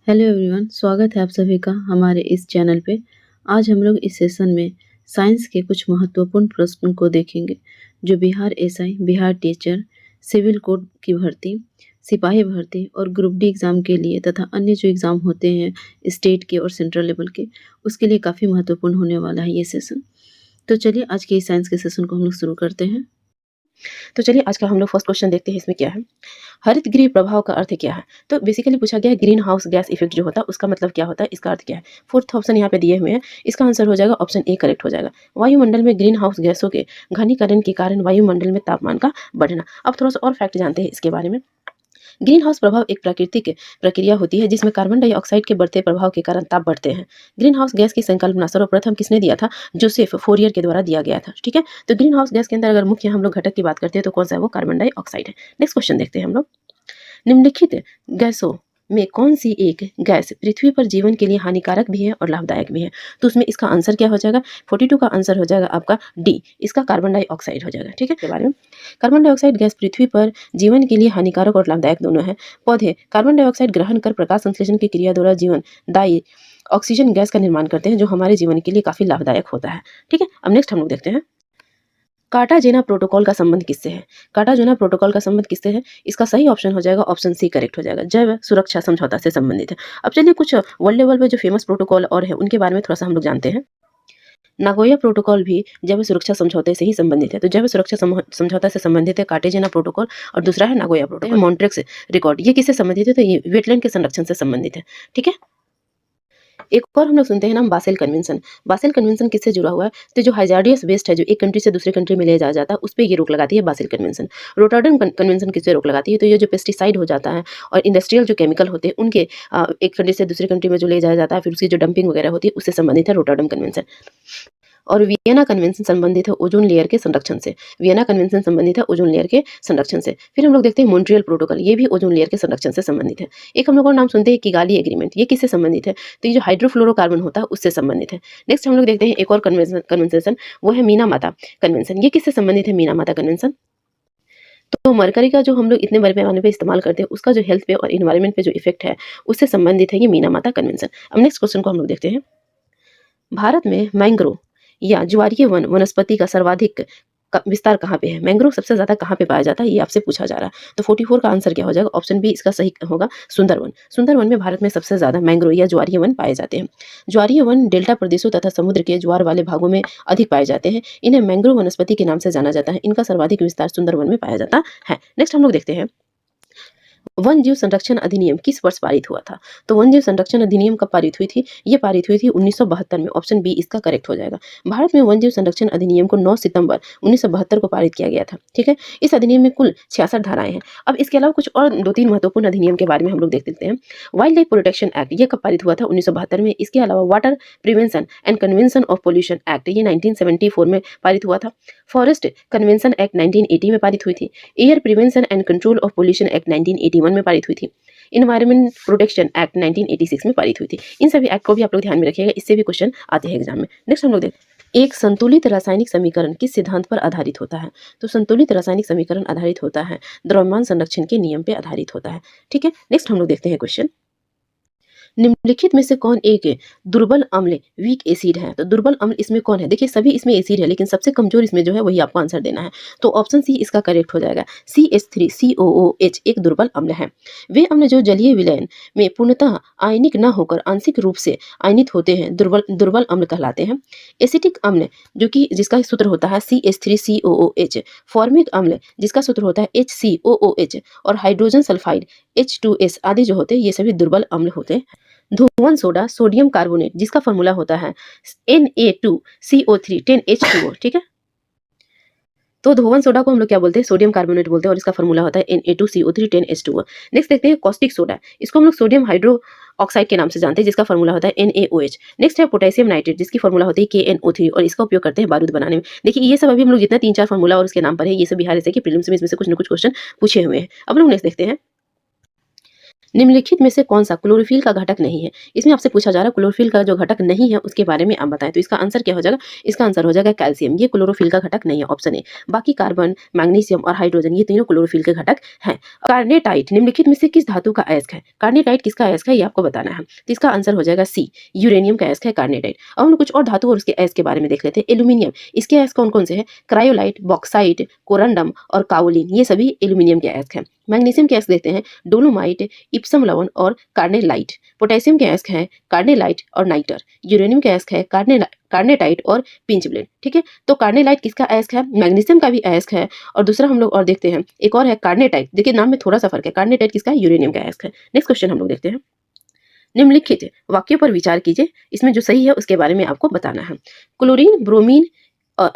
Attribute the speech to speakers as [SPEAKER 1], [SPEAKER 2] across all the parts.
[SPEAKER 1] Hello everyone, स्वागत है आप सभी का हमारे इस चैनल पे। आज हम लोग इस सेशन में साइंस के कुछ महत्वपूर्ण प्रश्नों को देखेंगे जो Bihar SI, Bihar teacher, civil code की भर्ती, सिपाही भर्ती और ग्रुप डी एग्ज़ाम के लिए तथा अन्य जो एग्ज़ाम होते हैं स्टेट के और सेंट्रल लेवल के, उसके लिए काफ़ी महत्वपूर्ण होने वाला है ये सेशन। तो चलिए आज के इस साइंस के सेशन को हम लोग शुरू करते हैं।
[SPEAKER 2] तो चलिए आज का हम लोग फर्स्ट क्वेश्चन देखते हैं इसमें क्या है। हरित गृह प्रभाव का अर्थ क्या है? तो बेसिकली पूछा गया है ग्रीन हाउस गैस इफेक्ट जो होता है उसका मतलब क्या होता है, इसका अर्थ क्या है। फोर्थ ऑप्शन यहाँ पे दिए हुए हैं, इसका आंसर हो जाएगा ऑप्शन ए करेक्ट हो जाएगा। वायुमंडल में ग्रीन हाउस गैसों के घनीकरण के कारण वायुमंडल में तापमान का बढ़ना। अब थोड़ा सा और फैक्ट जानते हैं इसके बारे में। ग्रीन हाउस प्रभाव एक प्राकृतिक प्रक्रिया होती है जिसमें कार्बन डाइऑक्साइड के बढ़ते प्रभाव के कारण ताप बढ़ते हैं। ग्रीन हाउस गैस की संकल्पना सर्वप्रथम किसने दिया था? जोसेफ फोरियर के द्वारा दिया गया था। ठीक है, तो ग्रीन हाउस गैस के अंदर अगर मुख्य हम लोग घटक की बात करते हैं तो कौन सा है? वो कार्बन डाइऑक्साइड है। नेक्स्ट क्वेश्चन देखते हैं हम लोग। निम्नलिखित गैसों में कौन सी एक गैस पृथ्वी पर जीवन के लिए हानिकारक भी है और लाभदायक भी है? तो उसमें इसका आंसर क्या हो जाएगा? 42 का आंसर हो जाएगा आपका डी, इसका कार्बन डाइऑक्साइड हो जाएगा। ठीक है, के बारे में कार्बन डाइऑक्साइड गैस पृथ्वी पर जीवन के लिए हानिकारक और लाभदायक दोनों है। पौधे कार्बन डाइऑक्साइड ग्रहण कर प्रकाश संश्लेषण की क्रिया द्वारा जीवन दायी ऑक्सीजन गैस का निर्माण करते हैं जो हमारे जीवन के लिए काफी लाभदायक होता है। ठीक है, अब नेक्स्ट हम लोग देखते हैं कार्टाजेना प्रोटोकॉल का संबंध किससे है? कार्टाजेना प्रोटोकॉल का संबंध किससे है? इसका सही ऑप्शन हो जाएगा ऑप्शन सी करेक्ट हो जाएगा, जैव सुरक्षा समझौता से संबंधित है। अब चलिए कुछ वर्ल्ड लेवल पे जो फेमस प्रोटोकॉल और है उनके बारे में थोड़ा सा हम लोग जानते हैं। नागोया प्रोटोकॉल भी जैव सुरक्षा समझौते से ही संबंधित है। तो जैव सुरक्षा समझौता से संबंधित है कार्टेजेना प्रोटोकॉल और दूसरा है नागोया प्रोटोकॉल। मॉन्ट्रिक्स रिकॉर्ड ये किससे संबंधित है? तो ये वेटलैंड के संरक्षण से संबंधित है। ठीक है, एक और हम लोग सुनते हैं नाम बासेल कन्वेंशन। बासेल कन्वेंशन किससे जुड़ा हुआ है? तो जो हाइजार्डियस वेस्ट है जो एक कंट्री से दूसरे कंट्री में ले जाया जाता है उस पर ये रोक लगाती है बासेल कन्वेंशन। रोटरडम कन्वेंशन किससे रोक लगाती है? तो ये जो पेस्टिसाइड हो जाता है और इंडस्ट्रियल जो केमिकल होते हैं उनके एक कंट्री से दूसरे कंट्री में जो ले जाया जाता है फिर उसकी जो डंपिंग वगैरह होती है उससे संबंधित है रोटरडम कन्वेंशन। और वियना कन्वेंशन संबंधित है ओजोन लेयर के संरक्षण से। वियना कन्वेंशन संबंधित है ओजोन लेयर के संरक्षण से। फिर हम लोग देखते हैं मॉन्ट्रियल प्रोटोकॉल, ये भी ओजोन लेयर के संरक्षण से संबंधित है। एक हम लोग और नाम सुनते हैं किगाली एग्रीमेंट, ये किससे संबंधित है? तो ये जो हाइड्रोफ्लोरोकार्बन होता है उससे संबंधित है। नेक्स्ट हम लोग देखते हैं एक और कन्वेंशन, वो है मीना माता कन्वेंशन। ये किससे संबंधित है मीना माता कन्वेंशन? तो मरकरी का जो हम लोग इतने बड़े पैमाने पे इस्तेमाल करते हैं उसका जो हेल्थ पे और इन्वायरमेंट पे जो इफेक्ट है उससे संबंधित है ये मीना माता कन्वेंशन। अब नेक्स्ट क्वेश्चन को हम लोग देखते हैं। भारत में मैंग्रोव या ज्वारीय वन वनस्पति का सर्वाधिक विस्तार कहाँ पे है? मैंग्रोव सबसे ज्यादा कहाँ पे पाया जाता है ये आपसे पूछा जा रहा है। तो 44 का आंसर क्या हो जाएगा? ऑप्शन बी इसका सही होगा सुंदरवन। सुंदरवन में भारत में सबसे ज्यादा मैंग्रोव या ज्वारीय वन पाए जाते हैं। ज्वारीय वन डेल्टा प्रदेशों तथा समुद्र के ज्वार वाले भागों में अधिक पाए जाते हैं। इन्हें मैंग्रोव वनस्पति के नाम से जाना जाता है। इनका सर्वाधिक विस्तार सुंदरवन में पाया जाता है। नेक्स्ट हम लोग देखते हैं वन जीव संरक्षण अधिनियम किस वर्ष पारित हुआ था? तो वन जीव संरक्षण अधिनियम कब पारित हुई थी? ये पारित हुई थी 1972 में। ऑप्शन बी इसका करेक्ट हो जाएगा। भारत में वन जीव संरक्षण अधिनियम को 9 सितंबर 1972 को पारित किया गया था। ठीक है, इस अधिनियम में कुल 66 धाराएं हैं। अब इसके अलावा कुछ और 2-3 महत्वपूर्ण अधिनियम के बारे में हम लोग देख लेते हैं। वाइल्ड लाइफ प्रोटेक्शन एक्ट ये कब पारित हुआ था? 1972 में। इसके अलावा water prevention and convention of pollution act ये 1974 में पारित हुआ था। फॉरेस्ट कन्वेंशन एक्ट 1980 में पारित हुई थी। Air prevention and control of pollution act 1981 में पारित हुई थी। इन्वायरमेंट प्रोटेक्शन एक्ट 1986 में पारित हुई थी। इन सभी एक्ट को भी आप लोग ध्यान में रखिएगा, इससे भी क्वेश्चन आते हैं एग्जाम में। नेक्स्ट हम लोग देखते हैं एक संतुलित रासायनिक समीकरण किस सिद्धांत पर आधारित होता है? तो संतुलित रासायनिक समीकरण आधारित होता है द्रव्यमान संरक्षण के नियम पे आधारित होता है। ठीक है, नेक्स्ट हम लोग देखते हैं क्वेश्चन। निम्नलिखित में से कौन एक दुर्बल अम्ल वीक एसिड है? तो दुर्बल अम्ल इसमें कौन है? देखिए सभी इसमें एसिड है लेकिन सबसे कमजोर इसमें जो है वही आपको आंसर देना है। तो ऑप्शन सी इसका करेक्ट हो जाएगा। CH3COOH एक दुर्बल अम्ल है। वे अम्ल जो जलीय विलयन में पूर्णतः आयनिक न होकर आंशिक रूप से आयनित होते हैं दुर्बल अम्ल कहलाते हैं। एसिटिक अम्ल जो कि जिसका सूत्र होता है CH3COOH, फॉर्मिक अम्ल जिसका सूत्र होता है HCOOH और हाइड्रोजन सल्फाइड H2S आदि जो होते हैं ये सभी दुर्बल अम्ल होते हैं। धुआं सोडा सोडियम कार्बोनेट जिसका फॉर्मूला होता है Na2CO3 10H2O। ठीक है, तो धोवन सोडा को हम लोग क्या बोलते हैं? सोडियम कार्बोनेट बोलते हैं और इसका फॉर्मूला होता है Na2CO3 10H2O। नेक्स्ट देखते हैं कॉस्टिक सोडा, इसको हम लोग सोडियम हाइड्रो ऑक्साइड के नाम से जानते हैं जिसका फॉर्मूला होता है NaOH। नेक्स्ट है पोटेशियम नाइट्रेट जिसकी फॉर्मूला होती है KNO3 और इसका उपयोग करते हैं बारूद बनाने में। देखिए ये सब अभी हम लोग जितना 3-4 फॉर्मूला और उसके नाम पर है ये सब बिहार ऐसे कि प्रीलिम्स में इसमें से कुछ न कुछ क्वेश्चन पूछे हुए हैं। अब लोग नेक्स्ट देखते हैं निम्नलिखित में से कौन सा क्लोरोफिल का घटक नहीं है? इसमें आपसे पूछा जा रहा है क्लोरोफिल का जो घटक नहीं है उसके बारे में आप बताएं। तो इसका आंसर क्या हो जाएगा? इसका आंसर हो जाएगा कैल्शियम। ये क्लोरोफिल का घटक नहीं है, ऑप्शन ए। बाकी कार्बन, मैग्नीशियम और हाइड्रोजन ये तीनों क्लोरोफिल के घटक हैं। कार्नेटाइट निम्नलिखित में से किस धातु का अयस्क है? कार्नेटाइट किसका अयस्क है ये आपको बताना है। तो इसका आंसर हो जाएगा सी, यूरेनियम का अयस्क है कार्नेटाइट। अब हम कुछ और धातु और उसके अयस्क के बारे में देख लेते हैं। एल्यूमिनियम, इसके अयस्क कौन कौन से हैं? क्रायोलाइट, बॉक्साइट, कोरंडम और काओलिन, ये सभी एल्यूमिनियम के अयस्क हैं। मैग्नीशियम के अयस्क देखते हैं डोलोमाइट, इप्सम लवण और कार्नेलाइट। पोटेशियम के अयस्क हैं कार्नेलाइट और नाइटर। यूरेनियम के अयस्क है कार्नेटाइट और पिंचब्लेंड। ठीक है, तो कार्नेलाइट किसका अयस्क है? मैग्नीशियम का भी अयस्क है। और दूसरा हम लोग और देखते हैं, एक और है कार्नेटाइट। देखिए नाम में थोड़ा सा फर्क है। कार्नेटाइट किसका है? यूरेनियम का अयस्क है। नेक्स्ट क्वेश्चन हम लोग देखते हैं। निम्नलिखित वाक्यों पर विचार कीजिए, इसमें जो सही है उसके बारे में आपको बताना है। क्लोरीन, ब्रोमीन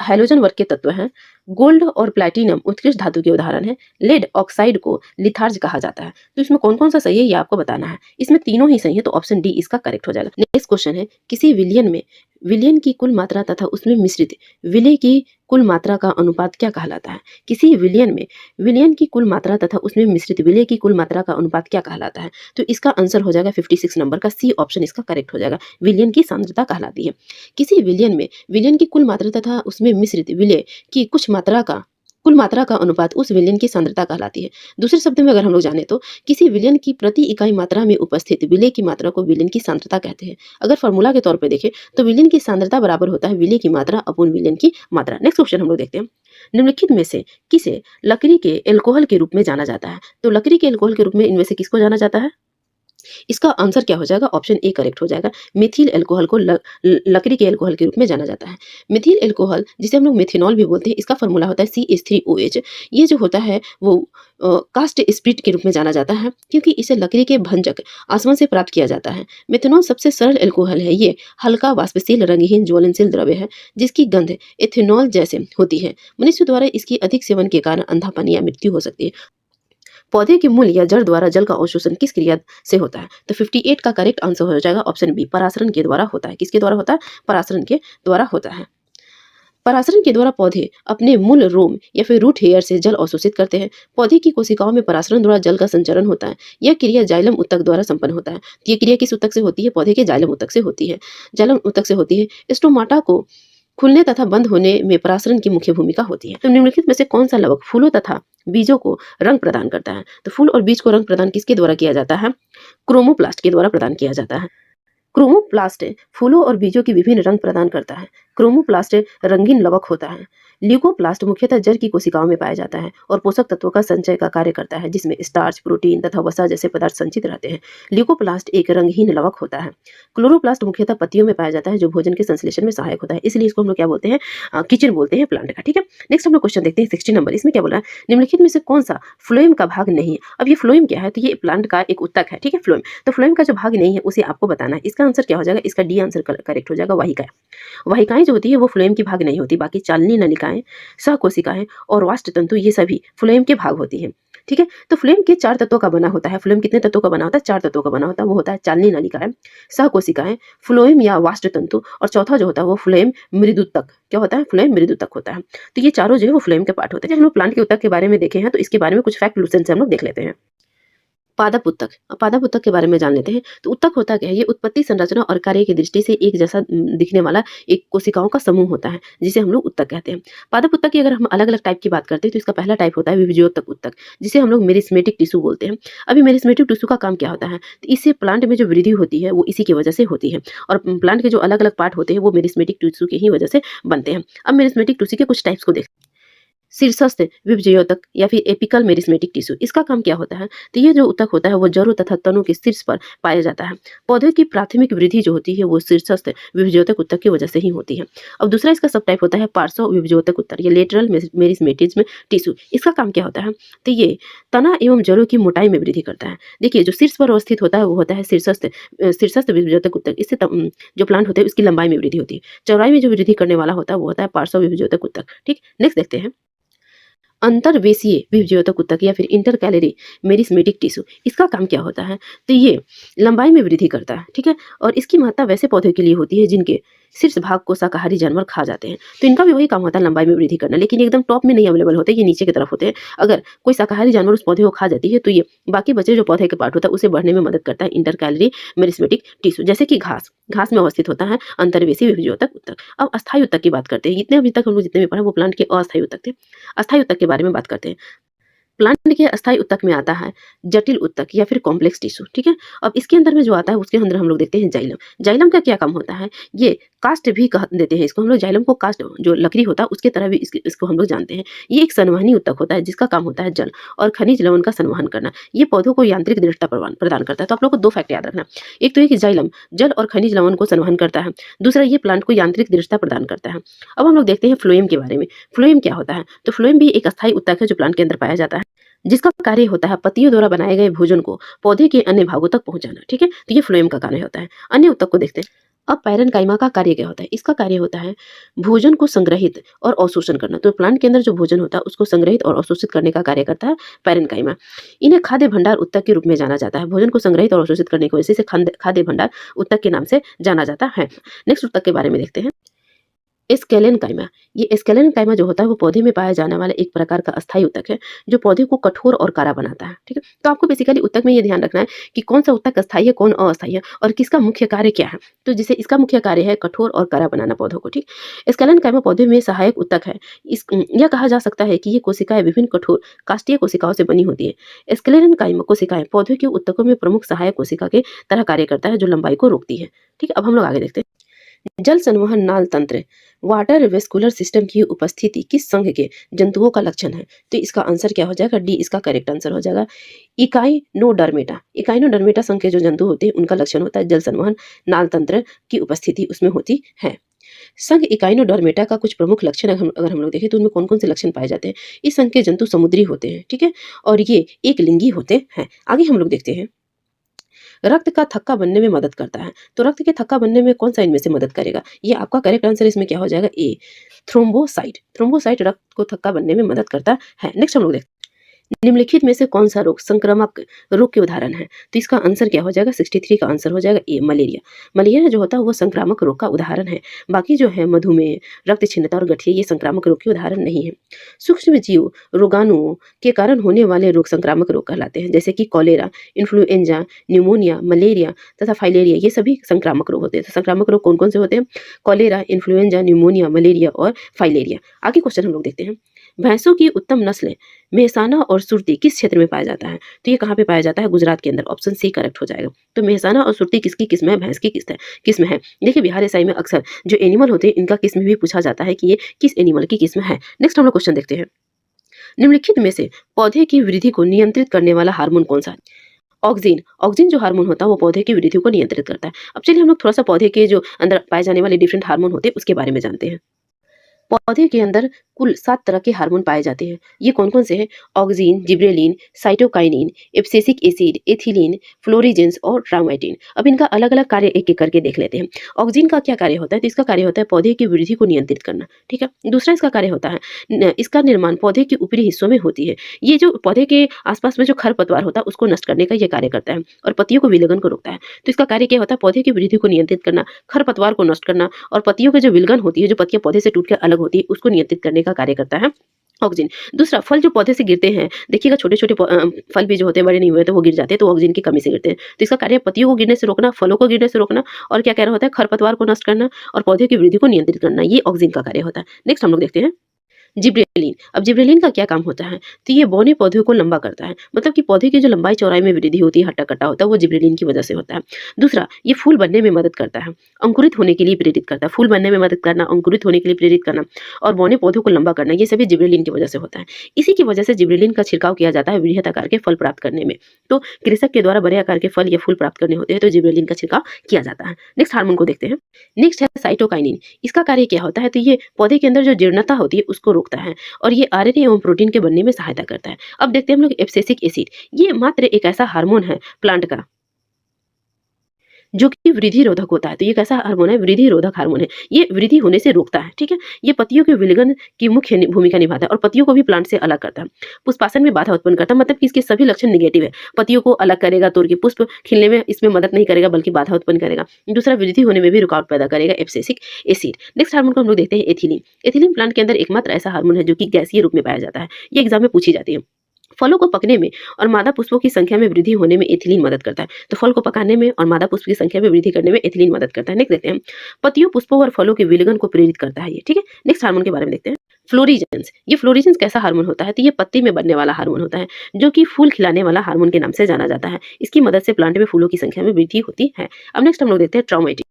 [SPEAKER 2] हैलोजन वर्ग के तत्व हैं। गोल्ड और प्लैटिनम उत्कृष्ट धातु के उदाहरण हैं। लेड ऑक्साइड को लिथार्ज कहा जाता है। तो इसमें कौन कौन सा सही है ये आपको बताना है। इसमें तीनों ही सही है, तो ऑप्शन डी इसका करेक्ट हो जाएगा। नेक्स्ट क्वेश्चन है, किसी विलयन में विलयन की कुल मात्रा तथा उसमें मिश्रित विलय की कुल मात्रा का अनुपात क्या कहलाता है? किसी विलयन में विलयन की कुल मात्रा तथा उसमें मिश्रित विलय की कुल मात्रा का अनुपात क्या कहलाता है? तो इसका आंसर हो जाएगा 56 नंबर का सी ऑप्शन इसका करेक्ट हो जाएगा। विलयन की सांद्रता कहलाती है। किसी विलयन में विलयन की कुल मात्रा तथा उसमें मिश्रित विलय की कुल मात्रा का अनुपात उस विलयन की सांद्रता कहलाती है। दूसरे शब्द में अगर हम लोग जाने तो किसी विलयन की प्रति इकाई मात्रा में उपस्थित विलय की मात्रा को विलयन की सांद्रता कहते हैं। अगर फॉर्मूला के तौर पे देखें तो विलयन की सांद्रता बराबर होता है विलय की मात्रा अपॉन विलयन की मात्रा। नेक्स्ट क्वेश्चन हम लोग देखते हैं। निम्नलिखित में से किसे लकड़ी के एल्कोहल के रूप में जाना जाता है? तो लकड़ी के एल्कोहल के रूप में इनमें से किसको जाना जाता है? इसका आंसर क्या हो जाएगा? ऑप्शन ए करेक्ट हो जाएगा। मिथिल अल्कोहल को लकड़ी के अल्कोहल के रूप में जाना जाता है। मिथिल अल्कोहल जिसे हम लोग मेथेनॉल भी बोलते हैं, इसका फॉर्मूला होता है CH3OH। ये जो होता है वो कास्ट स्पिरिट के रूप में जाना जाता है, क्योंकि इसे लकड़ी के भंजक आसवन से प्राप्त किया जाता है। मेथेनॉल सबसे सरल अल्कोहल है। ये हल्का, वाष्पशील, रंगहीन, ज्वलनशील द्रव्य है जिसकी गंध एथेनॉल जैसे होती है। मनुष्य द्वारा इसकी अधिक सेवन के कारण अंधापन या मृत्यु हो सकती है। पौधे के मूल या जड़ द्वारा जल का अवशोषण किस क्रिया से होता है? तो 58 का करेक्ट आंसर हो जाएगा ऑप्शन बी, परासरण के द्वारा होता है। किसके द्वारा होता है? परासरण के द्वारा होता है। परासरण के द्वारा पौधे अपने मूल रोम या फिर रूट हेयर से जल अवशोषित करते हैं। पौधे की कोशिकाओं में परासरण द्वारा जल का संचरण होता है। यह क्रिया जाइलम ऊतक द्वारा संपन्न होता है। तो ये क्रिया किस ऊतक से होती है? पौधे के जाइलम ऊतक से होती है। जाइलम ऊतक से होती है। स्टोमाटा को खुलने तथा बंद होने में परासरण की मुख्य भूमिका होती है। तो निम्नलिखित में से कौन सा लवक फूलों तथा बीजों को रंग प्रदान करता है? तो फूल और बीज को रंग प्रदान किसके द्वारा किया जाता है? क्रोमोप्लास्ट के द्वारा प्रदान किया जाता है। क्रोमोप्लास्ट फूलों और बीजों की विभिन्न रंग प्रदान करता है। क्रोमोप्लास्ट रंगीन लवक होता है। ल्यूकोप्लास्ट मुख्यतः जड़ की कोशिकाओं में पाया जाता है और पोषक तत्वों का संचय का कार्य करता है, जिसमें स्टार्च, प्रोटीन तथा वसा जैसे पदार्थ संचित रहते हैं। ल्यूकोप्लास्ट एक रंगहीन लवक होता है। क्लोरोप्लास्ट मुख्यतः पत्तियों में पाया जाता है, जो भोजन के संश्लेषण में सहायक होता है। इसलिए इसको हम लोग क्या बोलते हैं? किचन बोलते हैं प्लांट का। ठीक है, नेक्स्ट हम लोग क्वेश्चन देखते हैं 60 नंबर। इसमें क्या बोला है? निम्नलिखित में से कौन सा फ्लोएम का भाग नहीं है? अब ये फ्लोएम क्या है? तो ये प्लांट का एक ऊतक है। ठीक है, फ्लोएम। तो फ्लोएम का जो भाग नहीं है उसे आपको बताना है। इसका आंसर क्या हो जाएगा? इसका डी आंसर करेक्ट हो जाएगा, वाहिकाएं। वाहिकाएं जो होती है वो फ्लोएम की भाग नहीं होती। बाकी चालनी नलिकाएं, सहकोशिकाएं और वाष्ट तंतु ये सभी फ्लोएम के भाग होती है। ठीक है, तो फ्लोएम के 4 तत्वों का बना होता है। फ्लोएम कितने तत्वों का बना होता है? 4 तत्वों का बना होता है। वो होता है चालनी नलिकाएं, सहकोशिकाएं, फ्लोएम या वाष्ट तंतु, और चौथा जो होता है वो फ्लोएम मृदुतक। क्या होता है? फ्लोएम मृदुतक होता है। तो ये चारों जो है वो फ्लोएम के पार्ट होते हैं। जब हम लोग प्लांट के ऊतक के बारे में देखे हैं तो इसके बारे में कुछ फैक्ट लूसेंट से हम लोग देख लेते हैं। पादप ऊतक। पादप ऊतक के बारे में जान लेते हैं। तो ऊतक होता क्या है? ये उत्पत्ति, संरचना और कार्य की दृष्टि से एक जैसा दिखने वाला एक कोशिकाओं का समूह होता है, जिसे हम लोग ऊतक कहते हैं। पादप ऊतक की अगर हम अलग अलग टाइप की बात करते हैं तो इसका पहला टाइप होता है विभज्योतक ऊतक, जिसे हम लोग मेरिस्मेटिक टिश्यू बोलते हैं। अभी मेरिस्मेटिक टिश्यू का काम क्या होता है? तो इससे प्लांट में जो वृद्धि होती है वो इसी की वजह से होती है, और प्लांट के जो अलग अलग पार्ट होते हैं वो मेरिस्मेटिक टिश्यू की ही वजह से बनते हैं। अब मेरिस्मेटिक टिश्यू के कुछ टाइप्स को देख। शीर्षस्थ विभज्योतक या फिर एपिकल मेरिस्मेटिक टिश्यू, इसका काम क्या होता है? तो ये जो ऊतक होता है वो जड़ों तथा तनों के शीर्ष पर पाया जाता है। पौधे की प्राथमिक वृद्धि जो होती है वो शीर्षस्थ विभज्योतक ऊतक की वजह से ही होती है। अब दूसरा इसका सब टाइप होता है पार्श्व विभज्योतक ऊतक, ये लेटरल मेरिस्मेटिज्म टिश्यू। इसका काम क्या होता है? तो ये तना एवं जड़ों की मोटाई में वृद्धि करता है। देखिए जो शीर्ष पर अवस्थित होता है वो होता है शीर्षस्थ विभज्योतक ऊतक। इससे जो प्लांट होते हैं उसकी लंबाई में वृद्धि होती है। चौड़ाई में जो वृद्धि करने वाला होता है वो होता है पार्श्व विभज्योतक ऊतक। ठीक, नेक्स्ट देखते हैं अंतर्वेशीय विभज्योतक ऊतक या फिर इंटर कैलरी मेरिस्मेटिक टिश्यू। इसका काम क्या होता है? तो ये लंबाई में वृद्धि करता है। ठीक है, और इसकी महत्ता वैसे पौधों के लिए होती है जिनके शीर्ष भाग को शाकाहारी जानवर खा जाते हैं। तो इनका भी वही काम होता है, लंबाई में वृद्धि करना, लेकिन एकदम टॉप में नहीं अवेलेबल होते, ये नीचे की तरफ होते हैं। अगर कोई शाकाहारी जानवर उस पौधे को खा जाती है तो ये बाकी बचे जो पौधे के पार्ट होता है उसे बढ़ने में मदद करता है, इंटरकैलरी मेरिस्मेटिक टिश्यू, जैसे कि घास। घास में अवस्थित होता है अंतर्वेशी विभज्योतक उत्तक। अब अस्थायी उत्तक की बात करते हैं। इतने अभी तक हम लोग जितने भी पढ़ा वो प्लांट के अस्थायी उत्तक थे। अस्थायी उत्तक के बारे में बात करते हैं। प्लांट के अस्थायी उत्तक में आता है जटिल उत्तक या फिर कॉम्प्लेक्स टिश्यू, ठीक है। अब इसके अंदर में जो आता है उसके अंदर हम लोग देखते हैं जाइलम। जाइलम का क्या काम होता है, ये कास्ट भी कह देते हैं इसको हम लोग, जाइलम को कास्ट जो लकड़ी होता है उसके तरह भी इसको हम लोग जानते हैं। ये एक संवहनी उत्तक होता है जिसका काम होता है जल और खनिज लवण का संवहन करना। ये पौधों को यांत्रिक दृढ़ता प्रदान करता है। तो आप लोग को दो फैक्ट याद रखना, एक तो ये कि जाइलम जल और खनिज लवण को संवहन करता है, दूसरा ये प्लांट को यांत्रिक दृढ़ता प्रदान करता है। अब हम लोग देखते हैं फ्लोएम के बारे में। फ्लोएम क्या होता है, तो फ्लोएम भी एक अस्थायी उत्तक है जो प्लांट के अंदर पाया जाता है, जिसका कार्य होता है पत्तियों द्वारा बनाए गए भोजन को पौधे के अन्य भागों तक पहुंचाना, ठीक है। तो ये फ्लोएम का कार्य होता है। अन्य उत्तक को देखते हैं। अब पैरेनकाइमा का कार्य क्या होता है, इसका कार्य होता है भोजन को संग्रहित और अवशोषण करना। तो प्लांट के अंदर जो भोजन होता है उसको संग्रहित और अवशोषित करने का कार्य करता है पैरेनकाइमा। इन्हें खाद्य भंडार उत्तक के रूप में जाना जाता है। भोजन को संग्रहित और अवशोषित करने की वजह से खाद्य भंडार उत्तक के नाम से जाना जाता है। नेक्स्ट उत्तक के बारे में देखते हैं, एस्केलेनकाइमा। ये एस्केलेनकाइमा जो होता है वो पौधे में पाया जाने वाला एक प्रकार का अस्थायी उत्तक है जो पौधे को कठोर और कारा बनाता है, ठीक है। तो आपको बेसिकली उत्तक में ये ध्यान रखना है कि कौन सा उत्तक अस्थायी है, कौन अस्थायी है और किसका मुख्य कार्य क्या है। तो जैसे इसका मुख्य कार्य है कठोर और कारा बनाना पौधों को, ठीक। एस्केलेनकाइमा पौधे में सहायक उत्तक है। यह कहा जा सकता है कि ये कोशिकाएं विभिन्न कठोर काष्ठीय कोशिकाओं से बनी होती है। एस्केलेनकाइमा कोशिकाएं पौधे के उत्तकों में प्रमुख सहायक कोशिका के तरह कार्य करता है जो लंबाई को रोकती है, ठीक है। अब हम लोग आगे देखते हैं। जल संवहन नाल तंत्र, वाटर वेस्कुलर सिस्टम की उपस्थिति किस संघ के जंतुओं का लक्षण है। तो इसका आंसर क्या हो जाएगा, डी इसका करेक्ट आंसर हो जाएगा। इकाइनोडर्मेटा। इकाइनोडर्मेटा संघ के जो जंतु होते हैं उनका लक्षण होता है जल संवहन नाल तंत्र की उपस्थिति उसमें होती है। संघ इकाइनोडर्मेटा का कुछ प्रमुख लक्षण अगर हम लोग देखें तो उनमें कौन कौन से लक्षण पाए जाते हैं। इस संघ के जंतु समुद्री होते हैं, ठीक है, और ये एक लिंगी होते हैं। आगे हम लोग देखते हैं, रक्त का थक्का बनने में मदद करता है। तो रक्त के थक्का बनने में कौन सा इनमें से मदद करेगा, ये आपका करेक्ट आंसर इसमें क्या हो जाएगा, ए थ्रोम्बोसाइट। थ्रोम्बोसाइट रक्त को थक्का बनने में मदद करता है। नेक्स्ट हम लोग देखते हैं, निम्नलिखित में से कौन सा रोग संक्रामक रोग के उदाहरण है। तो इसका आंसर क्या हो जाएगा, 63 का आंसर हो जाएगा ए मलेरिया। मलेरिया जो होता है वो संक्रामक रोग का उदाहरण है। बाकी जो है मधुमेह, रक्तहीनता और गठिया ये संक्रामक रोग के उदाहरण नहीं है। सूक्ष्म जीव रोगाणुओं के कारण होने वाले रोग संक्रामक रोग कहलाते हैं, जैसे कि कॉलेरा, इन्फ्लुएंजा, न्यूमोनिया, मलेरिया तथा फाइलेरिया ये सभी संक्रामक रोग होते हैं। तो संक्रामक रोग कौन कौन से होते हैं, कॉलेरा, इन्फ्लुएंजा, न्यूमोनिया, मलेरिया और फाइलेरिया। आगे क्वेश्चन हम लोग देखते हैं, भैंसों की उत्तम नस्लें मेहसाना और सुरती किस क्षेत्र में पाया जाता है। तो ये कहाँ पे पाया जाता है, गुजरात के अंदर। ऑप्शन सी करेक्ट हो जाएगा। तो मेहसाना और सुरती किसकी किस्म है, भैंस की किस्म है। देखिए बिहार एसआई में अक्सर जो एनिमल होते हैं इनका किस्म भी पूछा जाता है कि ये किस एनिमल की किस्म है। नेक्स्ट हम लोग क्वेश्चन देखते हैं, निम्नलिखित में से पौधे की वृद्धि को नियंत्रित करने वाला हार्मोन कौन सा है। ऑक्सीन। ऑक्सीन जो हार्मोन होता है वो पौधे की वृद्धि को नियंत्रित करता है। अब चलिए हम लोग थोड़ा सा पौधे के जो अंदर पाए जाने वाले डिफरेंट हार्मोन होते हैं उसके बारे में जानते हैं। पौधे के अंदर कुल 7 तरह के हार्मोन पाए जाते हैं। ये कौन कौन से हैं, oxygen, gibberellin, cytokinin, abscisic acid, ethylene, फ्लोरिजेंस और ट्राउमेटिन। अब इनका अलग अलग कार्य एक एक करके देख लेते हैं। ऑक्सीन का क्या कार्य होता है, तो इसका कार्य होता है पौधे की वृद्धि को नियंत्रित करना, ठीक है। दूसरा इसका कार्य होता है इसका निर्माण पौधे के ऊपरी हिस्सों में होती है। ये जो पौधे के आसपास में जो खरपतवार होता है उसको नष्ट करने का ये कार्य करता है और पत्तियों को विलगन को रोकता है। तो इसका कार्य क्या होता है, पौधे की वृद्धि को नियंत्रित करना, खरपतवार को नष्ट करना और पत्तियों के जो विलगन होती है, जो पत्तियां पौधे से टूट कर अलग होती है उसको नियंत्रित करने का कार्य करता है ऑक्सीजन। दूसरा, फल जो पौधे से गिरते हैं, देखिएगा छोटे छोटे फल भी जो होते हैं बड़े नहीं हुए तो वो गिर जाते हैं, तो ऑक्सीजन की कमी से गिरते हैं। तो इसका कार्य पत्तियों को गिरने से रोकना, फलों को गिरने से रोकना और क्या कह रहा होता है, खरपतवार को नष्ट करना और पौधे की वृद्धि को नियंत्रित करना। ये ऑक्सीजन का कार्य होता है। नेक्स्ट हम लोग देखते हैं जिब्रेलिन। अब जिब्रेलिन का क्या काम होता है, तो ये बौने पौधे को लंबा करता है। मतलब कि पौधे की जो लंबाई चौड़ाई में वृद्धि होती है, हट्टा कट्टा होता है, वो जिब्रेलिन की वजह से होता है। दूसरा, ये फूल बनने में मदद करता है, अंकुरित होने के लिए प्रेरित करता है। फूल बनने में मदद करना, अंकुरित होने के लिए प्रेरित करना और बौने पौधों को लंबा करना, ये सभी जिब्रेलिन की वजह से होता है। इसी की वजह से जिब्रेलिन का छिड़काव किया जाता है वृहत आकार के फल प्राप्त करने में। तो कृषक के द्वारा बड़े आकार के फल या फूल प्राप्त करने होते हैं तो जिब्रेलिन का छिड़काव किया जाता है। नेक्स्ट हार्मोन को देखते हैं। नेक्स्ट है साइटोकाइनिन। इसका कार्य क्या होता है, तो ये पौधे के अंदर जो जीर्णता होती है उसको रोकता है और ये आरएनए एवं प्रोटीन के बनने में सहायता करता है। अब देखते हैं हम लोग एब्सिसिक एसिड। ये मात्र एक ऐसा हार्मोन है प्लांट का जो कि वृद्धि रोधक होता है। तो ये कैसा हार्मोन है? वृद्धि रोधक हार्मोन है। ये वृद्धि होने से रोकता है, ठीक है? ये पत्तियों के विलयन की मुख्य भूमिका निभाता है और पत्तियों को भी प्लांट से अलग करता है। पुष्पासन में बाधा उत्पन्न करता है, मतलब कि इसके सभी लक्षण नेगेटिव है। पत्तियों को अलग करेगा, तोड़ के पुष्प खिलने में इसमें मदद नहीं करेगा बल्कि बाधा उत्पन्न करेगा। दूसरा, वृद्धि होने में भी रुकावट पैदा करेगा, एब्सिसिक एसिड। नेक्स्ट हार्मोन को हम लोग देखते हैं एथिलीन। एथिलीन प्लांट के अंदर एकमात्र ऐसा हार्मोन है जो कि गैसीय रूप में पाया जाता है। ये एग्जाम में पूछी जाती है। फलों को पकने में और मादा पुष्पों की संख्या में वृद्धि होने में एथिलीन मदद करता है। तो फल को पकाने में और मादा पुष्प की संख्या में वृद्धि करने में एथिलीन मदद करता है। नेक्स्ट देखते हैं, पत्तियों, पुष्पों और फलों के विलयन को प्रेरित करता है ये, ठीक है? नेक्स्ट हार्मोन के बारे में देखते हैं, फ्लोरिजेंस। ये फ्लोरिजेंस कैसा हार्मोन होता है? तो ये पत्ती में बनने वाला हार्मोन होता है, जो कि फूल खिलाने वाला हार्मोन के नाम से जाना जाता है। इसकी मदद से प्लांट में फूलों की संख्या में वृद्धि होती है। अब नेक्स्ट हम लोग देखते हैं ट्राउमेटिन।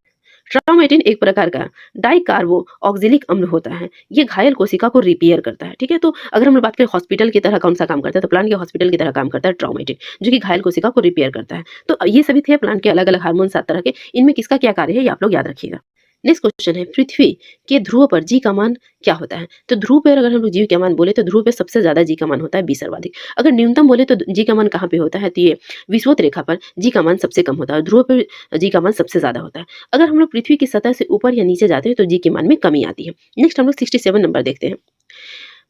[SPEAKER 2] ट्राउमेटिन एक प्रकार का डाइकार्बो ऑक्जेलिक अम्ल होता है। ये घायल कोशिका को रिपेयर करता है, ठीक है? तो अगर हम लोग बात करें हॉस्पिटल की तरह कौन सा काम करता है, तो प्लांट के हॉस्पिटल की तरह काम करता है ट्राउमेटिन, जो कि घायल कोशिका को रिपेयर करता है। तो ये सभी थे प्लांट के अलग अलग हार्मोन 7 तरह के। इनमें किसका क्या कार्य है ये आप लोग याद रखिएगा। नेक्स्ट क्वेश्चन है, पृथ्वी के ध्रुव पर जी का मान क्या होता है? तो ध्रुव पर अगर हम लोग जी का मान बोले तो ध्रुव पे सबसे ज्यादा जी का मान होता है 20 सर्वाधिक। अगर न्यूनतम बोले तो जी का मान कहाँ पे होता है? तो ये विषुवत रेखा पर जी का मान सबसे कम होता है, ध्रुव पर जी का मान सबसे ज्यादा होता है। अगर हम लोग पृथ्वी की सतह से ऊपर या नीचे जाते हैं तो जी के मान में कमी आती है। नेक्स्ट हम लोग 67 नंबर देखते हैं,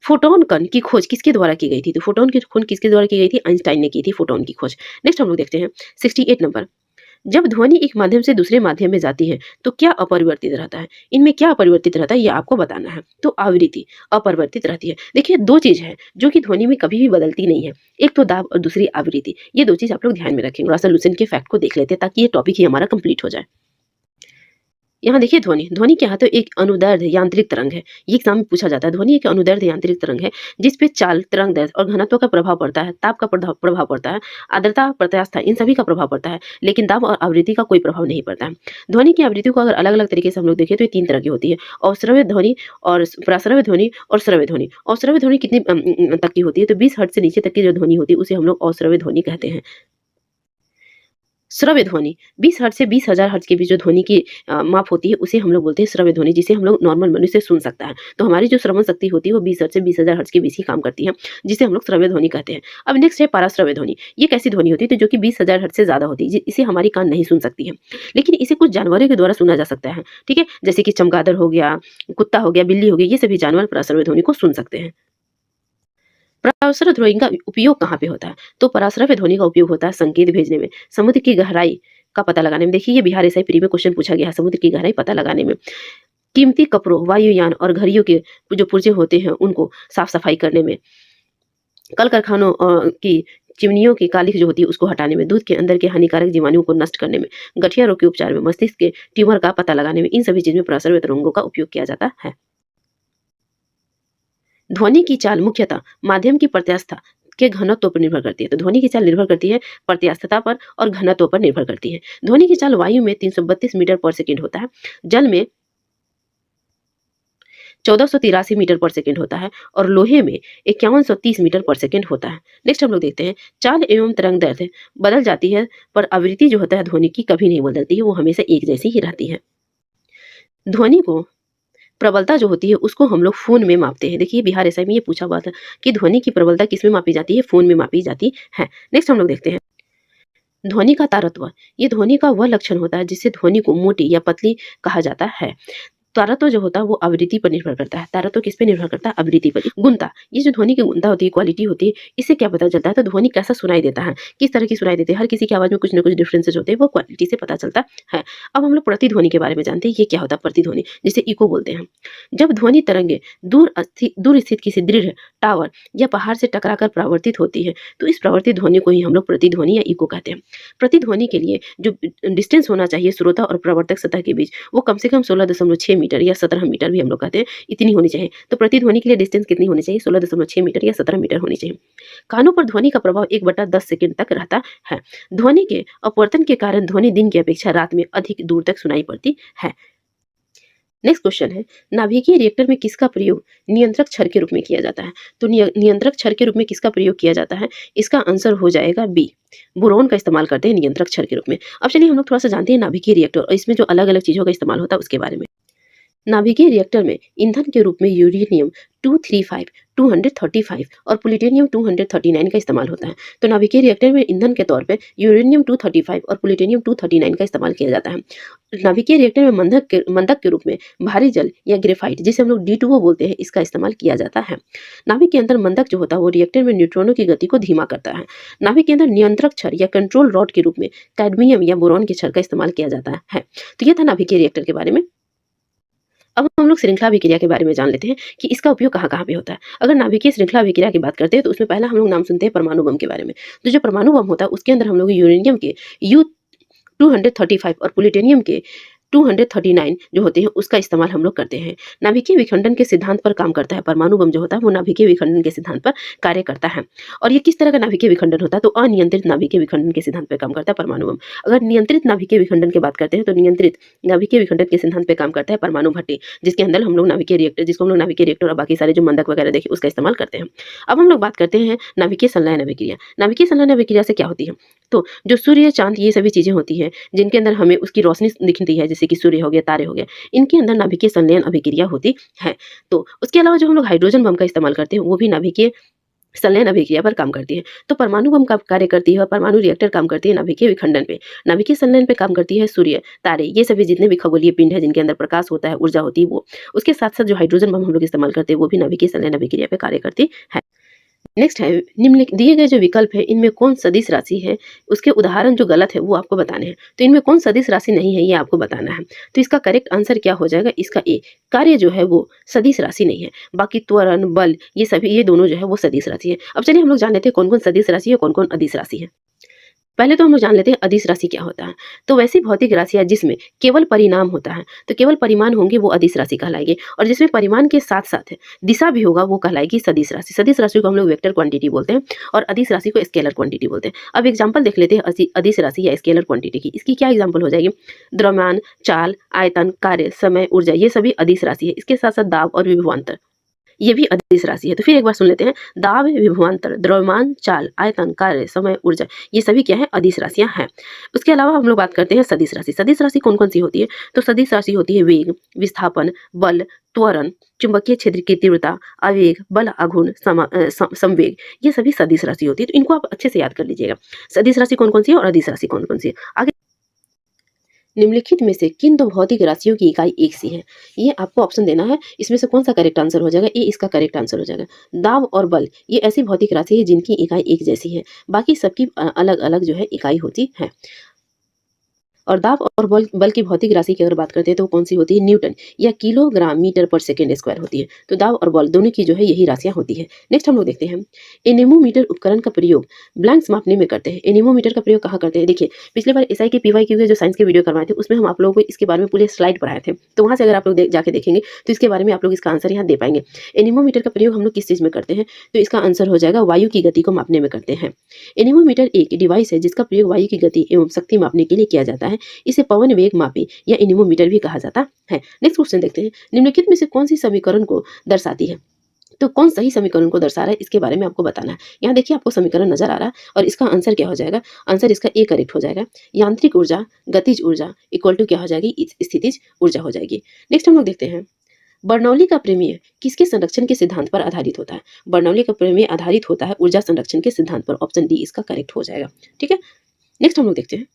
[SPEAKER 2] फोटोन कण की खोज किसके द्वारा की गई थी? तो फोटोन की खोज किसके द्वारा की गई थी? आइंस्टाइन ने की थी फोटोन की खोज। नेक्स्ट हम लोग देखते हैं 68 नंबर, जब ध्वनि एक माध्यम से दूसरे माध्यम में जाती है तो क्या अपरिवर्तित रहता है? इनमें क्या अपरिवर्तित रहता है ये आपको बताना है। तो आवृत्ति अपरिवर्तित रहती है। देखिए, दो चीज है जो कि ध्वनि में कभी भी बदलती नहीं है, एक तो दाब और दूसरी आवृत्ति। ये दो चीज आप लोग ध्यान में रखेंगे। थोड़ा सा लूसेंट के फैक्ट को देख लेते हैं ताकि ये टॉपिक ही हमारा कंप्लीट हो जाए। यहाँ देखिए, ध्वनि ध्वनि क्या है? तो एक अनुदैर्ध्य यांत्रिक तरंग है। ये एग्जाम में पूछा जाता है। ध्वनि एक अनुदैर्ध्य यांत्रिक तरंग है जिस पे चाल, तरंग दैर्ध्य और घनत्व का प्रभाव पड़ता है, ताप का प्रभाव पड़ता है, आर्द्रता, प्रत्यास्थता, इन सभी का प्रभाव पड़ता है, लेकिन दाब और आवृत्ति का कोई प्रभाव नहीं पड़ता है। ध्वनि की आवृत्ति को अगर अलग अलग तरीके से हम लोग देखें तो ये 3 तरह की होती है, अवश्रव्य ध्वनि और प्राश्रव्य ध्वनि और श्रव्य ध्वनि। अवश्रव्य ध्वनि कितनी तक की होती है? तो 20 हर्ट्ज से नीचे तक की जो ध्वनि होती है उसे हम लोग अवश्रव्य ध्वनि कहते हैं। श्रव्य ध्वनि 20 हर्ट्ज से 20,000 हर्ट्ज के बीच जो ध्वनि की माप होती है उसे हम लोग बोलते हैं श्रव्य ध्वनि, जिसे हम लोग नॉर्मल मनुष्य सुन सकता है। तो हमारी जो श्रवण शक्ति होती है वो 20 हर्ट्ज से 20,000 हर्ट्ज के बीच ही काम करती है, जिसे हम लोग श्रव्य ध्वनि कहते हैं। अब नेक्स्ट है पराश्रव्य ध्वनि। ये कैसी ध्वनि होती है? तो जो कि 20,000 हर्ट्ज से ज्यादा होती है, इसे हमारी कान नहीं सुन सकती है, लेकिन इसे कुछ जानवरों के द्वारा सुना जा सकता है, ठीक है? जैसे कि चमगादड़ हो गया, कुत्ता हो गया, बिल्ली हो गई, ये सभी जानवर पराश्रव्य ध्वनि को सुन सकते हैं। पराश्रव्य ध्वनि का उपयोग कहाँ पे होता है? तो पराश्रव्य ध्वनि का उपयोग होता है संकेत भेजने में, समुद्र की गहराई का पता लगाने में। देखिए, ये बिहार एसआई प्री में क्वेश्चन पूछा गया है, समुद्र की गहराई पता लगाने में, कीमती कपड़ों, वायुयान और घड़ियों के जो पुर्जे होते हैं उनको साफ सफाई करने में, कल कारखानों की चिमनियों की कालिख जो होती है उसको हटाने में, दूध के अंदर के हानिकारक जीवाणुओं को नष्ट करने में, गठिया रोग के उपचार में, मस्तिष्क के ट्यूमर का पता लगाने में, इन सभी चीज में पराश्रव्य तरंगों का उपयोग किया जाता है। ध्वनि की चाल मुख्यतः माध्यम की प्रत्यास्थता के घनत्व पर निर्भर करती है। तो ध्वनि की चाल निर्भर करती है प्रत्यास्थता पर और घनत्व पर निर्भर करती है। ध्वनि की चाल वायु में 332 मीटर पर सेकंड होता है, जल में 1483 मीटर पर सेकंड होता है और लोहे में 5130 मीटर पर सेकंड होता है। नेक्स्ट हम लोग देखते हैं, चाल एवं तरंग दैर्ध्य बदल जाती है पर आवृत्ति जो होता है ध्वनि की कभी नहीं बदलती है, वो हमेशा एक जैसी ही रहती है। ध्वनि को प्रबलता जो होती है उसको हम लोग फोन में मापते हैं। देखिए, बिहार एसआई में ये पूछा हुआ था कि ध्वनि की प्रबलता किसमें मापी जाती है? फोन में मापी जाती है। नेक्स्ट हम लोग देखते हैं, ध्वनि का तारत्व। ये ध्वनि का वह लक्षण होता है जिससे ध्वनि को मोटी या पतली कहा जाता है। तारत्व जो होता है वो आवृत्ति पर निर्भर करता है। तारत्व किस पे निर्भर करता है? आवृत्ति पर। गुणता, ये जो ध्वनि की गुणता होती है, क्वालिटी होती है, इससे क्या पता चलता है? तो ध्वनि कैसा सुनाई देता है, किस तरह की सुनाई देती है, हर किसी की आवाज में कुछ ना कुछ डिफरेंसेस होते हैं, वो क्वालिटी से पता चलता है। अब हम लोग प्रतिध्वनि के बारे में जानते हैं। ये क्या होता है प्रतिध्वनि, जिसे इको बोलते हैं? जब ध्वनि तरंगे दूर स्थित किसी दृढ़ टावर या पहाड़ से टकराकर परावर्तित होती है तो इस परावर्तित ध्वनि को ही हम लोग प्रतिध्वनि या इको कहते हैं। प्रतिध्वनि के लिए जो डिस्टेंस होना चाहिए श्रोता और प्रवर्तक सतह के बीच, वो कम से कम 16.6 मीटर या 17 मीटर भी हम लोग कहते हैं, इतनी होनी चाहिए। तो प्रतिध्वनि के लिए डिस्टेंस कितनी होनी चाहिए? 16.6 मीटर या 17 मीटर होनी चाहिए। कानों पर ध्वनि का प्रभाव 1/10 सेकंड तक रहता है। ध्वनि के अपवर्तन के कारण ध्वनि दिन की अपेक्षा रात में अधिक दूर तक सुनाई पड़ती है। नेक्स्ट क्वेश्चन है, नाभिकीय रिएक्टर में किसका प्रयोग नियंत्रक छड़ के रूप में किया जाता है? तो नियंत्रक छड़ के रूप में किसका प्रयोग किया जाता है? इसका आंसर हो जाएगा बी, बोरोन का इस्तेमाल करते हैं नियंत्रक छड़ के रूप में। अब चलिए हम लोग थोड़ा सा जानते हैं नाभिकीय रिएक्टर और इसमें जो अलग अलग चीजों का इस्तेमाल होता है उसके बारे में। नाभिकीय रिएक्टर में ईंधन के रूप में यूरेनियम 235, 235 और प्लूटोनियम 239 का इस्तेमाल होता है। तो नाभिकीय रिएक्टर में ईंधन के तौर पे यूरेनियम 235 और प्लूटोनियम 239 का इस्तेमाल किया जाता है। नाभिकीय रिएक्टर में मंदक के रूप में भारी जल या ग्रेफाइट, जिसे हम लोग D2O बोलते हैं, इसका इस्तेमाल किया जाता है। नाभिक के अंदर मंदक जो होता है वो रिएक्टर में न्यूट्रॉनों की गति को धीमा करता है। नाभिक के अंदर नियंत्रक छड़ या कंट्रोल रॉड के रूप में कैडमियम या बोरॉन के छड़ का इस्तेमाल किया जाता है। तो यह था नाभिकीय रिएक्टर के बारे में। अब हम लोग श्रृंखला अभिक्रिया के बारे में जान लेते हैं कि इसका उपयोग कहाँ-कहाँ पे होता है। अगर नाभिकीय श्रृंखला अभिक्रिया की बात करते हैं तो उसमें पहला हम लोग नाम सुनते हैं परमाणु बम के बारे में। तो जो परमाणु बम होता है उसके अंदर हम लोग यूरेनियम के U-235 और प्लूटोनियम के 239 जो होते हैं उसका इस्तेमाल हम लोग करते हैं। नाभिकीय विखंडन के सिद्धांत पर काम करता है। परमाणु बम जो होता है वो नाभिकीय विखंडन के सिद्धांत पर कार्य करता है। और ये किस तरह का नाभिकीय विखंडन होता है, तो अनियंत्रित नाभिकीय विखंडन के सिद्धांत पर काम करता है परमाणु बम। अगर नियंत्रित नाभिकीय विखंडन की बात करते हैं तो नियंत्रित नाभिकीय विखंडन के सिद्धांत पर काम करता है परमाणु भट्टी, जिसके अंदर हम लोग नाभिकीय रिएक्टर, जिसको हम लोग नाभिकीय रिएक्टर और बाकी सारे जो मंदक वगैरह देखे उसका इस्तेमाल करते हैं। अब हम लोग बात करते हैं नाभिकीय संलयन अभिक्रिया। नाभिकीय संलयन अभिक्रिया से क्या होती है, तो जो सूर्य, चांद, ये सभी चीजें होती हैं जिनके अंदर हमें उसकी रोशनी दिखती है, जैसे कि सूर्य हो गया, तारे हो गए, इनके अंदर नाभिकीय संलयन अभिक्रिया होती है। तो उसके अलावा जो हम लोग हाइड्रोजन बम का इस्तेमाल करते हैं वो भी नाभिकीय संलयन अभिक्रिया पर काम करती है। तो परमाणु बम का कार्य करती है और परमाणु रिएक्टर काम करती है नाभिकीय विखंडन पे। नाभिकीय संलयन पे काम करती है सूर्य, तारे, ये सभी जितने भी खगोलीय पिंड है जिनके अंदर प्रकाश होता है, ऊर्जा होती है वो। उसके साथ साथ जो हाइड्रोजन बम हम लोग इस्तेमाल करते हैं वो भी नाभिकीय संलयन अभिक्रिया पे कार्य करती है। नेक्स्ट है, दिए गए जो विकल्प है इनमें कौन सदिश राशि है, उसके उदाहरण जो गलत है वो आपको बताने हैं। तो इनमें कौन सदिश राशि नहीं है ये आपको बताना है। तो इसका करेक्ट आंसर क्या हो जाएगा, इसका ए, कार्य जो है वो सदिश राशि नहीं है। बाकी त्वरण, बल, ये सभी, ये दोनों जो है वो सदिश राशि है। अब चलिए हम लोग जान लेते हैं कौन कौन सदिश राशि है, कौन कौन अदिश राशि है। पहले तो हम लोग जान लेते हैं अदिश राशि क्या होता है। तो वैसी भौतिक राशि है जिसमें केवल परिणाम होता है, तो केवल परिमाण होंगे वो अदिश राशि कहलाएगी, और जिसमें परिमाण के साथ साथ दिशा भी होगा वो कहलाएगी सदिश राशि। सदिश राशि को हम लोग वेक्टर क्वांटिटी बोलते हैं और अदिश राशि को स्केलर क्वांटिटी बोलते हैं। अब एग्जाम्पल देख लेते हैं अदिश राशि या स्केलर क्वांटिटी की। इसकी क्या एग्जाम्पल हो जाएगी, द्रव्यमान, चाल, आयतन, कार्य, समय, ऊर्जा, ये सभी अदिश राशि है। इसके साथ साथ दाब और विभवांतर, ये भी अदिश राशि है। तो फिर एक बार सुन लेते हैं, दाब, विभवांतर, द्रव्यमान, चाल, आयतन, कार्य, समय, ऊर्जा, ये सभी क्या है, अदिश राशियां हैं। उसके अलावा हम लोग बात करते हैं सदिश राशि। सदिश राशि कौन कौन सी होती है, तो सदिश राशि होती है वेग, विस्थापन, बल, त्वरण, चुंबकीय क्षेत्र की तीव्रता, आवेग, बल आघूर्ण, संवेग, ये सभी सदिश राशि होती है। तो इनको आप अच्छे से याद कर लीजिएगा, सदिश राशि कौन कौन सी है और अदिश राशि कौन कौन सी है। आगे, निम्नलिखित में से किन दो भौतिक राशियों की इकाई एक सी है, ये आपको ऑप्शन देना है। इसमें से कौन सा करेक्ट आंसर हो जाएगा, ये इसका करेक्ट आंसर हो जाएगा। दाब और बल ये ऐसी भौतिक राशि है जिनकी इकाई एक जैसी है, बाकी सबकी अलग अलग जो है इकाई होती है। और दाब और बल की भौतिक राशि की अगर बात करते हैं तो कौन सी होती है, न्यूटन या किलोग्राम मीटर पर सेकेंड स्क्वायर होती है। तो दाब और बल दोनों की जो है यही राशियां होती है। नेक्स्ट हम लोग देखते हैं, एनेमोमीटर उपकरण का प्रयोग ब्लैंक्स मापने में करते हैं। एनेमोमीटर का प्रयोग कहाँ करते हैं, देखिए पिछले बार एसआई के PYQ के जो साइंस के वीडियो करवाए थे उसमें हम आप लोगों को इसके बारे में पूरे स्लाइड पढ़ाए थे, तो वहाँ से अगर आप लोग जाके देखेंगे तो इसके बारे में आप लोग इसका आंसर यहाँ दे पाएंगे। एनेमोमीटर का प्रयोग हम लोग किस चीज़ में करते हैं, तो इसका आंसर हो जाएगा वायु की गति को मापने में करते हैं। एनेमोमीटर एक डिवाइस है जिसका प्रयोग वायु की गति एवं शक्ति मापने के लिए किया जाता है। इसे पवन वेग मापी या एनेमोमीटर भी कहा जाता है। नेक्स्ट क्वेश्चन देखते हैं, निम्नलिखित में से कौन सी समीकरण को दर्शाती है, तो कौन सही समीकरण को दर्शा रहा है इसके बारे में आपको बताना है। यहाँ देखिए आपको समीकरण नजर आ रहा है और इसका आंसर क्या हो जाएगा, आंसर इसका ए करेक्ट हो जाएगा। यांत्रिक ऊर्जा गतिज ऊर्जा इक्वल टू क्या हो जाएगी, स्थितिज ऊर्जा हो जाएगी। नेक्स्ट हम लोग देखते हैं, बर्नौली का प्रमेय किसके संरक्षण के सिद्धांत पर आधारित होता है। बर्नौली का प्रमेय आधारित होता है ऊर्जा संरक्षण के सिद्धांत पर, ऑप्शन डी इसका करेक्ट हो जाएगा। ठीक है, नेक्स्ट हम लोग देखते हैं,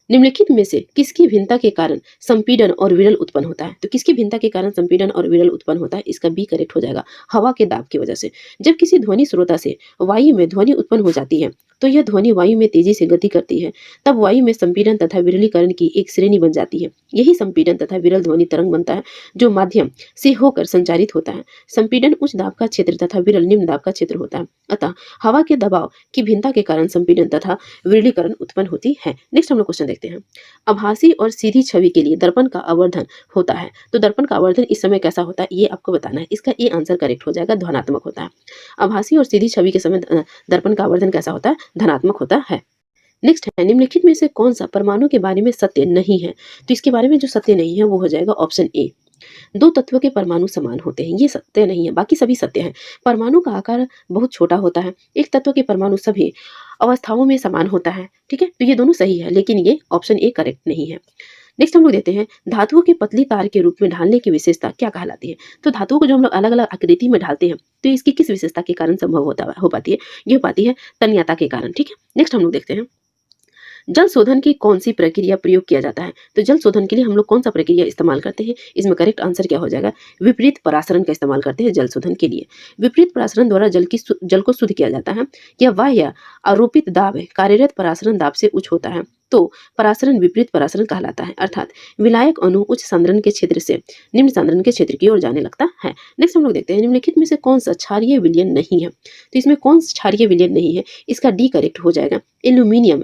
[SPEAKER 2] निम्नलिखित में से किसकी भिन्नता के कारण संपीड़न और विरल उत्पन्न होता है। तो किसकी भिन्नता के कारण संपीड़न और विरल उत्पन्न होता है, इसका बी करेक्ट हो जाएगा, हवा के दाब की वजह से। जब किसी ध्वनि स्रोता से वायु में ध्वनि उत्पन्न हो जाती है तो यह ध्वनि वायु में तेजी से गति करती है, तब वायु में संपीड़न तथा विरलीकरण की एक श्रेणी बन जाती है। यही संपीड़न तथा विरल ध्वनि तरंग बनता है जो माध्यम से होकर संचारित होता है। संपीड़न उच्च दाब का क्षेत्र तथा विरल निम्न दाब का क्षेत्र होता है। अतः हवा के दबाव की भिन्नता के कारण संपीड़न तथा विरलीकरण उत्पन्न होती है। नेक्स्ट हम लोग क्वेश्चन देखते हैं, आभासी और सीधी छवि के लिए दर्पण का आवर्धन होता है। तो दर्पण का आवर्धन इस समय कैसा होता है ये आपको बताना है, इसका ये आंसर करेक्ट हो जाएगा, धनात्मक होता है। आभासी और सीधी छवि के समय दर्पण का आवर्धन कैसा होता है, धनात्मक होता है। नेक्स्ट है, निम्नलिखित में से कौन सा परमाणु के बारे में सत्य नहीं है। तो इसके बारे में जो सत्य नहीं है वो हो जाएगा ऑप्शन ए, दो तत्वों के परमाणु समान होते हैं, ये सत्य नहीं है, बाकी सभी सत्य है। परमाणु का आकार बहुत छोटा होता है, एक तत्व के परमाणु सभी अवस्थाओं में समान होता है। ठीक है, तो ये दोनों सही है, लेकिन ये ऑप्शन ए करेक्ट नहीं है। नेक्स्ट हम लोग देखते हैं धातुओं की पतली तार के रूप में ढालने की विशेषता क्या कहलाती है। तो धातुओं को जो हम लोग अलग अलग आकृति में ढालते हैं तो इसकी किस विशेषता के कारण संभव हो पाती है, ये हो पाती है तन्यता के कारण। ठीक है, नेक्स्ट हम लोग देखते हैं जल शोधन की कौन सी प्रक्रिया प्रयोग किया जाता है। तो जल शोधन के लिए हम लोग कौन सा प्रक्रिया इस्तेमाल करते हैं, इसमें करेक्ट आंसर क्या हो जाएगा, विपरीत परासरण का इस्तेमाल करते हैं जल शोधन के लिए। विपरीत परासरण द्वारा जल को शुद्ध किया जाता है। यह बाह्य आरोपित दाब कार्यरत परासरण दाब से उच्च होता है तो परासरण विपरीत परासरण कहलाता है, अर्थात विलायक अणु उच्च सांद्रण के क्षेत्र से निम्न सांद्रण के क्षेत्र की ओर जाने लगता है। नेक्स्ट हम लोग देखते हैं निम्नलिखित में से कौन सा क्षारीय विलयन नहीं है। तो इसमें कौन सा क्षारीय विलयन नहीं है, इसका डी करेक्ट हो जाएगा aluminium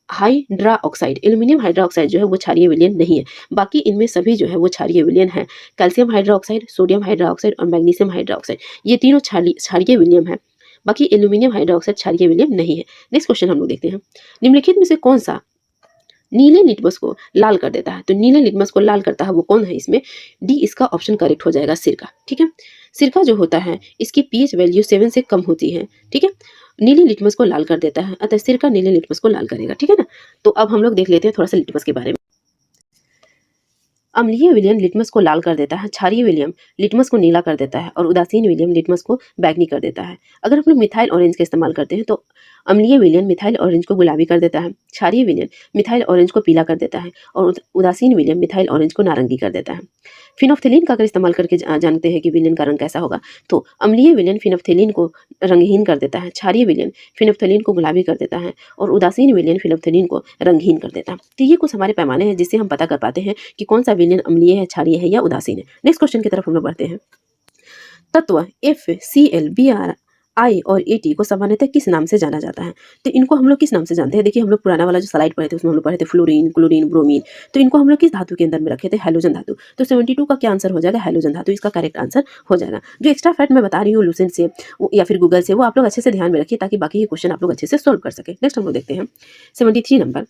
[SPEAKER 2] hydra oxide. Aluminium hydra oxide जो है वो क्षारीय विलयन नहीं है, बाकी इनमें सभी जो है वो क्षारीय विलयन है। Calcium hydra oxide, sodium hydra oxide और मैग्नीशियम हाइड्रा ऑक्साइड ये तीनों क्षारीय विलयन है, बाकी एल्यूमिनियम हाइड्रा ऑक्साइड क्षारीय विलयन नहीं है। नेक्स्ट क्वेश्चन हम लोग देखते हैं निम्नलिखित में से कौन सा नीले लिटमस को लाल कर देता है। तो नीले लिटमस को लाल करता है वो कौन है, इसमें डी इसका ऑप्शन करेक्ट हो जाएगा सिरका। ठीक है, सिरका जो होता है इसकी पीएच वैल्यू 7 से कम होती है। ठीक है, नीले लिटमस को लाल कर देता है, अतः सिरका नीले लिटमस को लाल करेगा। ठीक है ना, तो अब हम लोग देख लेते हैं थोड़ा सा लिटमस के बारे में। अम्लीय विलयन लिटमस को लाल कर देता है, क्षारीय विलयन लिटमस को नीला कर देता है और उदासीन विलयन लिटमस को बैंगनी कर देता है। अगर हम लोग मिथाइल ऑरेंज का इस्तेमाल करते हैं तो अम्लीय विलयन मिथाइल ऑरेंज को गुलाबी कर देता है, क्षारीय विलयन मिथाइल ऑरेंज को पीला कर देता है और उदासीन विलयन मिथाइल ऑरेंज को नारंगी कर देता है। फिनोफ्थेलिन का अगर इस्तेमाल करके जानते हैं कि विलयन का रंग कैसा होगा, तो अम्लीय विलयन फिनोफ्थेलिन को रंगहीन कर देता है, क्षारीय विलयन फिनोफ्थेलिन को गुलाबी कर देता है और उदासीन विलयन फिनोफ्थेलिन को रंगहीन कर देता है। तो ये कुछ हमारे पैमाने हैं जिससे हम पता कर पाते हैं कि कौन सा विलयन अम्लीय है, क्षारीय है या उदासीन है। नेक्स्ट क्वेश्चन की तरफ हम लोग बढ़ते हैं। तत्व FCl, Br, I और AT को सामान्यतः किस नाम से जाना जाता है। तो इनको हम लोग किस नाम से जानते हैं, देखिए हम लोग पुराना वाला जो स्लाइड पढ़े थे उसमें हम लोग पढ़े थे फ्लोरीन, क्लोरीन, ब्रोमीन। तो इनको हम लोग किस धातु के अंदर में रखे थे, हैलोजन धातु। तो 72 का क्या आंसर हो जाएगा, हैलोजन धातु इसका करेक्ट आंसर हो जाएगा। जो एक्स्ट्रा फैक्ट मैं बता रही हूँ लूसेंट से या फिर गूगल से, वो आप लोग अच्छे से ध्यान में रखिए ताकि बाकी के क्वेश्चन आप लोग अच्छे से सोल्व कर सके। नेक्स्ट हम लोग देखते हैं 73 नंबर,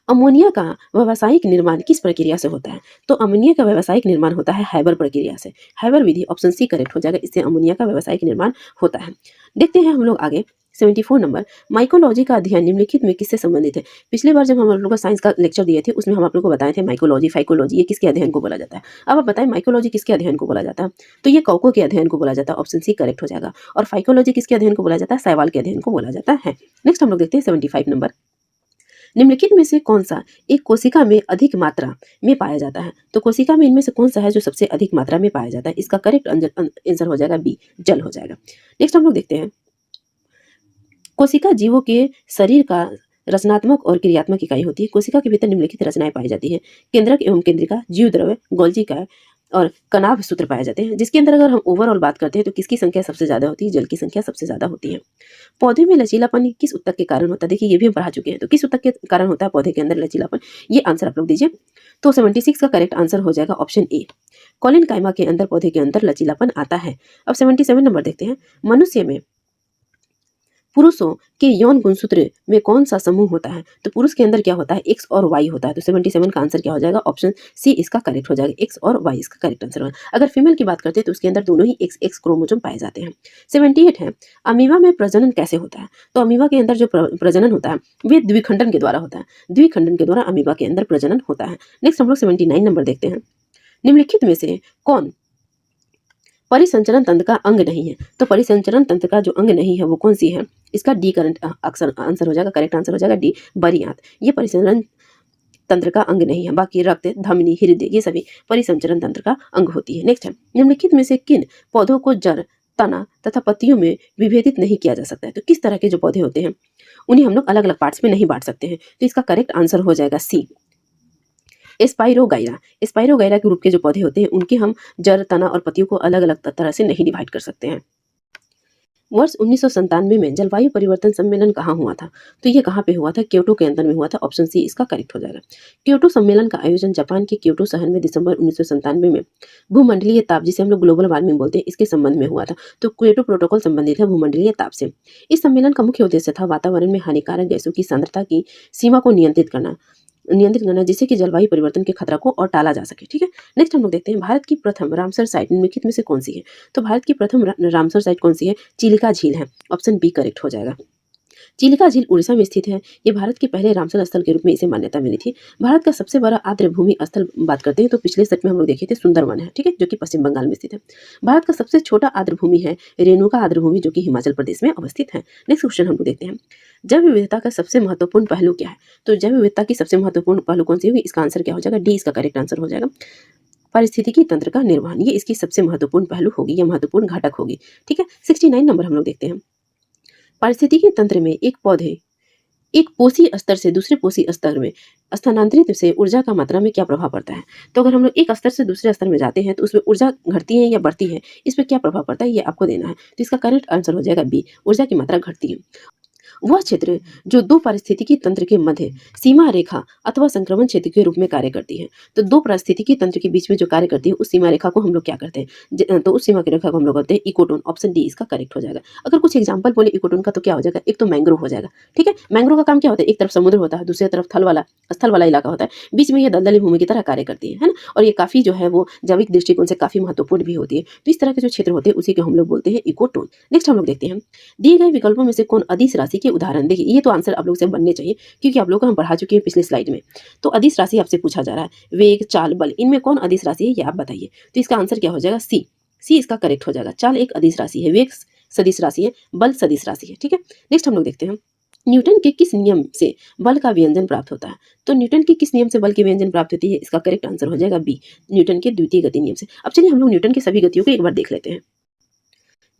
[SPEAKER 2] अमोनिया का व्यावसायिक निर्माण किस प्रक्रिया से होता है। तो अमोनिया का व्यावसायिक निर्माण होता है हैबर प्रक्रिया से। हैबर विधि ऑप्शन सी करेक्ट हो जाएगा, इससे अमोनिया का व्यावसायिक निर्माण होता है। देखते हैं हम लोग आगे 74 नंबर, माइकोलॉजी का अध्ययन निम्नलिखित में किससे संबंधित है। पिछली बार जब हम लोग का साइंस का लेक्चर दिए थे उसमें हम आप लोग को बताए थे माइकोलॉजी, फाइकोलॉजी ये किसके अध्ययन को बोला जाता है। अब आप बताएं माइकोलॉजी किसके अध्ययन को बोला जाता है। तो ये कौको के अध्ययन को बोला जाता है, ऑप्शन सी करेक्ट हो जाएगा। और फाइकोलॉजी किसके अध्ययन को बोला जाता है, शैवाल के अध्ययन को बोला जाता है। नेक्स्ट हम लोग देखते हैं 75 नंबर, निम्नलिखित में से कौन सा एक कोशिका में अधिक मात्रा में पाया जाता है। तो कोशिका में इनमें से कौन सा है जो सबसे अधिक मात्रा में पाया जाता है, इसका करेक्ट आंसर हो जाएगा बी, जल हो जाएगा। नेक्स्ट हम लोग देखते हैं कोशिका जीवों के शरीर का रचनात्मक और क्रियात्मक इकाई होती है। कोशिका के भीतर निम्नलिखित रचनाएं पाई जाती है, केंद्रक एवं केंद्रिका, जीव द्रव्य, गोल्जी का और कनाभ सूत्र पाए जाते हैं। जिसके अंदर अगर हम ओवरऑल बात करते हैं तो किसकी संख्या सबसे ज्यादा होती है, जल की संख्या सबसे ज्यादा होती है। पौधे में लचीलापन किस ऊतक के कारण होता है, देखिए ये भी हम पढ़ा चुके हैं। तो किस ऊतक के कारण होता है पौधे के अंदर लचीलापन, ये आंसर आप लोग दीजिए। तो 76 का करेक्ट आंसर हो जाएगा ऑप्शन ए, कॉलिन काइमा के अंदर पौधे के अंदर लचीलापन आता है। अब 77 नंबर देखते हैं, मनुष्य में पुरुषों के यौन गुणसूत्र में कौन सा समूह होता है। तो पुरुष के अंदर क्या होता है, एक्स और वाई होता है। तो 77 का आंसर क्या हो जाएगा, ऑप्शन सी इसका करेक्ट हो जाएगा, एक्स और वाई इसका करेक्ट आंसर होगा। अगर फीमेल की बात करते हैं तो उसके अंदर दोनों ही एक्स एक्स क्रोमोसोम पाए जाते हैं। 78 है, अमीबा में प्रजनन कैसे होता है। तो अमीबा के अंदर जो प्रजनन होता है वे द्विखंडन के द्वारा होता है, द्विखंडन के द्वारा अमीबा के अंदर प्रजनन होता है। नेक्स्ट हम लोग 79 नंबर देखते हैं, निम्नलिखित में से कौन परिसंचरण तंत्र का अंग नहीं है। तो परिसंचरण तंत्र का जो अंग नहीं है वो कौन सी है, इसका डी करंट आंसर हो जाएगा, करेक्ट आंसर हो जाएगा डी, बड़ी आंत। ये परिसंचरण तंत्र का अंग नहीं है, बाकी रक्त, धमनी, हृदय ये सभी परिसंचरण तंत्र का अंग होती है। नेक्स्ट है, निम्नलिखित में से किन पौधों को जड़, तना तथा पत्तियों में विभेदित नहीं किया जा सकता है। तो किस तरह के जो पौधे होते हैं उन्हें हम लोग अलग अलग पार्ट्स में नहीं बांट सकते हैं। तो इसका करेक्ट आंसर हो जाएगा सी, स्पाइरोगाइरा। स्पाइरोगाइरा के ग्रुप के जो पौधे होते हैं उनके हम जड़, तना और पत्तियों को अलग अलग तरह से नहीं डिवाइड कर सकते हैं। वर्ष 1997 में जलवायु परिवर्तन सम्मेलन कहाँ हुआ था। तो ये कहाँ पे हुआ था, क्योटो के अंदर में हुआ था, ऑप्शन सी इसका करेक्ट हो जाएगा। क्योटो सम्मेलन का आयोजन जापान के क्योटो शहर में दिसंबर 1997 में भूमंडलीय ताप, जिसे हम लोग ग्लोबल वार्मिंग बोलते हैं, इसके संबंध में हुआ था। तो क्योटो प्रोटोकॉल संबंधित है भूमंडलीय ताप से। इस सम्मेलन का मुख्य उद्देश्य था वातावरण में हानिकारक गैसों की सांद्रता की सीमा को नियंत्रित करना, जिससे कि जलवायु परिवर्तन के खतरा को और टाला जा सके। ठीक है, नेक्स्ट हम लोग देखते हैं भारत की प्रथम रामसर साइट निम्नलिखित में से कौन सी है। तो भारत की प्रथम रामसर साइट कौन सी है, चिलिका झील है, ऑप्शन बी करेक्ट हो जाएगा। चिलिका झील उड़ीसा में स्थित है। ये भारत के पहले रामसर स्थल के रूप में इसे मान्यता मिली थी। भारत का सबसे बड़ा आर्द्र भूमि स्थल बात करते हैं तो पिछले सेट में हम लोग देखे थे सुंदरवन है, ठीक है, जो कि पश्चिम बंगाल में स्थित है। भारत का सबसे छोटा आर्द्र भूमि है रेणुका आर्द्र भूमि, जो कि हिमाचल प्रदेश में अवस्थित है। नेक्स्ट क्वेश्चन हम लोग देखते हैं, जैव विविधता का सबसे महत्वपूर्ण पहलू क्या है? तो जैव विविधता की सबसे महत्वपूर्ण पहलू कौन सी होगी? इसका आंसर क्या हो जाएगा? डी इसका करेक्ट आंसर हो जाएगा। पारिस्थितिकी तंत्र का निर्वहन, ये इसकी सबसे महत्वपूर्ण पहलू होगी या महत्वपूर्ण घटक होगी, ठीक है। 69 नंबर हम लोग देखते हैं, पारिस्थितिकी तंत्र में एक पौधे एक पोषी स्तर से दूसरे पोषी स्तर में स्थानांतरित से ऊर्जा का मात्रा में क्या प्रभाव पड़ता है? तो अगर हम लोग एक स्तर से दूसरे स्तर में जाते हैं तो उसमें ऊर्जा घटती है या बढ़ती है, इस पर क्या प्रभाव पड़ता है ये आपको देना है। तो इसका करेक्ट आंसर हो जाएगा बी, ऊर्जा की मात्रा घटती है। वह क्षेत्र जो दो पारिस्थितिकी तंत्र के मध्य सीमा रेखा अथवा संक्रमण क्षेत्र के रूप में कार्य करती है। तो दो पारिस्थितिकी तंत्र के बीच में जो कार्य करती है उस सीमा रेखा को हम लोग क्या करते हैं? तो उस सीमा की रेखा को हम लोग करते हैं इकोटोन। ऑप्शन डी इसका करेक्ट हो जाएगा। अगर कुछ एग्जाम्पल बोले इकोटोन का तो क्या हो जाएगा? एक तो मैंग्रोव हो जाएगा, ठीक है। मैंग्रोव का काम क्या होता है? एक तरफ समुद्र होता है, दूसरी तरफ स्थल वाला इलाका होता है, बीच में ये दलदली भूमि की तरह कार्य करती है ना। और ये काफी जो है वो जैविक दृष्टिकोण से काफी महत्वपूर्ण भी होती है। तो इस तरह के जो क्षेत्र होते हैं उसी को हम लोग बोलते हैं इकोटोन। नेक्स्ट हम लोग देखते हैं, दिए गए विकल्पों में से कौन अदिश राशि के उदाहरण? देखिए ये तो आंसर आप लोग से बनने चाहिए क्योंकि आप लोग को हम पढ़ा चुके हैं पिछले स्लाइड में। तो अदिश राशि आपसे पूछा जा रहा है, वेग, चाल, बल, इनमें कौन अदिश राशि है ये आप बताइए। तो इसका आंसर क्या हो जाएगा? सी। सी इसका करेक्ट हो जाएगा। चाल एक अदिश राशि है, वेग सदिश राशि है, बल सदिश राशि है, ठीक है। नेक्स्ट हम लोग देखते हैं, न्यूटन के किस नियम से बल का व्यंजन प्राप्त होता है? तो न्यूटन के किस नियम से बल की व्यंजन प्राप्त होती है? इसका करेक्ट आंसर हो जाएगा बी, न्यूटन के द्वितीय गति नियम से। अब चलिए हम लोग न्यूटन के सभी गतियों को एक बार देख लेते हैं।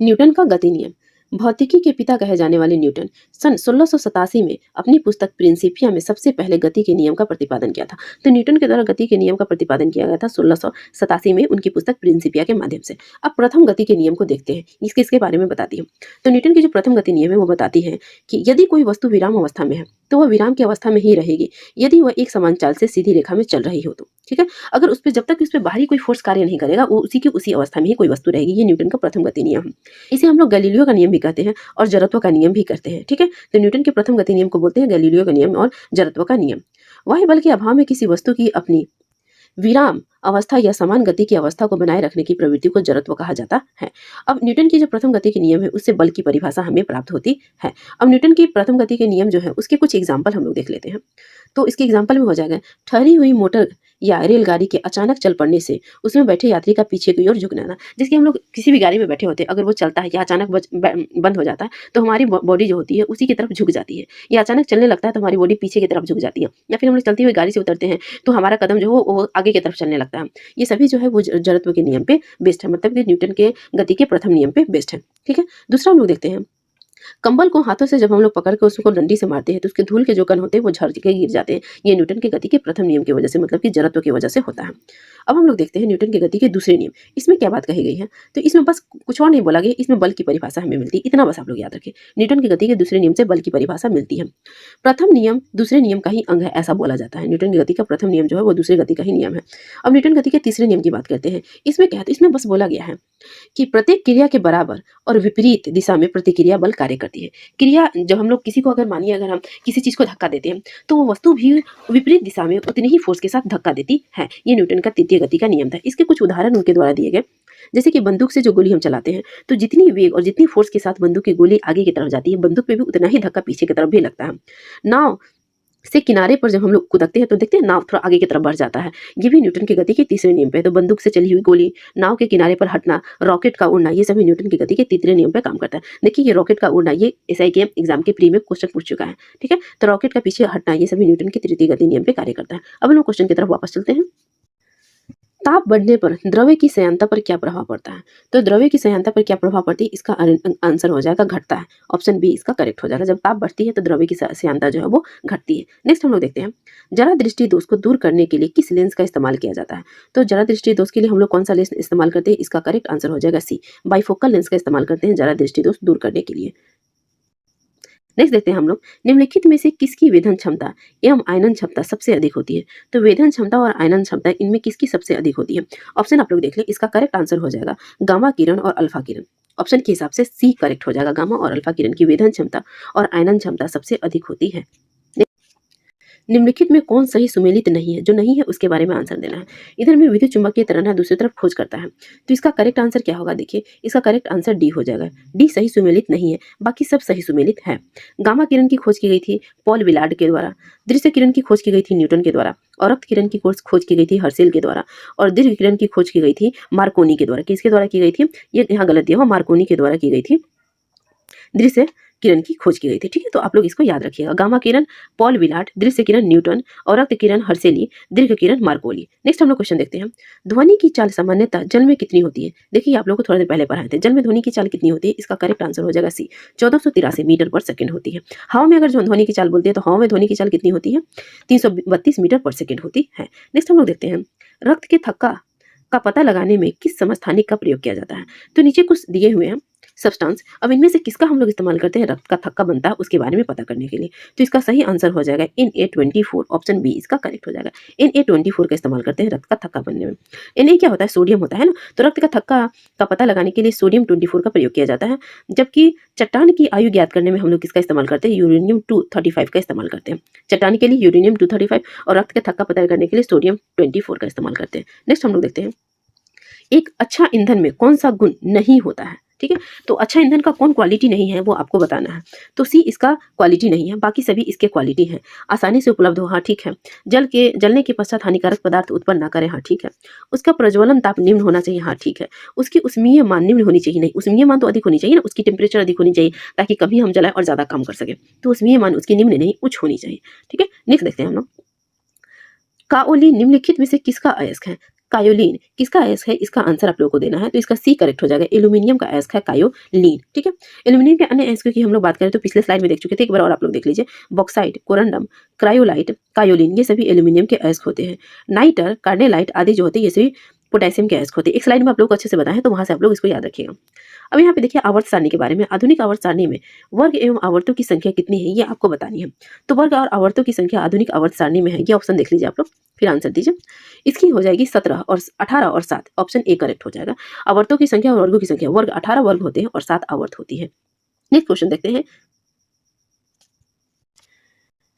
[SPEAKER 2] न्यूटन का गति नियम, भौतिकी के पिता कहे जाने वाले न्यूटन सन 1687 में अपनी पुस्तक प्रिंसिपिया में सबसे पहले गति के नियम का प्रतिपादन किया था। तो न्यूटन के द्वारा गति के नियम का प्रतिपादन किया गया था 1687 में उनकी पुस्तक प्रिंसिपिया के माध्यम से। अब प्रथम गति के नियम को देखते हैं, इसके बारे में बताती हूँ। तो न्यूटन की जो प्रथम गति नियम है वो बताती है कि यदि कोई वस्तु विराम अवस्था में है तो वह विराम की अवस्था में ही रहेगी यदि वह एक समान चाल से सीधी रेखा में चल रही हो तो, ठीक है। अगर उस पर जब तक उस पर बाहरी कोई फोर्स कार्य नहीं करेगा वो उसी की उसी अवस्था में ही कोई वस्तु रहेगी। ये न्यूटन का प्रथम गति नियम है। इसे हम लोग गैलीलियो का नियम भी कहते हैं और जड़त्व का नियम भी करते हैं, ठीक है। तो न्यूटन के प्रथम गति नियम को बोलते हैं गैलीलियो का नियम और जड़त्व का नियम। वायु बल के अभाव में किसी वस्तु की अपनी विराम अवस्था या समान गति की अवस्था को बनाए रखने की प्रवृत्ति को जड़त्व कहा जाता है। अब न्यूटन की जो प्रथम गति के नियम है उससे बल की परिभाषा हमें प्राप्त होती है। अब न्यूटन की प्रथम गति के नियम जो है उसके कुछ एग्जाम्पल हम लोग देख लेते हैं। तो इसके एग्जाम्पल में हो जाएगा, ठहरी हुई मोटर या रेलगाड़ी के अचानक चल पड़ने से उसमें बैठे यात्री का पीछे की ओर झुकना। जैसे कि हम लोग किसी भी गाड़ी में बैठे होते हैं, अगर वो चलता है या अचानक बंद हो जाता है तो हमारी बॉडी जो होती है उसी की तरफ झुक जाती है, या अचानक चलने लगता है तो हमारी बॉडी पीछे की तरफ झुक जाती है, या फिर हम लोग चलती हुई गाड़ी से उतरते हैं तो हमारा कदम जो हो वो आगे की तरफ चलने लगता है। ये सभी जो है वो जड़त्व के नियम पे बेस्ड है, मतलब कि न्यूटन के गति के प्रथम नियम पे बेस्ड है, ठीक है। दूसरा हम लोग देखते हैं, कंबल को हाथों से जब हम लोग पकड़ कर उसको डंडी से मारते हैं तो उसके धूल के जो कण होते हैं वो झड़ के गिर जाते हैं। ये न्यूटन के गति के प्रथम नियम की वजह से, मतलब कि जड़त्व की वजह से होता है। अब हम लोग देखते हैं न्यूटन के गति के दूसरे नियम। इसमें क्या बात कही गई है? तो इसमें बस कुछ और नहीं बोला गया, इसमें बल की परिभाषा हमें मिलती है। इतना बस आप लोग याद रखें, न्यूटन की गति के दूसरे नियम से बल की परिभाषा मिलती है। प्रथम नियम दूसरे नियम का ही अंग है ऐसा बोला जाता है। न्यूटन की गति का प्रथम नियम जो है वो दूसरे गति का ही नियम है। अब न्यूटन गति के तीसरे नियम की बात करते हैं। इसमें क्या है? इसमें बस बोला गया है कि प्रत्येक क्रिया के बराबर और विपरीत दिशा में प्रतिक्रिया बल कार्य करती है। क्रिया जब हम लोग किसी को अगर मानिए अगर हम किसी चीज को धक्का देते हैं तो वो वस्तु भी विपरीत दिशा में उतनी ही फोर्स के साथ धक्का देती है। ये न्यूटन का तृतीय गति का नियम था। इसके कुछ उदाहरण उनके द्वारा दिए गए, जैसे कि बंदूक से जो गोली हम चलाते हैं तो जितनी वेग और जितनी फोर्स के साथ बंदूक की गोली आगे की तरफ जाती है बंदूक पे भी उतना ही धक्का पीछे की तरफ भी लगता है। नाव से किनारे पर जब हम लोग कूदते हैं तो देखते हैं नाव थोड़ा आगे की तरफ बढ़ जाता है। ये भी न्यूटन की गति के तीसरे नियम पे है। तो बंदूक से चली हुई गोली, नाव के किनारे पर हटना, रॉकेट का उड़ना, ये सभी न्यूटन की गति के तीसरे नियम पे काम करता है। देखिए ये रॉकेट का उड़ना, ये एसआई के एग्जाम के प्री में क्वेश्चन पूछ चुका है, ठीक है। तो रॉकेट का पीछे हटना ये सभी न्यूटन के तृतीय गति नियम पे कार्य करता है। अब हम लोग क्वेश्चन की तरफ वापस चलते हैं। ताप बढ़ने पर द्रव्य की श्यानता पर क्या प्रभाव पड़ता है? तो द्रव्य की श्यानता पर क्या प्रभाव पड़ती है? इसका आंसर हो जाएगा घटता है। ऑप्शन बी इसका करेक्ट हो जाएगा। जब ताप बढ़ती है तो द्रव्य की श्यानता जो है वो घटती है। नेक्स्ट हम लोग देखते हैं, जरा दृष्टि दोष को दूर करने के लिए किस लेंस का इस्तेमाल किया जाता है? तो जरा दृष्टि दोष के लिए हम लोग कौन सा लेंस इस्तेमाल करते हैं? इसका करेक्ट आंसर हो जाएगा सी, बाइफोकल लेंस का इस्तेमाल करते हैं जरा दृष्टि दोष दूर करने के लिए। नेक्स्ट देखते हैं हम लोग, निम्नलिखित में से किसकी वेधन क्षमता एवं आयनन क्षमता सबसे अधिक होती है? तो वेधन क्षमता और आयनन क्षमता इनमें किसकी सबसे अधिक होती है? ऑप्शन आप लोग देख ले, इसका करेक्ट आंसर हो जाएगा गामा किरण और अल्फा किरण। ऑप्शन के हिसाब से सी करेक्ट हो जाएगा। गामा और अल्फा किरण की वेधन क्षमता और आयनन क्षमता सबसे अधिक होती है। निम्नलिखित में कौन सही सुमेलित नहीं है? जो नहीं है उसके बारे में आंसर देना है। इधर में विद्युत चुम्बकीय त्वरण है, दूसरी तरफ खोज करता है। तो इसका करेक्ट आंसर क्या होगा? देखिए, इसका करेक्ट आंसर डी हो जाएगा। डी सही सुमेलित नहीं है, बाकी सब सही सुमेलित है। गामा किरण की खोज की गई थी पॉल विलार्ड के द्वारा, दृश्य किरण की खोज की गई थी न्यूटन के द्वारा, और रक्त किरण की खोज की गई थी हर्सेल के द्वारा, और दीर्घ किरण की खोज की गई थी मार्कोनी के द्वारा। किसके द्वारा की गई थी? ये यहाँ गलत दिया हुआ, मार्कोनी के द्वारा की गई थी। दृश्य किरण की खोज की गई थी। ठीक है, तो आप लोग इसको याद रखिएगा। गामा किरण पॉल विलार्ड, दृश्य किरण न्यूटन, और रक्त किरण हर्सेली, दीर्घ किरण मार्कोली। नेक्स्ट हम लोग क्वेश्चन देखते हैं। ध्वनि की चाल सामान्यतः जल में कितनी होती है? देखिए, आप लोग को थोड़ा देर पहले पढ़ाए थे, जल में ध्वनि की चाल कितनी होती है? इसका करेक्ट आंसर हो जाएगा सी, 1483 मीटर पर सेकंड होती है। हवा में अगर जो ध्वनि की चाल बोलते हैं तो हवा में ध्वनि की चाल कितनी होती है? 332 मीटर पर सेकंड होती है। नेक्स्ट हम लोग देखते हैं, रक्त के थक्का का पता लगाने में किस समस्थानिक का प्रयोग किया जाता है? तो नीचे कुछ दिए हुए हैं सब्सटेंस। अब इनमें से किसका हम लोग इस्तेमाल करते हैं रक्त का थक्का बनता है उसके बारे में पता करने के लिए? तो इसका सही आंसर हो जाएगा Na24, ऑप्शन बी इसका करेक्ट हो जाएगा। Na24 का इस्तेमाल करते हैं रक्त का थक्का बनने में। Na क्या होता है? सोडियम होता है ना, तो रक्त का थक्का का पता लगाने के लिए सोडियम 24 का प्रयोग किया जाता है। जबकि चट्टान की आयु ज्ञात करने में हम लोग किसका इस्तेमाल करते हैं? यूरेनियम 235 का इस्तेमाल करते हैं। चट्टान के लिए यूरेनियम 235 और रक्त का थक्का पता करने के लिए सोडियम 24 का इस्तेमाल करते हैं। नेक्स्ट हम लोग देखते हैं, एक अच्छा ईंधन में कौन सा गुण नहीं होता है? ठीक है, तो अच्छा ईंधन का कौन क्वालिटी नहीं है वो आपको बताना है। तो सी इसका क्वालिटी नहीं है, बाकी सभी इसके क्वालिटी हैं। आसानी से उपलब्ध हो, हाँ ठीक है। जलने के पश्चात हानिकारक पदार्थ उत्पन्न ना करें, हाँ ठीक है। उसका प्रज्वलन ताप निम्न होना चाहिए, हाँ ठीक है। उसकी उष्मीय मान निम्न होनी चाहिए, नहीं, उष्मीय मान तो अधिक होनी चाहिए ना, उसकी टेम्परेचर अधिक होनी चाहिए ताकि कभी हम जलाएं और ज़्यादा काम कर सके। तो उष्मीय मान उसकी निम्न नहीं उच्च होनी चाहिए। ठीक है, नेक्स्ट देखते हैं हम लोग, काओलिन निम्नलिखित में से किसका अयस्क है? कायोलिन किसका अयस्क है? इसका आंसर आप लोगों को देना है, तो इसका सी करेक्ट हो जाएगा। एल्यूमिनियम का अयस्क है कायोलिन। ठीक है, एल्यूमिनियम के अन्य अयस्कों की हम लोग बात करें तो पिछले स्लाइड में देख चुके थे, एक बार और आप लोग देख लीजिए। बॉक्साइट, कोरंडम, क्रायोलाइट, कायोलिन, ये सभी एल्यूमिनियम के अयस्क होते हैं। नाइटर, कार्नेलाइट आदि जो होते हैं ये सभी पोटेशियम के अयस्क होते हैं। एक स्लाइड में आप लोग को अच्छे से बताएं, तो वहां से आप लोग इसको याद रखिएगा। अब यहाँ पे देखिए आवर्त सारणी के बारे में। आधुनिक आवर्त सारणी में वर्ग एवं आवर्तों की संख्या कितनी है ये आपको बतानी है। तो वर्ग और आवर्तों की संख्या आधुनिक आवर्त सारणी में है, ये ऑप्शन देख लीजिए आप लोग, फिर आंसर दीजिए। इसकी हो जाएगी 17 और 18 और 7, ऑप्शन ए करेक्ट हो जाएगा। आवर्तों की संख्या और वर्गों की संख्या, वर्ग 18 वर्ग होते हैं और 7 आवर्त होती है। नेक्स्ट क्वेश्चन देखते हैं,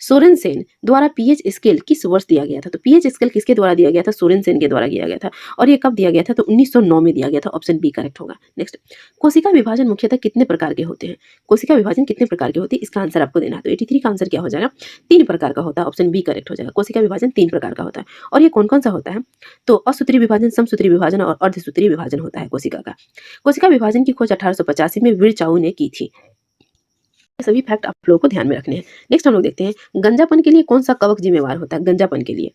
[SPEAKER 2] सोरेनसेन द्वारा पीएच स्केल किस वर्ष दिया गया था? तो पीएच स्केल किसके द्वारा दिया गया था? सोरेनसेन के द्वारा दिया गया था, और ये कब दिया गया था? तो 1909 में दिया गया था, ऑप्शन बी करेक्ट होगा। नेक्स्ट, कोशिका विभाजन मुख्यतः कितने प्रकार के होते हैं? कोशिका विभाजन कितने प्रकार के होते हैं इसका आंसर आपको देना है। तो 83 का आंसर क्या हो जाएगा? 3 प्रकार का होता है, ऑप्शन बी करेक्ट हो जाएगा। कोशिका विभाजन 3 प्रकार का होता है, और ये कौन कौन सा होता है? तो असूत्री विभाजन, समसूत्री विभाजन और अर्धसूत्री विभाजन होता है कोशिका का। कोशिका विभाजन की खोज 1885 में विरचाऊ ने की थी। सभी फैक्ट आप लोगों को ध्यान में रखने हैं। नेक्स्ट हम लोग देखते हैं, गंजापन के लिए कौन सा कवक जिम्मेवार होता है? गंजापन के लिए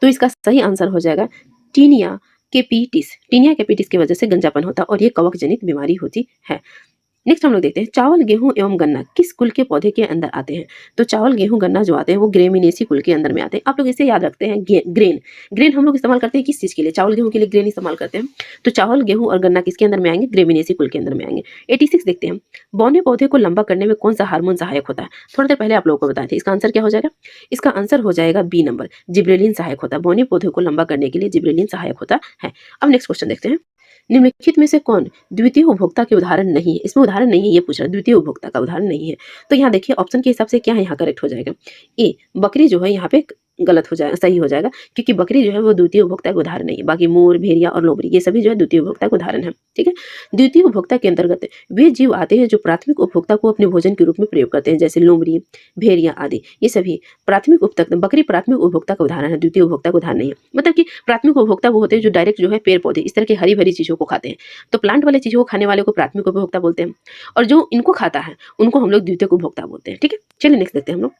[SPEAKER 2] तो इसका सही आंसर हो जाएगा टीनिया कैपिटिस। टीनिया कैपिटिस की वजह से गंजापन होता है और ये कवक जनित बीमारी होती है। नेक्स्ट हम लोग देखते हैं, चावल, गेहूं एवं गन्ना किस कुल के पौधे के अंदर आते हैं? तो चावल, गेहूं, गन्ना जो आते हैं वो ग्रेमिनेसी कुल के अंदर में आते हैं। आप लोग इसे याद रखते हैं। ग्रेन ग्रेन हम लोग इस्तेमाल करते हैं किस चीज़ के लिए? चावल गेहूं के लिए ग्रेन इस्तेमाल करते हैं। तो चावल, गेहूं और गन्ना किसके अंदर में आएंगे? ग्रेमिनेसी कुल के अंदर में आएंगे। 86 देखते हैं, बौने पौधे को लंबा करने में कौन सा हार्मोन सहायक होता है? थोड़ी देर पहले आप लोगों को बताए थे, इसका आंसर क्या हो जाएगा? इसका आंसर हो जाएगा बी नंबर, जिब्रेलिन सहायक होता है। बौने पौधे को लंबा करने के लिए जिब्रेलिन सहायक होता है। अब नेक्स्ट क्वेश्चन देखते हैं, निम्नलिखित में से कौन द्वितीय उपभोक्ता के उदाहरण नहीं है? इसमें उदाहरण नहीं है, ये पूछ रहा है, द्वितीय उपभोक्ता का उदाहरण नहीं है। तो यहाँ देखिए ऑप्शन के हिसाब से क्या है यहाँ करेक्ट हो जाएगा? ए, बकरी जो है यहाँ पे गलत हो जाएगा, सही हो जाएगा, क्योंकि बकरी जो है वो द्वितीय उपभोक्ता का उदाहरण नहीं है। बाकी मोर, भेड़िया और लोमड़ी ये सभी जो है द्वितीय उपभोक्ता का उदाहरण है। ठीक है, द्वितीय उपभोक्ता के अंतर्गत वे जीव आते हैं जो प्राथमिक उपभोक्ता को अपने भोजन के रूप में प्रयोग करते हैं, जैसे लोमड़ी, भेड़िया आदि। ये सभी प्राथमिक उपभोक्ता, बकरी प्राथमिक उपभोक्ता का उदाहरण है, द्वितीय उपभोक्ता का उदाहरण नहीं है। मतलब कि प्राथमिक उपभोक्ता वो होते हैं जो डायरेक्ट जो है पेड़ पौधे इस तरह की हरी भरी चीजों को खाते हैं। तो प्लांट वाले चीजों को खाने वाले को प्राथमिक उपभोक्ता बोलते हैं, और जो इनको खाता है उनको हम लोग द्वितीय उपभोक्ता बोलते हैं। ठीक है, चलिए नेक्स्ट देखते हैं हम लोग,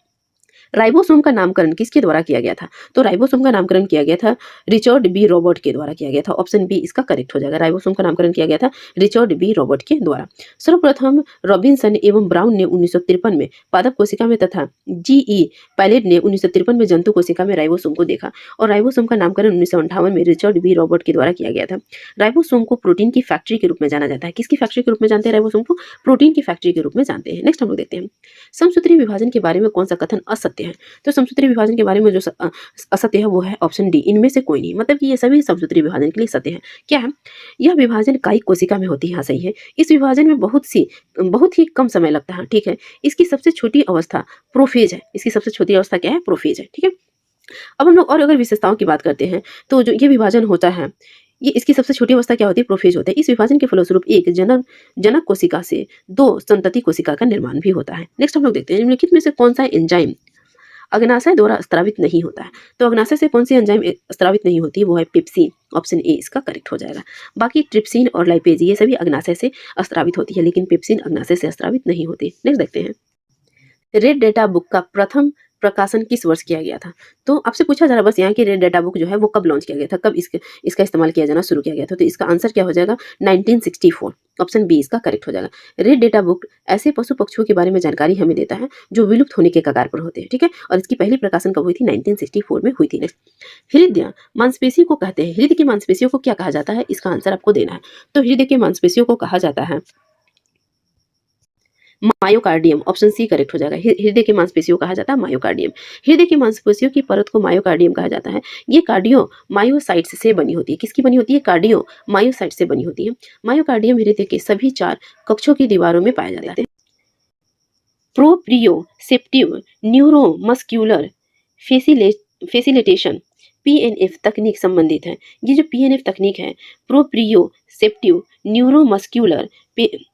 [SPEAKER 2] राइबोसोम का नामकरण किसके द्वारा किया गया था? तो राइबोसोम का नामकरण किया गया था रिचर्ड बी रॉबर्ट के द्वारा किया गया था। ऑप्शन बी इसका करेक्ट हो जाएगा। राइबोसोम का नामकरण किया गया था रिचर्ड बी रॉबर्ट के द्वारा। सर्वप्रथम रॉबिन्सन एवं ब्राउन ने 1953 में पादप कोशिका में तथा जीई पैलेट ने 1953 में जंतु कोशिका में राइबोसोम को देखा, और राइबोसोम का नामकरण 1958 में रिचर्ड बी रॉबर्ट के द्वारा किया गया था। राइबोसोम को प्रोटीन की फैक्ट्री के रूप में जाना जाता है। किसकी फैक्ट्री के रूप में जानते हैं? राइबोसोम को प्रोटीन की फैक्ट्री के रूप में जानते हैं। नेक्स्ट हम लोग देखते हैं, समसूत्री विभाजन के बारे में कौन सा कथन असत्य सत्य है। तो समसूत्री विभाजन के बारे में जो असत्य है वो है ऑप्शन डी, इनमें से कोई नहीं। मतलब कि ये सभी समसूत्री विभाजन के लिए सत्य है। क्या है? यह विभाजन कायिक कोशिका में होती है। हाँ, सही है। इस विभाजन में बहुत ही कम समय लगता है। ठीक है। इसकी सबसे छोटी अवस्था प्रोफेज है। इसकी सबसे छोटी अवस्था क्या है? प्रोफेज है। ठीक है। अब हम लोग और अगर विशेषताओं की बात करते हैं तो जो ये विभाजन होता है, ये इसकी सबसे छोटी अवस्था क्या होती है? प्रोफेज होता है। इस विभाजन के फलस्वरूप एक जनक कोशिका से 2 संतति कोशिका का निर्माण भी होता है। नेक्स्ट हम लोग देखते हैं निम्नलिखित में से कौन सा एंजाइम अग्नाशय द्वारा स्रावित नहीं होता है। तो अग्नाशय से कौन सी एंजाइम स्रावित नहीं होती है? वो है पेप्सिन। ऑप्शन ए इसका करेक्ट हो जाएगा। बाकी ट्रिप्सिन और लाइपेज ये सभी अग्नाशय से स्रावित होती है, लेकिन पेप्सिन अग्नाशय से स्रावित नहीं होती। नेक्स्ट देखते हैं रेड डेटा बुक का प्रथम प्रकाशन किस वर्ष किया गया था? तो आपसे पूछा जा रहा है बस यहाँ की रेड डेटा बुक जो है वो कब लॉन्च किया गया था, कब इसका इस्तेमाल किया जाना शुरू किया गया था? तो इसका आंसर क्या हो जाएगा? 1964। ऑप्शन बी इसका करेक्ट हो जाएगा। रेड डेटा बुक ऐसे पशु पक्षियों के बारे में जानकारी हमें देता है जो विलुप्त होने के कगार पर होते हैं। ठीक है। और इसकी पहली प्रकाशन कब हुई थी? 1964 में हुई थी। नेक्स्ट, हृदय मांसपेशी को कहते हैं। हृदय की मांसपेशियों को क्या कहा जाता है? इसका आंसर आपको देना है। तो हृदय की मांसपेशियों को कहा जाता है मायोकार्डियम। ऑप्शन सी करेक्ट हो जाएगा। हृदय की मांसपेशियों कहा जाता है मायोकार्डियम। हृदय की मांसपेशियों की परत को मायोकार्डियम कहा जाता है। ये कार्डियो मायोसाइट्स से बनी होती है। किसकी बनी होती है? कार्डियो मायोसाइट्स से बनी होती है। मायोकार्डियम हृदय के सभी 4 कक्षों की दीवारों में पाया जाता है। प्रोप्रियोसेप्टिव न्यूरोमस्क्यूलर फैसिलिटेशन पीएनएफ तकनीक संबंधित है। ये जो पीएनएफ तकनीक है प्रोप्रियोसेप्टिव न्यूरोमस्क्यूलर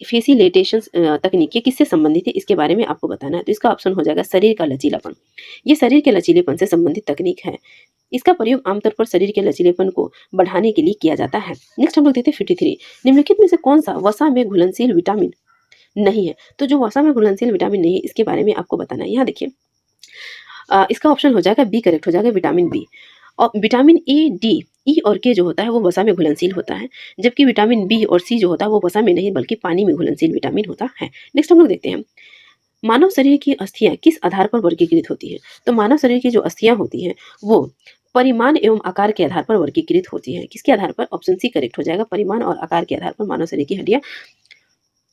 [SPEAKER 2] फैसिलिटेशन तकनीक, ये किससे संबंधित है इसके बारे में आपको बताना है। तो इसका ऑप्शन हो जाएगा शरीर का लचीलापन। ये शरीर के लचीलेपन से संबंधित तकनीक है। इसका प्रयोग आमतौर पर शरीर के लचीलेपन को बढ़ाने के लिए किया जाता है। नेक्स्ट हम लोग देखते हैं 53 निम्नलिखित में से कौन सा वसा में घुलनशील विटामिन नहीं है? तो जो वसा में घुलनशील विटामिन नहीं है इसके बारे में आपको बताना है। यहाँ देखिए इसका ऑप्शन हो जाएगा बी करेक्ट हो जाएगा, विटामिन बी। और विटामिन ए, डी, ई और के जो होता है वो वसा में घुलनशील होता है, जबकि विटामिन बी और सी जो होता है वो वसा में नहीं बल्कि पानी में घुलनशील विटामिन होता है। नेक्स्ट हम लोग देखते हैं मानव शरीर की अस्थियां किस आधार पर वर्गीकृत होती है? तो मानव शरीर की जो अस्थियां होती हैं वो परिमाण एवं आकार के आधार पर वर्गीकृत होती है। किसके आधार पर? ऑप्शन सी करेक्ट हो जाएगा, परिमाण और आकार के आधार पर मानव शरीर की हड्डियां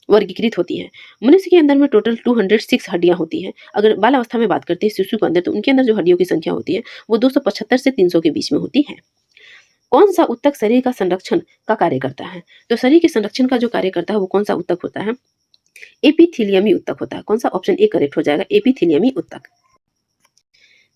[SPEAKER 2] वर्गीकृत होती है। मनुष्य के अंदर में टोटल 206 हड्डियां होती हैं। अगर बाल अवस्था में बात करते हैं शिशु के अंदर, तो उनके अंदर जो हड्डियों की संख्या होती है वो 275 से 300 के बीच में होती है। कौन सा ऊतक शरीर का संरक्षण का कार्य करता है? तो शरीर के संरक्षण का जो कार्य करता है वो कौन सा ऊतक होता है? एपिथेलियमी ऊतक होता है। कौन सा? ऑप्शन ए करेक्ट हो जाएगा, एपिथेलियमी ऊतक।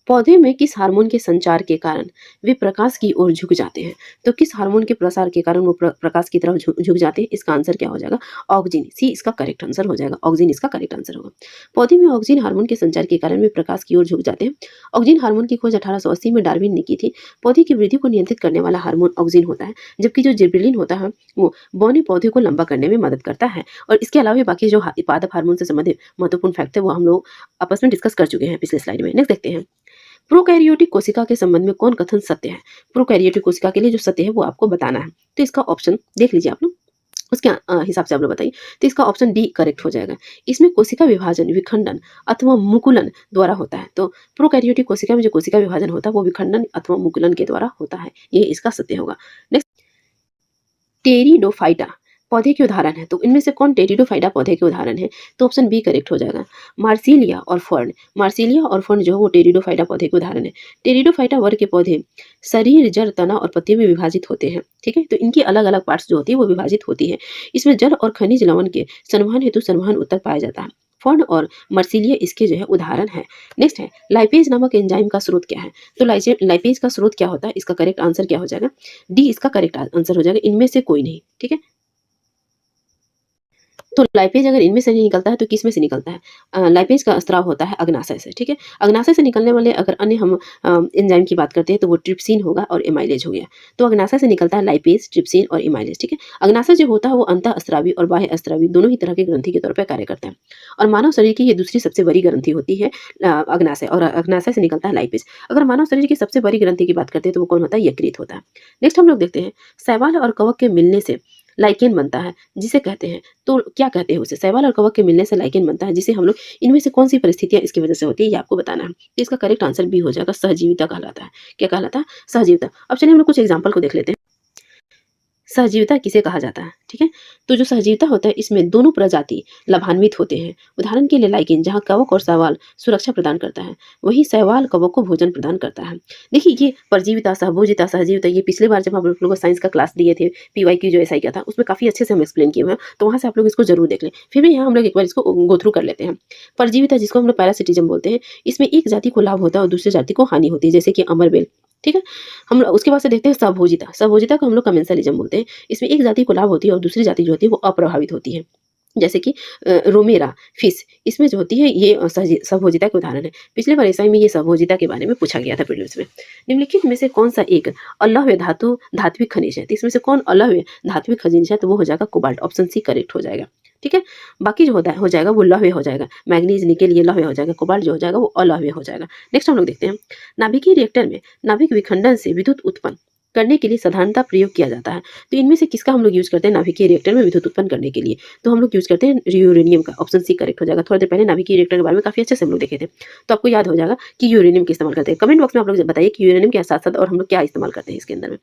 [SPEAKER 2] पौधे में किस हार्मोन के संचार के कारण वे प्रकाश की ओर झुक जाते हैं? तो किस हार्मोन के प्रसार के कारण वो प्रकाश की तरफ झुक जाते हैं? इसका आंसर क्या हो जाएगा? ऑक्सिन। सी इसका करेक्ट आंसर हो जाएगा, ऑक्सिन इसका करेक्ट आंसर होगा। पौधे में ऑक्सिन हार्मोन के संचार के कारण वे प्रकाश की ओर झुक जाते हैं। ऑक्सिन हार्मोन की खोज 1880 में डार्विन ने की थी। पौधे की वृद्धि को नियंत्रित करने वाला हार्मोन ऑक्सिन होता है, जबकि जो जिबरेलिन होता है वो बौने पौधे को लंबा करने में मदद करता है। और इसके अलावा बाकी जो पादप हार्मोन से संबंधित महत्वपूर्ण फैक्ट है वो हम लोग आपस में डिस्कस कर चुके हैं पिछले स्लाइड में। नेक्स्ट देखते हैं प्रोकैरियोटिक कोशिका के संबंध में कौन कथन सत्य है? प्रोकैरियोटिक कोशिका के लिए जो सत्य है वो आपको बताना है। तो इसका ऑप्शन देख लीजिए आप लोग, उसके हिसाब से आप लोग बताइए। तो इसका ऑप्शन डी करेक्ट हो जाएगा। इसमें कोशिका विभाजन विखंडन अथवा मुकुलन द्वारा होता है। तो प्रोकैरियोटिक कोशिका में जो कोशिका विभाजन होता है वो विखंडन अथवा मुकुलन के द्वारा होता है। ये इसका सत्य होगा। नेक्स्ट, टेरिडोफाइटा पौधे के उदाहरण है। तो इनमें से कौन टेरिडोफाइटा पौधे के उदाहरण है? तो ऑप्शन बी करेक्ट हो जाएगा, मार्सिलिया और फर्न। मार्सिलिया और फर्न जो है वो टेरिडोफाइटा पौधे के उदाहरण है। टेरिडोफाइटा वर्ग के पौधे शरीर, जड़, तना और पत्तियों में विभाजित होते हैं। ठीक है। तो इनकी अलग अलग पार्ट्स जो होती है वो विभाजित होती है। इसमें जल और खनिज लवण के संवहन हेतु संवहन ऊतक पाया जाता है। फर्न और मर्सिलिया इसके जो है उदाहरण है। नेक्स्ट है लाइपेज नामक एंजाइम का स्रोत क्या है? तो लाइपेज का स्रोत क्या होता है? इसका करेक्ट आंसर क्या हो जाएगा? डी इसका करेक्ट आंसर हो जाएगा, इनमें से कोई नहीं। ठीक है। तो लाइपेज अगर इनमें से नहीं निकलता है तो किस में से निकलता है? लाइपेज का स्राव होता है अग्नाशय से। ठीक है। अग्नाशय से निकलने वाले अगर अन्य हम एंजाइम की बात करते हैं तो वो ट्रिप्सिन होगा और एमाइलेज हो गया। तो अग्नाशय से निकलता है लाइपेज, ट्रिप्सिन और एमाइलेज। ठीक है। अग्नाशय जो होता है वो अंतःस्रावी और बाह्य अस्रावी दोनों ही तरह की ग्रंथि के तौर पर कार्य करता है। और मानव शरीर की ये दूसरी सबसे बड़ी ग्रंथि होती है अग्नाशय, और अग्नाशय से निकलता है लाइपेज। अगर मानव शरीर की सबसे बड़ी ग्रंथि की बात करते हैं तो वो कौन होता है? यकृत होता है। नेक्स्ट हम लोग देखते हैं शैवाल और कवक के मिलने से लाइकेन बनता है, जिसे कहते हैं, तो क्या कहते हैं उसे? शैवाल और कवक के मिलने से लाइकेन बनता है, जिसे हम लोग इनमें से कौन सी परिस्थितियां इसकी वजह से होती है ये आपको बताना है। तो इसका करेक्ट आंसर बी हो जाएगा, सहजीविता कहलाता है। क्या कहलाता है? सहजीविता। अब चलिए हम लोग कुछ एग्जाम्पल को देख लेते हैं। सहजीविता किसे कहा जाता है? ठीक है, तो जो सहजीविता होता है इसमें दोनों प्रजाति लाभान्वित होते हैं। उदाहरण के लिए लाइकेन, जहाँ कवक और शैवाल सुरक्षा प्रदान करता है, वहीं शैवाल कवक को भोजन प्रदान करता है। देखिए ये परजीविता, सहभोजिता, सहजीविता, ये पिछले बार जब हम लोग को साइंस का क्लास दिए थे, पीवाईक्यू जो एसआई का था, उसमें काफ़ी अच्छे से हम एक्सप्लेन किए हुए हैं, तो वहाँ से आप लोग इसको जरूर देख लें। फिर भी यहाँ हम लोग एक बार इसको गो थ्रू कर लेते हैं। परजीविता, जिसको हम लोग पैरासिटिज्म बोलते हैं, इसमें एक जाति को लाभ होता है और दूसरी जाति को हानि होती है, जैसे कि अमरबेल। ठीक है, हम लोग उसके बाद से देखते हैं सहभोजिता। सहभोजिता को हम लोग कमेंसलिज्म बोलते हैं। इसमें एक जाति को लाभ होती है और दूसरी जाति जो होती है वो अप्रभावित होती है, जैसे कि रोमेरा फिश, इसमें जो होती है ये सहभोजिता के उदाहरण है। पिछले बार एसआई में ये सहभोजिता के बारे में पूछा गया था प्रीलिम्स में। निम्नलिखित में से कौन सा एक अलव्य धात्विक खनिज है? तो इसमें से कौन अलव्य धात्विक खनिज है? तो वो हो जाएगा कोबाल्ट, ऑप्शन सी करेक्ट हो जाएगा। ठीक है, बाकी जो हो जाएगा वो लौह हो जाएगा। मैग्नीज, निकेल ये लौह हो जाएगा। कोबाल्ट जो हो जाएगा वो अलौह हो जाएगा। नेक्स्ट हम लोग देखते हैं, नाभिकीय रिएक्टर में नाभिक विखंडन से विद्युत उत्पन्न करने के लिए साधारणतः प्रयोग किया जाता है। तो इनमें से किसका हम लोग यूज करते हैं नाभिकीय रिएक्टर में विद्युत उत्पन्न करने के लिए? तो हम लोग यूज करते हैं यूरेनियम का, ऑप्शन सी करेक्ट हो जाएगा। थोड़ी देर पहले नाभिकीय रिएक्टर के बारे में काफी अच्छे से हम लोग देखे थे, तो आपको याद हो जाएगा कि यूरेनियम का इस्तेमाल करते हैं। कमेंट बॉक्स में आप लोग बताइए कि यूरेनियम के साथ साथ और हम लोग क्या इस्तेमाल करते हैं इसके अंदर में।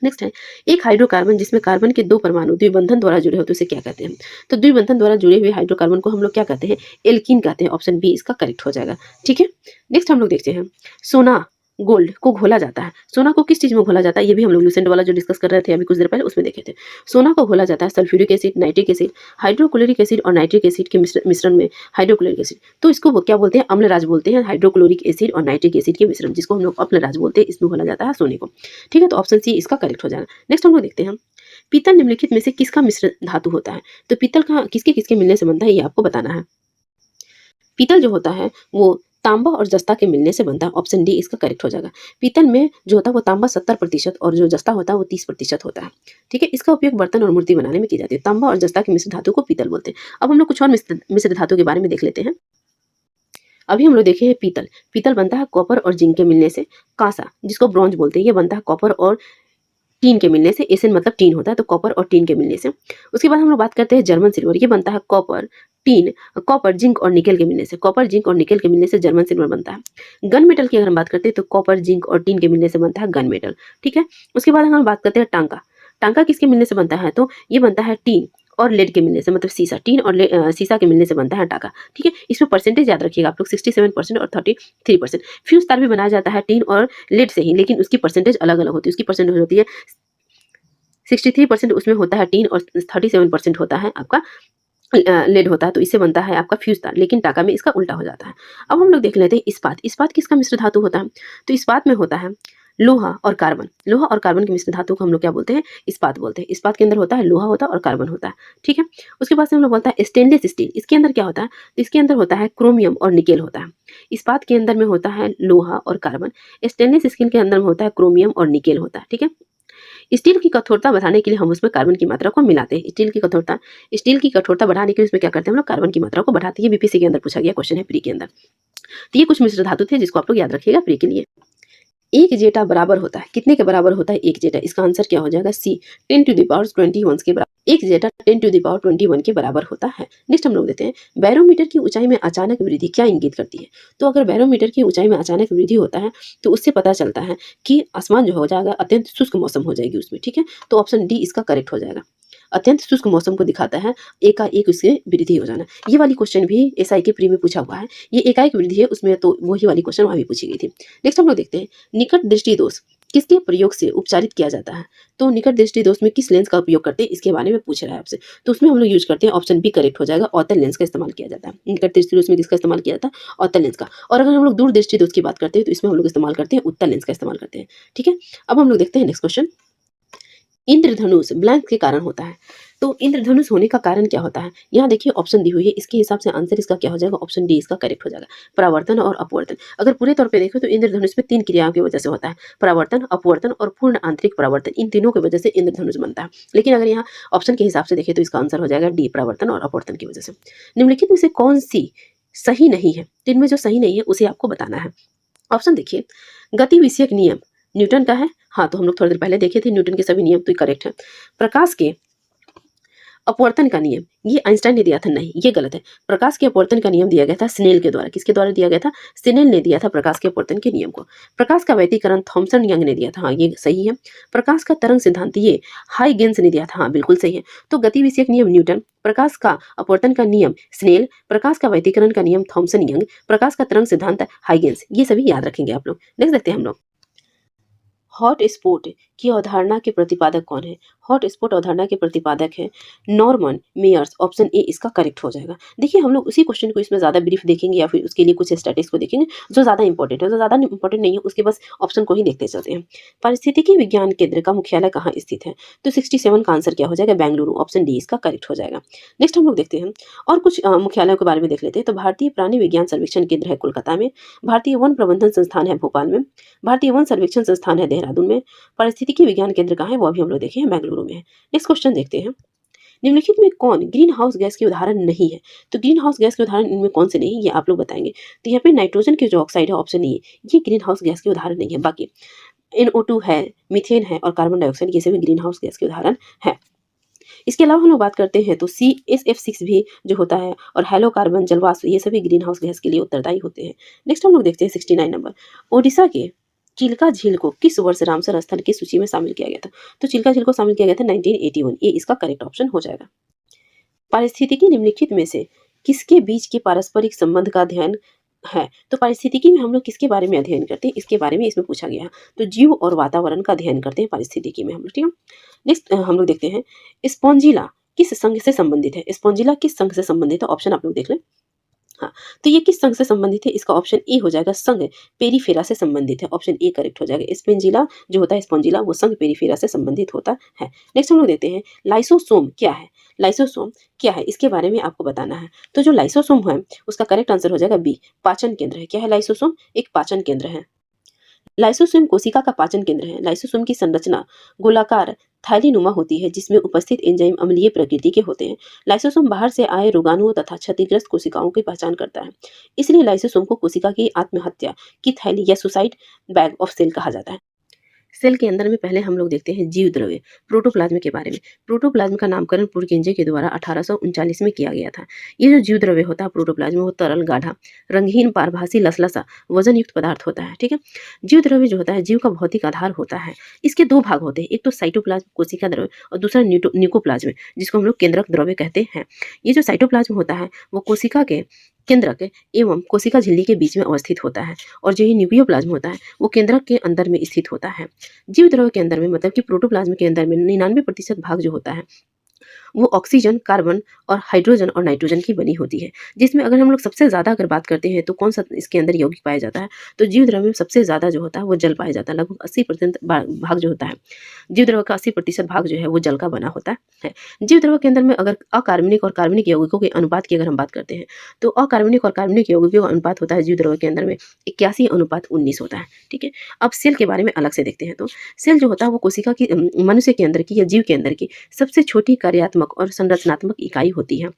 [SPEAKER 2] नेक्स्ट है, एक हाइड्रोकार्बन जिसमें कार्बन के दो परमाणु द्विबंधन द्वारा जुड़े होते हैं उसे क्या कहते हैं? तो द्विबंधन द्वारा जुड़े हुए हाइड्रोकार्बन को हम लोग क्या कहते हैं? एल्कीन कहते हैं। ऑप्शन बी इसका करेक्ट हो जाएगा। ठीक है, नेक्स्ट हम लोग देखते हैं, सोना गोल्ड को घोला जाता है। सोना को किस चीज में घोला जाता है? ये भी हम लोग लूसेंट वाला जो डिस्कस कर रहे थे अभी कुछ देर पहले उसमें देखे थे। सोना को घोला जाता है sulphuric acid, nitric acid, hydrochloric acid और नाइट्रिक एसिड के मिश्रण में। हाइड्रोक्लोरिक एसिड, तो इसको वो क्या बोलते हैं? अम्लराज बोलते हैं। हाइड्रोक्लोरिक एसिड और नाइट्रिक एसिड के मिश्रण, जिसको हम लोग अम्लराज बोलते हैं, इसमें घोला जाता है सोने को। ठीक है, तो ऑप्शन सी इसका करेक्ट हो जाएगा। नेक्स्ट हम लोग देखते हैं, पीतल निम्नलिखित में से किसका मिश्र धातु होता है? तो पीतल का किसके किसके मिलने से बनता है ये आपको बताना है। पीतल जो होता है वो तांबा और जस्ता के मिलने से बनता है। ऑप्शन डी इसका करेक्ट हो जाएगा। पीतल में जो होता है वो तांबा 70% और जो जस्ता होता है वो 30% होता है। ठीक है, इसका उपयोग बर्तन और मूर्ति बनाने में की जाती है। तांबा और जस्ता के मिश्र धातु को पीतल बोलते हैं। अब हम लोग कुछ और मिश्र धातु के बारे में देख लेते हैं। अभी हम लोग देखे हैं पीतल। पीतल बनता है कॉपर और जिंक के मिलने से। कांसा, जिसको ब्रॉन्ज बोलते हैं, ये बनता है कॉपर और टीन के मिलने से। एसन मतलब टीन होता है, तो कॉपर और टीन के मिलने से। उसके बाद हम लोग बात करते हैं जर्मन सिल्वर। ये बनता है कॉपर, टीन, कॉपर, जिंक और निकेल के मिलने से। कॉपर, जिंक और निकेल के मिलने से जर्मन सिल्वर बनता है। गन मेटल की अगर हम बात करते हैं तो कॉपर, जिंक और टीन के मिलने से बनता है गन मेटल। ठीक है, उसके बाद हम बात करते हैं टांका। टांका किसके मिलने से बनता है? तो ये बनता है टीन और लेड के मिलने से, मतलब सीसा। टीन और सीसा के मिलने से बनता है टांका। ठीक है, इसमें परसेंटेज याद रखिएगा आप लोग, 67% और 33%। फ्यूज तार भी बनाया जाता है टीन और लेड से ही, लेकिन उसकी परसेंटेज अलग अलग होती है। उसकी परसेंटेज होती है 63% उसमें होता है टीन और 37% होता है आपका लेड होता है, तो इससे बनता है आपका फ्यूज तार, लेकिन टाका में इसका उल्टा हो जाता है। अब हम लोग देख लेते हैं इस्पात। इस्पात किसका मिश्र धातु होता है? तो इस्पात में होता है लोहा और कार्बन। लोहा और कार्बन के मिश्र धातु को हम लोग क्या बोलते हैं? इस्पात बोलते हैं। इस्पात के अंदर होता है लोहा होता है और कार्बन होता है। ठीक है, उसके बाद से हम लोग बोलता है स्टेनलेस स्टील। इसके अंदर क्या होता है? तो इसके अंदर होता है क्रोमियम और निकेल होता है। इस्पात के अंदर में होता है लोहा और कार्बन। स्टेनलेस स्टील के अंदर में होता है क्रोमियम और निकेल होता है। ठीक है, स्टील की कठोरता बढ़ाने के लिए हम उसमें कार्बन की मात्रा को मिलाते हैं। स्टील की कठोरता बढ़ाने के लिए उसमें क्या करते हैं हम लोग? कार्बन की मात्रा को बढ़ाते हैं। ये बीपीएससी के अंदर पूछा गया क्वेश्चन है प्री के अंदर। तो ये कुछ मिश्र धातु थे जिसको आप लोग याद रखिएगा प्री के लिए। एक जेटा बराबर होता है कितने के बराबर होता है? एक जेटा। इसका आंसर क्या हो जाएगा? सी, 10⁻21 के बराबर। एक जेटा 10⁻21 के बराबर होता है। नेक्स्ट हम लोग देते हैं, बैरोमीटर की ऊंचाई में अचानक वृद्धि क्या इंगित करती है? तो अगर बैरोमीटर की ऊंचाई में अचानक वृद्धि होता है तो उससे पता चलता है कि आसमान जो हो जाएगा अत्यंत शुष्क मौसम हो जाएगी उसमें। ठीक है, तो ऑप्शन डी इसका करेक्ट हो जाएगा। अत्यंत शुष्क मौसम को दिखाता है एकाएक उसके वृद्धि हो जाना। ये वाली क्वेश्चन भी एसआई के प्री में पूछा हुआ है। ये एकाएक वृद्धि है उसमें, तो वही वाली क्वेश्चन वहाँ भी पूछी गई थी। नेक्स्ट हम लोग देखते हैं, निकट दृष्टि दोष किसके प्रयोग से उपचारित किया जाता है? तो निकट दृष्टि दोष में किस लेंस का उपयोग करते हैं इसके बारे में पूछ रहा है आपसे। तो उसमें हम लोग यूज करते हैं, ऑप्शन बी करेक्ट हो जाएगा, ऑतल लेंस का इस्तेमाल किया जाता है। निकट दृष्टि दोष में किसका इस्तेमाल किया जाता है? ऑतल लेंस का। और अगर हम लोग दूर दृष्टि दोष की बात करते हैं तो इसमें हम लोग इस्तेमाल करते हैं उत्तल लेंस का इस्तेमाल करते हैं। ठीक है, अब हम लोग देखते हैं नेक्स्ट क्वेश्चन, इंद्रधनुष ब्लैंक के कारण होता है। तो इंद्रधनुष होने का कारण क्या होता है? यहाँ देखिए ऑप्शन दी हुई है, इसके हिसाब से आंसर इसका क्या हो जाएगा? ऑप्शन डी इसका करेक्ट हो जाएगा, परावर्तन और अपवर्तन। अगर पूरे तौर पे देखें तो इंद्रधनुष में 3 क्रियाओं की वजह से होता है, परावर्तन, अपवर्तन और पूर्ण आंतरिक परावर्तन। इन तीनों की वजह से इंद्रधनुष बनता है। लेकिन अगर यहाँ ऑप्शन के हिसाब से देखें तो इसका आंसर हो जाएगा डी, परावर्तन और अपवर्तन की वजह से। निम्नलिखित में से कौन सी सही नहीं है? तो इनमें जो सही नहीं है उसे आपको बताना है। ऑप्शन देखिए, गति विषयक नियम न्यूटन का है। हाँ, तो हम लोग थोड़ी देर पहले देखे थे न्यूटन के सभी नियम, तो करेक्ट है। प्रकाश के अपवर्तन का नियम ये आइंस्टाइन ने दिया था, नहीं ये गलत है। प्रकाश के अपवर्तन का नियम दिया गया था स्नेल के द्वारा। किसके द्वारा दिया गया था? स्नेल ने दिया था प्रकाश के अपवर्तन के नियम को। प्रकाश का व्यतिकरण थॉमसन यंग ने दिया था, हाँ ये सही है। प्रकाश का तरंग सिद्धांत ये हाइगेंस ने दिया था, हाँ बिल्कुल सही है। तो गति विषयक नियम न्यूटन, प्रकाश का अपवर्तन का नियम स्नेल, प्रकाश का व्यतिकरण का नियम थॉमसन यंग, प्रकाश का तरंग सिद्धांत हाइगेंस, ये सभी याद रखेंगे आप लोग। नेक्स्ट देखते हैं हम लोग, हॉट स्पॉट की अवधारणा के प्रतिपादक कौन है? हॉट स्पॉट अवधारणा के प्रतिपादक है नॉर्मन मेयर्स, ऑप्शन ए इसका करेक्ट हो जाएगा। देखिए हम लोग उसी क्वेश्चन को इसमें ज़्यादा ब्रीफ देखेंगे या फिर उसके लिए कुछ स्टैटिस्टिक्स को देखेंगे जो ज़्यादा इंपॉर्टेंट है, जो ज़्यादा इंपॉर्टेंट नहीं है उसके बस ऑप्शन को ही देखते चलते हैं। पारिस्थितिकी विज्ञान केंद्र का मुख्यालय कहाँ स्थित है? तो 67 का आंसर क्या हो जाएगा? बेंगलुरु, ऑप्शन डी इसका करेक्ट हो जाएगा। नेक्स्ट हम लोग देखते हैं और कुछ मुख्यालयों के बारे में देख लेते हैं। तो भारतीय प्राणी विज्ञान सर्वेक्षण केंद्र है कोलकाता में, भारतीय वन प्रबंधन संस्थान है भोपाल में, भारतीय वन सर्वेक्षण संस्थान है देहरादून में, पारिस्थितिकी विज्ञान केंद्र कहाँ है वो अभी हम लोग देखे हैं बेंगलुरु में है। नेक्स्ट क्वेश्चन देखते हैं, निम्नलिखित में कौन ग्रीन हाउस गैस के उदाहरण नहीं है? तो ग्रीन हाउस गैस के उदाहरण इनमें कौन से नहीं है ये आप लोग बताएंगे। तो यहाँ पे नाइट्रोजन की जो ऑक्साइड है ऑप्शन ए, ये ग्रीन हाउस गैस के उदाहरण नहीं है। बाकी NO2 है, मीथेन है और कार्बन डाइऑक्साइड, ये सभी ग्रीन हाउस गैस के उदाहरण है। इसके अलावा हम लोग बात करते हैं तो CSF6 भी जो होता है और हेलो कार्बन जलवाष्प, ये सभी ग्रीन हाउस गैस के लिए उत्तरदायी होते हैं। नेक्स्ट हम लोग देखते हैं 69 नंबर, ओडिशा के चिल्का झील को किस वर्ष रामसर स्थल की सूची में शामिल किया गया था? तो चिल्का झील को शामिल किया गया था 1981, ये इसका करेक्ट ऑप्शन हो जाएगा। पारिस्थितिकी निम्नलिखित में से किसके बीच के पारस्परिक संबंध का अध्ययन है? तो पारिस्थितिकी में हम लोग किसके बारे में अध्ययन करते हैं? इसके बारे में इसमें पूछा गया है। तो जीव और वातावरण का अध्ययन करते हैं पारिस्थितिकी में हम लोग, ठीक है। नेक्स्ट हम लोग देखते हैं स्पॉन्जिला किस संघ से संबंधित है? स्पॉन्जिला किस संघ से संबंधित है? ऑप्शन आप लोग देख लें। हाँ, तो ये किस संघ से संबंधित है? इसका ऑप्शन ए हो जाएगा, संघ पेरिफेरा से संबंधित है, ऑप्शन ए करेक्ट हो जाएगा। स्पेंजिला जो होता है स्पॉन्जिला वो संघ पेरिफेरा से संबंधित होता है। नेक्स्ट हम लोग देखते हैं लाइसोसोम क्या है? लाइसोसोम क्या है इसके बारे में आपको बताना है। तो जो लाइसोसोम है उसका करेक्ट आंसर हो जाएगा बी, पाचन केंद्र है। क्या है लाइसोसोम? एक पाचन केंद्र है। लाइसोसोम कोशिका का पाचन केंद्र है। लाइसोसोम की संरचना गोलाकार थैलीनुमा होती है जिसमें उपस्थित एंजाइम अम्लीय प्रकृति के होते हैं। लाइसोसोम बाहर से आए रोगाणुओं तथा क्षतिग्रस्त कोशिकाओं की पहचान करता है। इसलिए लाइसोसोम को कोशिका की आत्महत्या की थैली या सुसाइड बैग ऑफ सेल कहा जाता है। सेल के अंदर में पहले हम लोग देखते हैं जीव द्रव्य प्रोटोप्लाज्म के बारे में। प्रोटोप्लाज्म का नामकरण पुरकिंजे के द्वारा 1839 में किया गया था। ये जो जीव द्रव्य होता है प्रोटोप्लाज्म वो तरल, गाढ़ा, रंगहीन, पारभासी, लसलसा, वजन युक्त पदार्थ होता है, ठीक है। जीव द्रव्य जो होता है जीव का भौतिक आधार होता है। इसके दो भाग होते हैं, एक तो साइटोप्लाज्म कोशिका द्रव्य और दूसरा न्यूकोप्लाज्म जिसको हम लोग केंद्रक द्रव्य कहते हैं। ये जो साइटोप्लाज्म होता है वो कोशिका के केंद्रक एवं कोशिका झिल्ली के बीच में अवस्थित होता है और जो ये न्यूक्लियोप्लाज्म होता है वो केंद्रक के अंदर में स्थित होता है। जीव द्रव्य के अंदर में मतलब कि प्रोटोप्लाज्म के अंदर में 99% भाग जो होता है वो ऑक्सीजन, कार्बन और हाइड्रोजन और नाइट्रोजन की बनी होती है। जिसमें अगर हम लोग सबसे ज़्यादा अगर बात करते हैं तो कौन सा इसके अंदर यौगिक पाया जाता है? तो जीव द्रव्य में सबसे ज़्यादा जो होता है वो जल पाया जाता है। लगभग 80% भाग जो होता है जीव द्रव्य का 80% भाग जो है वो जल का बना होता है। जीव द्रव्य के अंदर में अगर अकार्बनिक और कार्बनिक यौगिकों के अनुपात की अगर हम बात करते हैं तो अकार्बनिक और कार्बनिक यौगिकों का अनुपात होता है जीव द्रव्य के अंदर में 81:19 होता है, ठीक है। अब सेल के बारे में अलग से देखते हैं। तो सेल जो होता है वो कोशिका की मनुष्य के अंदर की या जीव के अंदर की सबसे छोटी कार्यात्मक और संरचनात्मक इकाई होती है।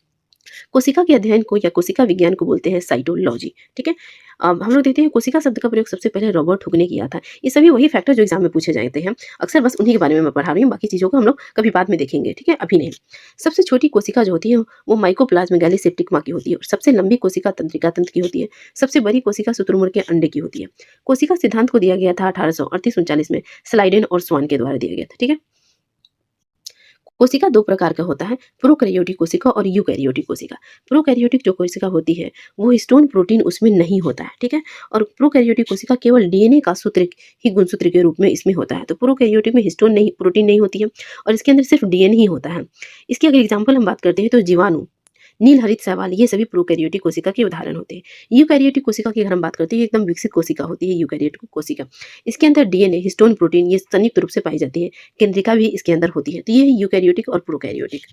[SPEAKER 2] कोशिका के अध्ययन को या कोशिका विज्ञान को बोलते हैं साइटोलॉजी, ठीक है। अब हम लोग देखते हैं कोशिका शब्द का प्रयोग सबसे पहले रॉबर्ट हुक ने किया था। ये सभी वही फैक्टर जो एग्जाम में पूछे जाते हैं, अक्सर बस उन्हीं के बारे में मैं पढ़ा रही हूँ, बाकी चीज़ों को हम लोग कभी बाद में देखेंगे, ठीक है, अभी नहीं। सबसे छोटी कोशिका जो होती है वो माइकोप्लाज्म गैलीसेप्टिकमा की होती है और सबसे लंबी कोशिका तंत्रिका तंत्र की होती है। सबसे बड़ी कोशिका शुतुरमुर्ग के अंडे की होती है। कोशिका सिद्धांत को दिया गया था 1838-39 में स्लाइडेन और स्वान के द्वारा दिया गया था, ठीक है। कोशिका दो प्रकार का होता है, प्रोकैरियोटिक कोशिका और यूकैरियोटिक कोशिका। प्रोकैरियोटिक जो कोशिका होती है वो हिस्टोन प्रोटीन उसमें नहीं होता है, ठीक है। और प्रोकैरियोटिक कोशिका केवल डीएनए का सूत्र ही गुणसूत्र के रूप में इसमें होता है। तो प्रोकैरियोटिक में हिस्टोन नहीं, प्रोटीन नहीं होती है और इसके अंदर सिर्फ डीएनए ही होता है। इसकी अगर एग्जाम्पल हम बात करते हैं तो जीवाणु, नील हरित शैवाल, ये सभी प्रोकैरियोटिक कोशिका के उदाहरण होते हैं। यूकैरियोटिक कोशिका की अगर हम बात करते हैं एकदम विकसित कोशिका होती है यूकैरियोटिक कोशिका। इसके अंदर डीएनए, हिस्टोन प्रोटीन ये संयुक्त रूप से पाई जाती है। केंद्रिका भी इसके अंदर होती है। तो ये है यूकैरियोटिक और प्रोकैरियोटिक।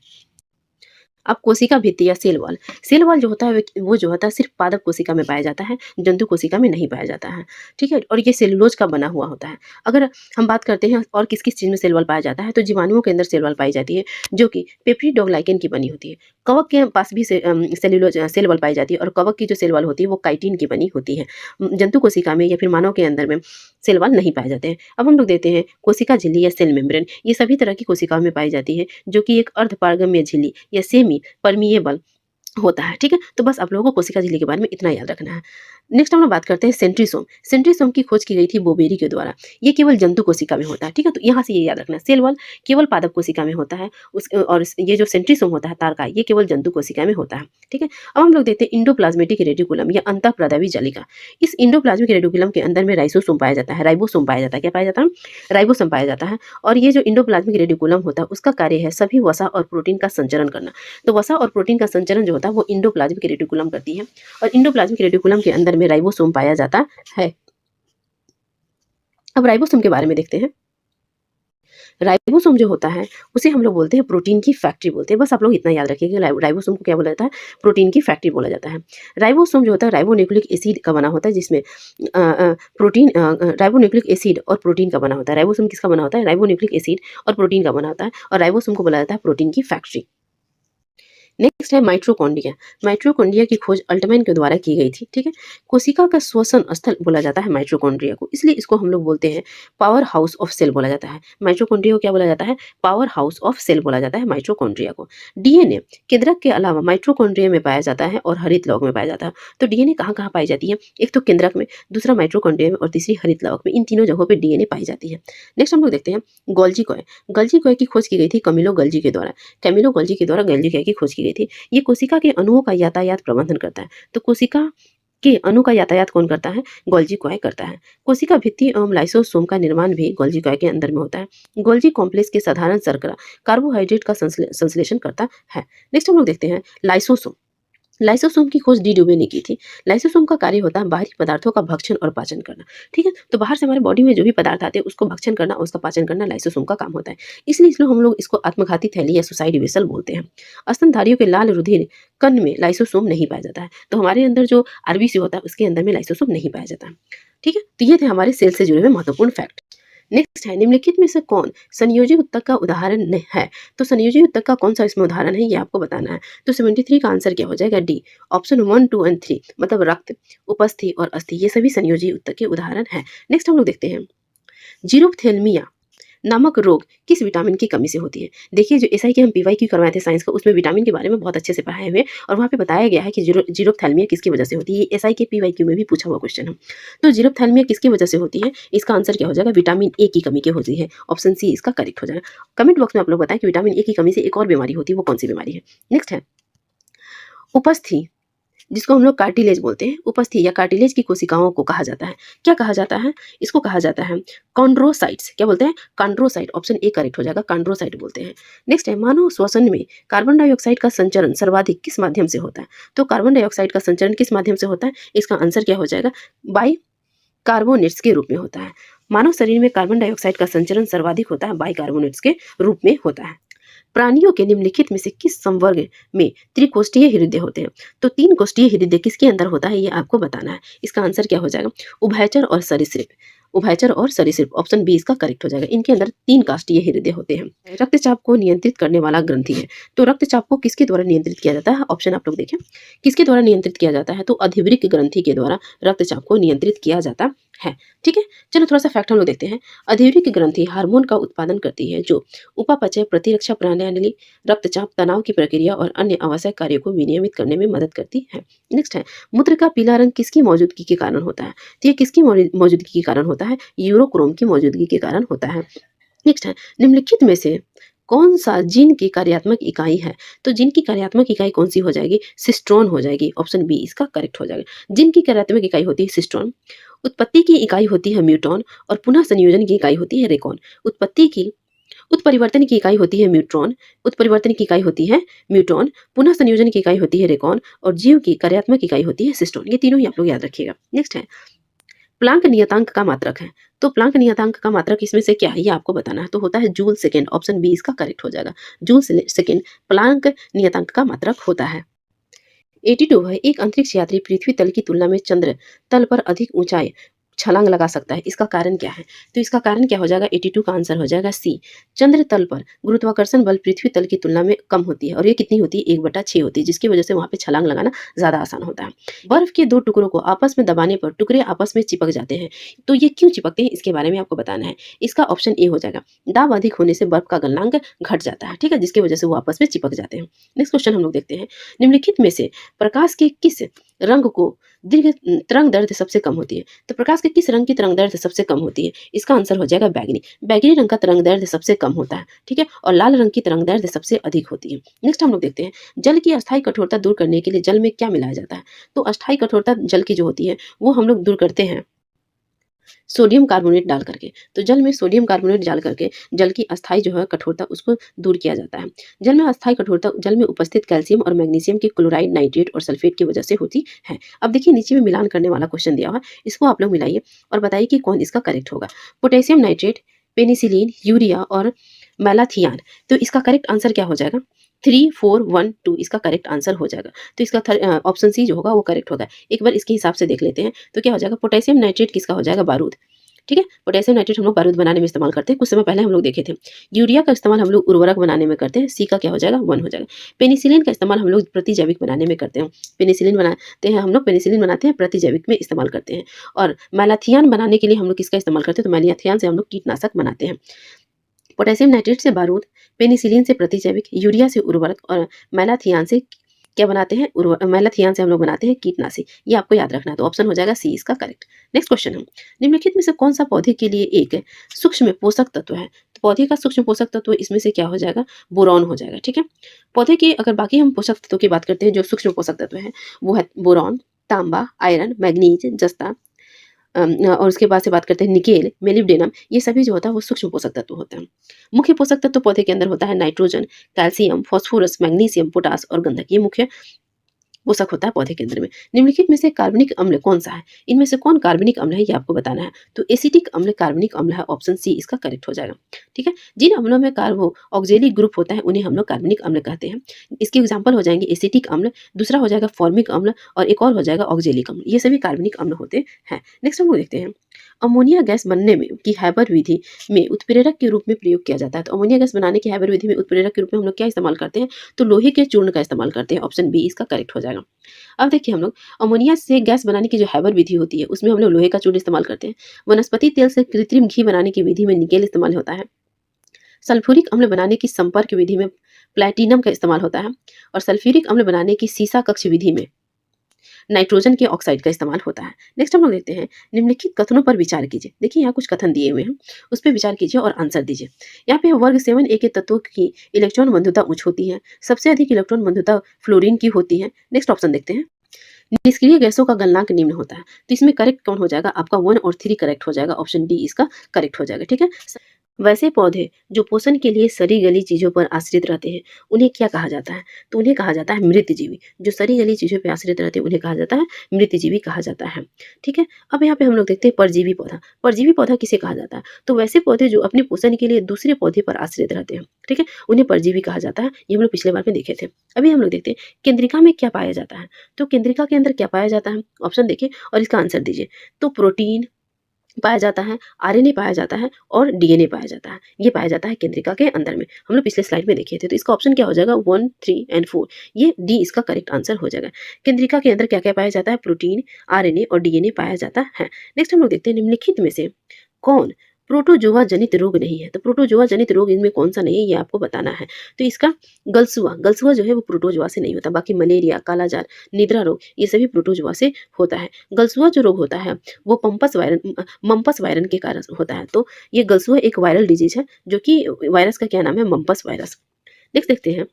[SPEAKER 2] अब कोशिका भित्ति या सेल वॉल जो होता है वो जो होता है सिर्फ पादप कोशिका में पाया जाता है, जंतु कोशिका में नहीं पाया जाता है। ठीक है, और ये सेलुलोज का बना हुआ होता है। अगर हम बात करते हैं और किस किस चीज़ में सेल वॉल पाया जाता है, तो जीवाणुओं के अंदर सेल वॉल पाई जाती है, जो कि पेप्रिडोग्लाइकेन की बनी होती है। कवक के पास भी सेलुलोज सेल वॉल पाई जाती है, और कवक की जो सेल वॉल होती है वो काइटिन की बनी होती है। जंतु कोशिका में या फिर मानव के अंदर में सेल वॉल नहीं पाए जाते हैं। अब हम लोग देखते हैं कोशिका झिल्ली या सेल मेम्ब्रेन। ये सभी तरह की कोशिकाओं में पाई जाती है, जो कि एक अर्धपारगम्य झिल्ली या सेमी परमिएबल होता है। ठीक है, तो बस आप लोगों को कोशिका झिल्ली के बारे में इतना याद रखना है। नेक्स्ट हम लोग बात करते हैं सेंट्रीसोम। सेंट्रीसोम की खोज की गई थी बोबेरी के द्वारा। ये केवल जंतु कोशिका में होता है। ठीक है, तो यहाँ से ये याद रखना है, सेल वॉल केवल पादप कोशिका में होता है, और ये जो सेंट्रीसोम होता है तारका, ये केवल जंतु कोशिका में होता है। ठीक है, अब हम लोग देखते हैं इंडोप्लाज्मेटिक रेटिकुलम या अंतःप्रदावी जालिका। इस इंडोप्लाज्मिक रेटिकुलम के अंदर में राइसोसोम पाया जाता है, राइबोसोम पाया जाता है। क्या पाया जाता है? राइबोसोम पाया जाता है। और ये जो इंडोप्लाज्मिक रेटिकुलम होता है उसका कार्य है सभी वसा और प्रोटीन का संचरण करना। तो वसा और प्रोटीन का संचरण जो होता है वो इंडोप्लाज्मिक रेटिकुलम करती है, और इंडोप्लाज्मिक रेटिकुलम के अंदर में राइबोसोम पाया जाता है। अब राइबोसोम के बारे में देखते हैं। राइबोसोम जो होता है उसे हम लोग बोलते हैं प्रोटीन की फैक्ट्री बोलते हैं। बस आप लोग इतना याद रखिएगा, राइबोसोम को क्या बोला जाता है? प्रोटीन की फैक्ट्री बोला जाता है। राइबोसोम जो होता है राइबोन्यूक्लिक एसिड का बना होता है, जिसमें राइबोन्यूक्लिक एसिड और प्रोटीन का बना होता है। राइबोसोम किसका बना होता है? राइबोन्यूक्लिक एसिड और प्रोटीन का बना होता है, और राइबोसोम को बोला जाता है प्रोटीन की फैक्ट्री। नेक्स्ट है माइटोकॉन्ड्रिया। माइटोकॉन्ड्रिया की खोज अल्टमैन के द्वारा की गई थी। ठीक है, कोशिका का श्वसन स्थल बोला जाता है माइटोकॉन्ड्रिया को, इसलिए इसको हम लोग बोलते हैं पावर हाउस ऑफ सेल बोला जाता है। माइटोकॉन्ड्रिया को क्या बोला जाता है? पावर हाउस ऑफ सेल बोला जाता है माइटोकॉन्ड्रिया को। डीएनए केंद्रक के अलावा माइटोकॉन्ड्रिया में पाया जाता है और हरित लवक में पाया जाता है। तो डीएनए कहाँ कहाँ पाई जाती है? एक तो केंद्रक में, दूसरा माइटोकॉन्ड्रिया में, और तीसरी हरित लवक में। इन तीनों जगहों पर डीएनए पाई जाती है। नेक्स्ट हम लोग देखते हैं गोल्जी कॉय। गोल्जी कॉय की खोज की गई थी कैमिलो गोल्जी के द्वारा। कैमिलो गोल्जी के द्वारा गोल्जी कॉय की खोज की गई थी। ये कोशिका के अणुओं का यातायात प्रबंधन करता है। तो कोशिका के अणु का यातायात कौन करता है? गोल्जी कॉय करता है। कोशिका भित्ति एवं लाइसोसोम का निर्माण भी गोल्जी कॉय के अंदर में होता है। गोल्जी कॉम्प्लेक्स के साधारण शर्करा कार्बोहाइड्रेट का संश्लेषण करता है। नेक्स्ट हम लोग देखते हैं लाइसोसोम। लाइसोसोम की खोज डी ड्यूबे ने की थी। लाइसोसोम का कार्य होता है बाहरी पदार्थों का भक्षण और पाचन करना। ठीक है, तो बाहर से हमारे बॉडी में जो भी पदार्थ आते हैं उसको भक्षण करना और उसका पाचन करना लाइसोसोम का काम होता है। इसलिए हम लोग इसको आत्मघाती थैली या सुसाइड वेसल बोलते हैं। स्तनधारियों के लाल रुधिर कण में लाइसोसोम नहीं पाया जाता है। तो हमारे अंदर जो आरबीसी होता है उसके अंदर में लाइसोसोम नहीं पाया जाता है। ठीक है, तो ये थे हमारे सेल से जुड़े हुए महत्वपूर्ण फैक्ट। नेक्स्ट है निम्नलिखित में से कौन संयोजी उत्तक का उदाहरण नहीं है? तो संयोजी उत्तक का कौन सा इसमें उदाहरण है ये आपको बताना है। तो 73 का आंसर क्या हो जाएगा? डी, ऑप्शन 1, 2 एंड 3, मतलब रक्त, उपस्थि और अस्थि, ये सभी संयोजी उत्तक के उदाहरण है। नेक्स्ट हम लोग देखते हैं जीरोप्थेल्मिया नामक रोग किस विटामिन की कमी से होती है? देखिए, जो एसआई के हम पीवाईक्यू करवाए थे साइंस का, उसमें विटामिन के बारे में बहुत अच्छे से पढ़ाए हुए, और वहाँ पे बताया गया है कि जीरोप्थैल्मिया किसकी वजह से होती है। ये एसआई के पीवाईक्यू में भी पूछा हुआ क्वेश्चन है। तो जीरोप्थैल्मिया किसकी वजह से होती है? इसका आंसर क्या हो जाएगा? विटामिन ए की कमी के होती है। ऑप्शन सी इसका करेक्ट हो जाएगा। कमेंट बॉक्स में आप लोग बताएं कि विटामिन ए की कमी से एक और बीमारी होती है, वो कौन सी बीमारी है। नेक्स्ट है उपस्थि, जिसको हम लोग कार्टिलेज बोलते हैं। उपस्थि या कार्टिलेज की कोशिकाओं को कहा जाता है, क्या कहा जाता है? इसको कहा जाता है कॉन्ड्रोसाइट्स। क्या बोलते हैं? कॉन्ड्रोसाइट। ऑप्शन ए करेक्ट हो जाएगा, कॉन्ड्रोसाइट बोलते हैं। नेक्स्ट है मानव श्वसन में कार्बन डाइऑक्साइड का संचरण सर्वाधिक किस माध्यम से होता है? तो कार्बन डाइऑक्साइड का संचरण किस माध्यम से होता है? इसका आंसर क्या हो जाएगा? बाई कार्बोनेट्स के रूप में होता है। मानव शरीर में कार्बन डाइऑक्साइड का संचरण सर्वाधिक होता है बाई कार्बोनेट्स के रूप में होता है। प्राणियों के निम्नलिखित में से किस संवर्ग में त्रिकोष्ठीय हृदय होते हैं? तो 3 कोष्ठीय हृदय किसके अंदर होता है ये आपको बताना है। इसका आंसर क्या हो जाएगा? उभयचर और सरीसृप। उभयचर और सरीसृप, ऑप्शन बी इसका करेक्ट हो जाएगा। इनके अंदर 3 काष्ठीय हृदय होते हैं। रक्तचाप को नियंत्रित करने वाला ग्रंथि है। तो रक्तचाप को किसके द्वारा नियंत्रित किया जाता है? ऑप्शन आप लोग देखें, किसके द्वारा नियंत्रित किया जाता है? तो अधिवृक्क ग्रंथि के द्वारा रक्तचाप को नियंत्रित किया जाता है। ठीक है, चलो थोड़ा सा फैक्ट हम लोग देखते हैं। अधिवृक्क ग्रंथि हार्मोन का उत्पादन करती है जो उपापचय, प्रतिरक्षा प्रणाली, रक्तचाप, तनाव की प्रक्रिया और अन्य आवश्यक कार्यों को विनियमित करने में मदद करती है। नेक्स्ट है मूत्र का पीला रंग किसकी मौजूदगी के कारण होता है? तो ये किसकी मौजूदगी के कारण होता है? यूरोक्रोम की मौजूदगी के कारण होता है। नेक्स्ट है निम्नलिखित में से कौन सा जीन की कार्यात्मक इकाई है? तो जीन की कार्यात्मक इकाई कौन सी हो जाएगी? सिस्ट्रोन हो जाएगी। ऑप्शन बी इसका करेक्ट हो जाएगा। जीन की कार्यात्मक इकाई होती है सिस्ट्रोन। उत्पत्ति की इकाई होती है म्यूटॉन, और पुनः संयोजन की इकाई होती है रेकॉन। उत्परिवर्तन की इकाई होती है म्यूट्रॉन, उत्परिवर्तन की इकाई होती है म्यूटॉन, पुनः संयोजन की इकाई होती है रेकॉन, और जीव की कार्यात्मक इकाई होती है सिस्टोन। ये तीनों ही आप लोग याद रखिएगा। नेक्स्ट है प्लांक नियतांक का मात्रक है। तो प्लांक नियतांक का मात्रक इसमें से क्या है ये आपको बताना है। तो होता है जूल सेकेंड, ऑप्शन बी इसका करेक्ट हो जाएगा। जूल सेकेंड प्लांक नियतांक का मात्रक होता है। 82 है, एक अंतरिक्ष यात्री पृथ्वी तल की तुलना में चंद्र तल पर अधिक ऊंचाई छलांग लगा सकता है, इसका कारण क्या है? तो इसका कारण क्या हो जाएगा? 82 का आंसर हो जाएगा सी। चंद्र तल पर गुरुत्वाकर्षण बल पृथ्वी तल की तुलना में कम होती है और ये कितनी होती है? 1/6 होती है, जिसकी वजह से वहां पे छलांग लगाना ज्यादा आसान होता है। बर्फ के दो टुकड़ों को आपस में दबाने पर टुकड़े आपस में चिपक जाते हैं, तो ये क्यों चिपकते हैं इसके बारे में आपको बताना है। इसका ऑप्शन ए हो जाएगा, दाब अधिक होने से बर्फ का गलनांक घट जाता है, ठीक है, जिसकी वजह से वो आपस में चिपक जाते हैं। नेक्स्ट क्वेश्चन हम लोग देखते हैं, निम्नलिखित में से प्रकाश के किस रंग को दीर्घ तरंग दैर्ध्य सबसे कम होती है? तो प्रकाश के किस रंग की तरंग दैर्ध्य सबसे कम होती है? इसका आंसर हो जाएगा बैगनी। बैगनी रंग का तरंग दैर्ध्य सबसे कम होता है, ठीक है, और लाल रंग की तरंग दैर्ध्य सबसे अधिक होती है। नेक्स्ट हम लोग देखते हैं, जल की अस्थायी कठोरता दूर करने के लिए जल में क्या मिलाया जाता है? तो अस्थायी कठोरता जल की जो होती है वो हम लोग दूर करते हैं सोडियम कार्बोनेट डाल करके। तो जल में सोडियम कार्बोनेट डाल करके जल की अस्थायी जो है कठोरता उसको दूर किया जाता है। जल में अस्थायी कठोरता जल में उपस्थित कैल्शियम और मैग्नीशियम के क्लोराइड, नाइट्रेट और सल्फेट की वजह से होती है। अब देखिए नीचे में मिलान करने वाला क्वेश्चन दिया हुआ है, इसको आप लोग मिलाइए और बताइए कि कौन इसका करेक्ट होगा। पोटेशियम नाइट्रेट, पेनिसिलिन, यूरिया और मैलाथियान। तो इसका करेक्ट आंसर क्या हो जाएगा? 3, 4, 1, 2 इसका करेक्ट आंसर हो जाएगा। तो इसका ऑप्शन सी जो होगा वो करेक्ट होगा। एक बार इसके हिसाब से देख लेते हैं, तो क्या हो जाएगा? पोटेशियम नाइट्रेट किसका हो जाएगा? बारूद, ठीक है। पोटेशियम नाइट्रेट हम लोग बारूद बनाने में इस्तेमाल करते हैं, कुछ समय पहले हम लोग देखे थे। यूरिया का इस्तेमाल हम लोग उर्वरक बनाने में करते हैं, सी का क्या हो जाएगा? 1 हो जाएगा। पेनिसिलिन का इस्तेमाल हम लोग प्रतिजैविक बनाने में करते हैं, पेनिसिलिन बनाते हैं हम लोग, पेनिसिलिन बनाते हैं प्रतिजैविक में इस्तेमाल करते हैं। और मैलाथियान बनाने के लिए हम लोग किसका इस्तेमाल करते हैं? तो मैलाथियान से हम लोग कीटनाशक बनाते हैं। पोटेशियम नाइट्रेट से बारूद, पेनिसिलिन से प्रतिजैविक, यूरिया से उर्वरक और मैलाथियान से क्या बनाते हैं? मैलाथियान से हम लोग बनाते हैं कीटनाशी। ये आपको याद रखना है, तो ऑप्शन हो जाएगा सी इसका करेक्ट। नेक्स्ट क्वेश्चन हम, निम्नलिखित में से कौन सा पौधे के लिए एक सूक्ष्म पोषक तत्व है? तो पौधे का सूक्ष्म पोषक तत्व इसमें से क्या हो जाएगा? बोरॉन हो जाएगा, ठीक है। पौधे के अगर बाकी हम पोषक तत्वों की बात करते हैं जो सूक्ष्म पोषक तत्व है वो है बोरॉन, तांबा, आयरन, मैग्नीज, जस्ता, और उसके बाद से बात करते हैं निकेल, मेलिब्डेनम। ये सभी जो होता है वो सूक्ष्म पोषक तत्व होते हैं। मुख्य पोषक तत्व पौधे के अंदर होता है nitrogen, calcium, phosphorus, magnesium, potash और गंधक। ये मुख्य पोषक होता है पौधे के अंदर में। निम्नलिखित में से कार्बनिक अम्ल कौन सा है? इनमें से कौन कार्बनिक अम्ल है ये आपको बताना है। तो एसिटिक अम्ल कार्बनिक अम्ल है, ऑप्शन सी इसका करेक्ट हो जाएगा, ठीक है। जिन अम्लों में कार्बो ऑक्जेलिक ग्रुप होता है उन्हें हम लोग कार्बनिक अम्ल कहते हैं। इसके एग्जाम्पल हो जाएंगे एसिटिक अम्ल, दूसरा हो जाएगा फॉर्मिक अम्ल और एक और हो जाएगा ऑक्जेलिक अम्ल। ये सभी कार्बनिक अम्ल होते हैं। नेक्स्ट हम लोग देखते हैं, अमोनिया गैस बनने में की हैबर विधि में उत्प्रेरक के रूप में प्रयोग किया जाता है। तो अमोनिया गैस बनाने की हैबर विधि में उत्प्रेरक के रूप में हम लोग क्या इस्तेमाल करते हैं? तो लोहे के चूर्ण का इस्तेमाल करते हैं, ऑप्शन बी इसका करेक्ट हो जाएगा। अब देखिए हम लोग अमोनिया से गैस बनाने की जो हैबर विधि होती है उसमें हम लोग लोहे का चूर्ण इस्तेमाल करते हैं। वनस्पति तेल से कृत्रिम घी बनाने की विधि में निकेल इस्तेमाल होता है। सल्फ्यूरिक अम्ल बनाने की संपर्क विधि में प्लैटिनम का इस्तेमाल होता है और सल्फ्यूरिक अम्ल बनाने की सीसा कक्ष विधि में नाइट्रोजन के ऑक्साइड का इस्तेमाल होता है। नेक्स्ट हम लोग देखते हैं, निम्नलिखित कथनों पर विचार कीजिए। देखिए यहाँ कुछ कथन दिए हुए हैं, उस पर विचार कीजिए और आंसर दीजिए। यहाँ पे वर्ग 7A के तत्वों की इलेक्ट्रॉन बंधुता उच्च होती है, सबसे अधिक इलेक्ट्रॉन बंधुता फ्लोरीन की होती है। नेक्स्ट ऑप्शन देखते हैं, निष्क्रिय गैसों का गलनांक निम्न होता है। तो इसमें करेक्ट कौन हो जाएगा? आपका 1 और 3 करेक्ट हो जाएगा, ऑप्शन डी इसका करेक्ट हो जाएगा, ठीक है। वैसे पौधे जो पोषण के लिए सड़ी गली चीजों पर आश्रित रहते हैं उन्हें क्या कहा जाता है? तो उन्हें कहा जाता है मृतजीवी। जो सड़ी गली चीजों पर आश्रित रहते हैं उन्हें कहा जाता है मृतजीवी कहा जाता है, ठीक है। अब यहाँ पे हम लोग देखते हैं परजीवी पौधा। परजीवी पौधा किसे कहा जाता है? तो वैसे पौधे जो अपने पोषण के लिए दूसरे पौधे पर आश्रित रहते हैं, ठीक है, उन्हें परजीवी कहा जाता है। ये हम लोग पिछले बार में देखे थे। अभी हम लोग देखते हैं केंद्रिका में क्या पाया जाता है। तो केंद्रिका के अंदर क्या पाया जाता है? ऑप्शन देखिए और इसका आंसर दीजिए। तो प्रोटीन पाया जाता है, आरएनए पाया जाता है और डीएनए पाया जाता है। ये पाया जाता है केंद्रिका के अंदर में, हम लोग पिछले स्लाइड में देखे थे। तो इसका ऑप्शन क्या हो जाएगा? 1, 3 एंड 4। ये डी इसका करेक्ट आंसर हो जाएगा। केंद्रिका के अंदर क्या क्या पाया जाता है? प्रोटीन, आरएनए और डीएनए पाया जाता है। नेक्स्ट हम लोग देखते हैं, निम्नलिखित में से कौन प्रोटोजोआ जनित रोग नहीं है? तो प्रोटोजोआ जनित रोग इनमें कौन सा नहीं है ये आपको बताना है। तो इसका गलसुआ जो है वो प्रोटोजोआ से नहीं होता। बाकी मलेरिया, कालाजार, निद्रा रोग ये सभी प्रोटोजोआ से होता है। गलसुआ जो रोग होता है वो मम्पस वायरन के कारण होता है। तो ये गलसुआ एक वायरल डिजीज है जो कि वायरस का क्या नाम है? Mumps virus. नेक्स्ट देखते हैं,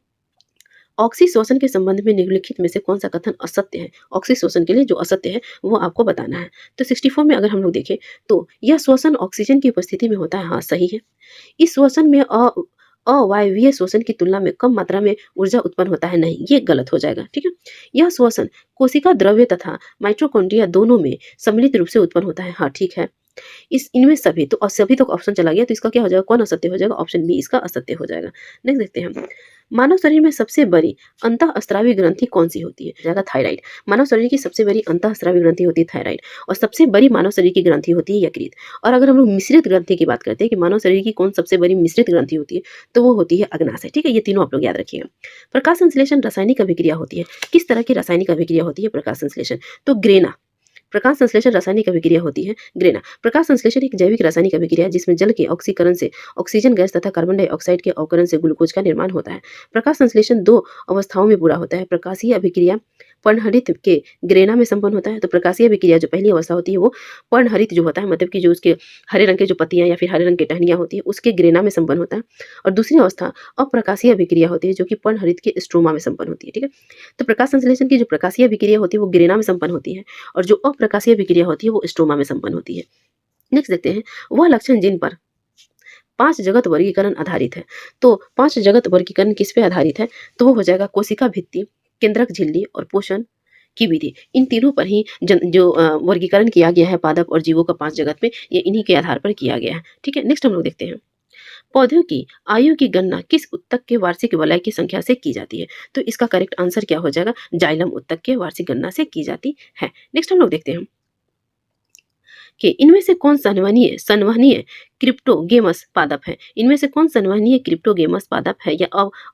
[SPEAKER 2] ऑक्सीशोषण के संबंध में निम्नलिखित में से कौन सा कथन असत्य है? ऑक्सीशोषण के लिए जो असत्य है वो आपको बताना है। तो 64 में अगर हम लोग देखें तो यह श्वसन ऑक्सीजन की उपस्थिति में होता है, हाँ सही है। इस श्वसन में अवायवीय श्वसन की तुलना में कम मात्रा में ऊर्जा उत्पन्न होता है, नहीं ये गलत हो जाएगा, ठीक है। यह श्वसन कोशिका द्रव्य तथा माइटोकॉन्ड्रिया दोनों में सम्मिलित रूप से उत्पन्न होता है, हाँ ठीक है। इस इनमें सभी तो, और सभी तो ऑप्शन चला गया, तो इसका क्या हो जाएगा, कौन असत्य हो जाएगा, ऑप्शन बी इसका असत्य हो जाएगा। नेक्स्ट देखते हैं हम, मानव शरीर में सबसे बड़ी अंतःस्रावी ग्रंथि कौन सी होती है, जाएगा थायराइड। मानव शरीर की सबसे बड़ी अंतःस्रावी ग्रंथि होती है थायराइड, और सबसे बड़ी मानव शरीर की ग्रंथि होती है यकृत। और अगर हम लोग मिश्रित ग्रंथि की बात करते हैं कि मानव शरीर की कौन सबसे बड़ी मिश्रित ग्रंथि होती है, तो वो होती है अग्नाशय। ठीक है, ये तीनों आप लोग याद रखिएगा। प्रकाश संश्लेषण रासायनिक अभिक्रिया होती है, किस तरह की रासायनिक अभिक्रिया होती है प्रकाश संश्लेषण, तो ग्रेना। प्रकाश संश्लेषण रासायनिक अभिक्रिया होती है ग्रेना। प्रकाश संश्लेषण एक जैविक रासायनिक अभिक्रिया है जिसमें जल के ऑक्सीकरण से ऑक्सीजन गैस तथा कार्बन डाइऑक्साइड के अवकरण से ग्लूकोज का निर्माण होता है। प्रकाश संश्लेषण दो अवस्थाओं में पूरा होता है। प्रकाशीय अभिक्रिया पर्णहरित के ग्रेना में संपन्न होता है। तो प्रकाशीय अभिक्रिया जो पहली अवस्था होती है वो पर्णहरित जो होता है, मतलब कि जो उसके हरे रंग के जो पत्तियां या फिर हरे रंग की टहनियां होती है उसके ग्रेना में संपन्न होता है। और दूसरी अवस्था अप्रकाशीय अभिक्रिया होती है जो कि पर्णहरित के स्ट्रोमा में संपन्न होती है। ठीक है, तो प्रकाश संश्लेषण की जो प्रकाशीय अभिक्रिया होती है वो ग्रेना में संपन्न होती है, और जो अप्रकाशीय अभिक्रिया होती है वो स्ट्रोमा में संपन्न होती है। नेक्स्ट देखते हैं, वह लक्षण जिन पर 5 जगत वर्गीकरण आधारित है। तो 5 जगत वर्गीकरण किस पे आधारित है, तो वो हो जाएगा कोशिका भित्ति, केंद्रक झिल्ली और पोषण की विधि। इन तीनों पर ही जो वर्गीकरण किया गया है पादप और जीवों का 5 जगत में, ये इन्हीं के आधार पर किया गया है। ठीक है, नेक्स्ट हम लोग देखते हैं, पौधों की आयु की गणना किस उत्तक के वार्षिक वलय की संख्या से की जाती है, तो इसका करेक्ट आंसर क्या हो जाएगा, जाइलम उत्तक के वार्षिक गणना से की जाती है। नेक्स्ट हम लोग देखते हैं कि इनमें से कौन संवहनीय क्रिप्टोगेमस पादप है। इनमें से कौन संवहनीय क्रिप्टोगेमस पादप है या